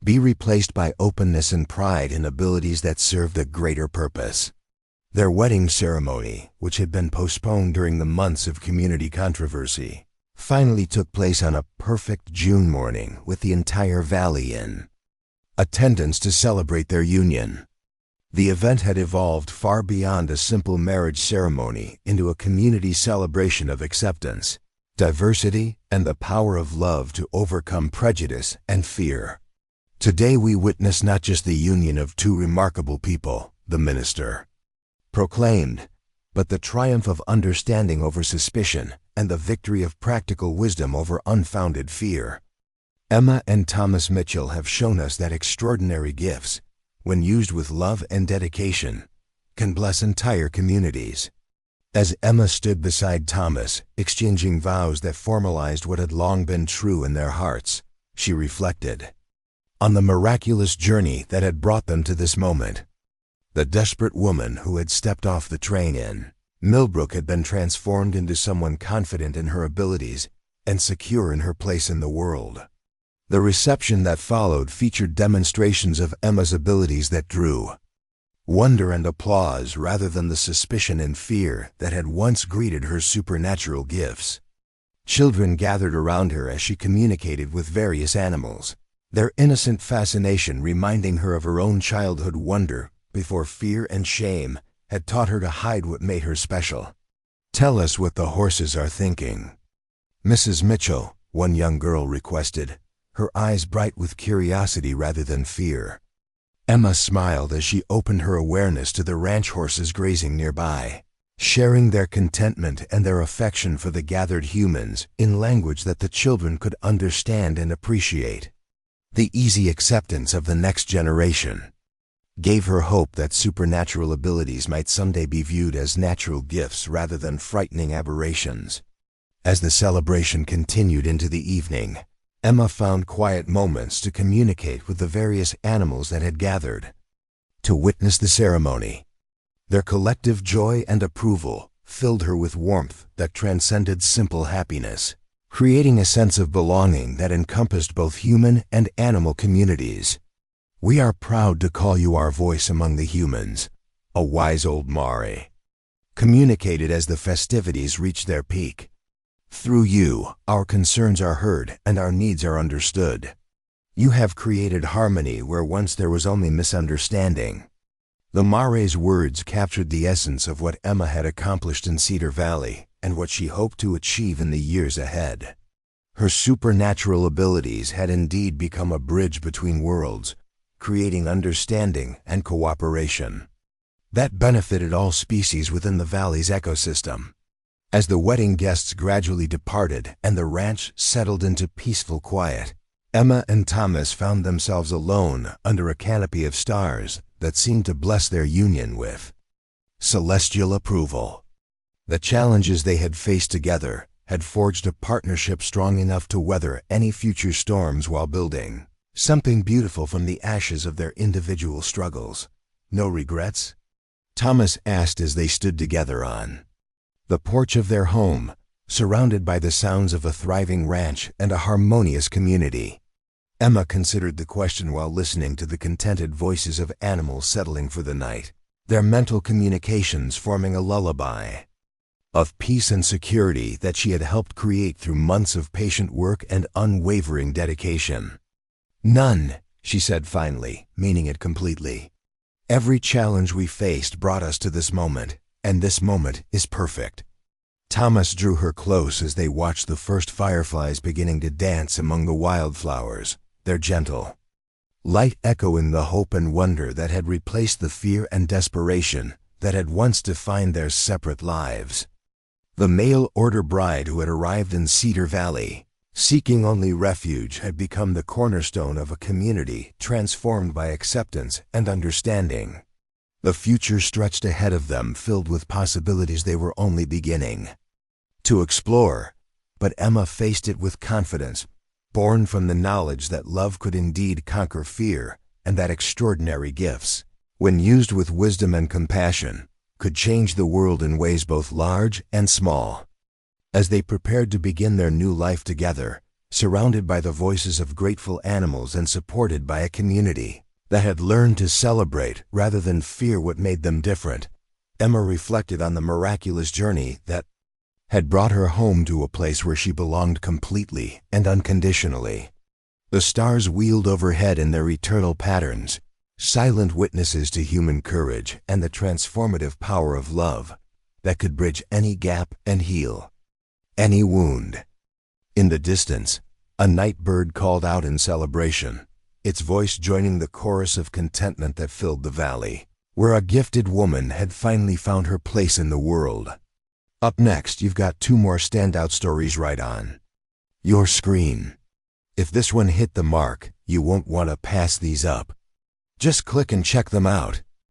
be replaced by openness and pride in abilities that served a greater purpose. Their wedding ceremony, which had been postponed during the months of community controversy, finally took place on a perfect June morning with the entire valley in attendance to celebrate their union. The event had evolved far beyond a simple marriage ceremony into a community celebration of acceptance, diversity, and the power of love to overcome prejudice and fear. Today we witness not just the union of two remarkable people, the minister proclaimed, but the triumph of understanding over suspicion and the victory of practical wisdom over unfounded fear. Emma and Thomas Mitchell have shown us that extraordinary gifts, when used with love and dedication, can bless entire communities. As Emma stood beside Thomas, exchanging vows that formalized what had long been true in their hearts, she reflected on the miraculous journey that had brought them to this moment. The desperate woman who had stepped off the train in Millbrook had been transformed into someone confident in her abilities and secure in her place in the world. The reception that followed featured demonstrations of Emma's abilities that drew wonder and applause rather than the suspicion and fear that had once greeted her supernatural gifts. Children gathered around her as she communicated with various animals, their innocent fascination reminding her of her own childhood wonder before fear and shame had taught her to hide what made her special. "Tell us what the horses are thinking, Mrs. Mitchell," one young girl requested, her eyes bright with curiosity rather than fear. Emma smiled as she opened her awareness to the ranch horses grazing nearby, sharing their contentment and their affection for the gathered humans in language that the children could understand and appreciate. The easy acceptance of the next generation. gave her hope that supernatural abilities might someday be viewed as natural gifts rather than frightening aberrations. As the celebration continued into the evening, Emma found quiet moments to communicate with the various animals that had gathered to witness the ceremony. Their collective joy and approval filled her with warmth that transcended simple happiness, creating a sense of belonging that encompassed both human and animal communities. "We are proud to call you our voice among the humans," a wise old Maori communicated as the festivities reached their peak. "Through you, our concerns are heard and our needs are understood. You have created harmony where once there was only misunderstanding." The Maori's words captured the essence of what Emma had accomplished in Cedar Valley and what she hoped to achieve in the years ahead. Her supernatural abilities had indeed become a bridge between worlds, creating understanding and cooperation that benefited all species within the valley's ecosystem. As the wedding guests gradually departed and the ranch settled into peaceful quiet, Emma and Thomas found themselves alone under a canopy of stars that seemed to bless their union with celestial approval. The challenges they had faced together had forged a partnership strong enough to weather any future storms while building something beautiful from the ashes of their individual struggles. "No regrets?" Thomas asked as they stood together on the porch of their home, surrounded by the sounds of a thriving ranch and a harmonious community. Emma considered the question while listening to the contented voices of animals settling for the night, their mental communications forming a lullaby of peace and security that she had helped create through months of patient work and unwavering dedication. "None," she said finally, meaning it completely. "Every challenge we faced brought us to this moment, and this moment is perfect." Thomas drew her close as they watched the first fireflies beginning to dance among the wildflowers, their gentle light echoing the hope and wonder that had replaced the fear and desperation that had once defined their separate lives. The mail-order bride who had arrived in Cedar Valley, seeking only refuge, had become the cornerstone of a community transformed by acceptance and understanding. The future stretched ahead of them, filled with possibilities they were only beginning to explore, but Emma faced it with confidence, born from the knowledge that love could indeed conquer fear and that extraordinary gifts, when used with wisdom and compassion, could change the world in ways both large and small. As they prepared to begin their new life together, surrounded by the voices of grateful animals and supported by a community that had learned to celebrate rather than fear what made them different, Emma reflected on the miraculous journey that had brought her home to a place where she belonged completely and unconditionally. The stars wheeled overhead in their eternal patterns, silent witnesses to human courage and the transformative power of love that could bridge any gap and heal any wound. In the distance, a night bird called out in celebration, its voice joining the chorus of contentment that filled the valley, where a gifted woman had finally found her place in the world. Up next, you've got two more standout stories right on your screen. If this one hit the mark, you won't want to pass these up. Just click and check them out.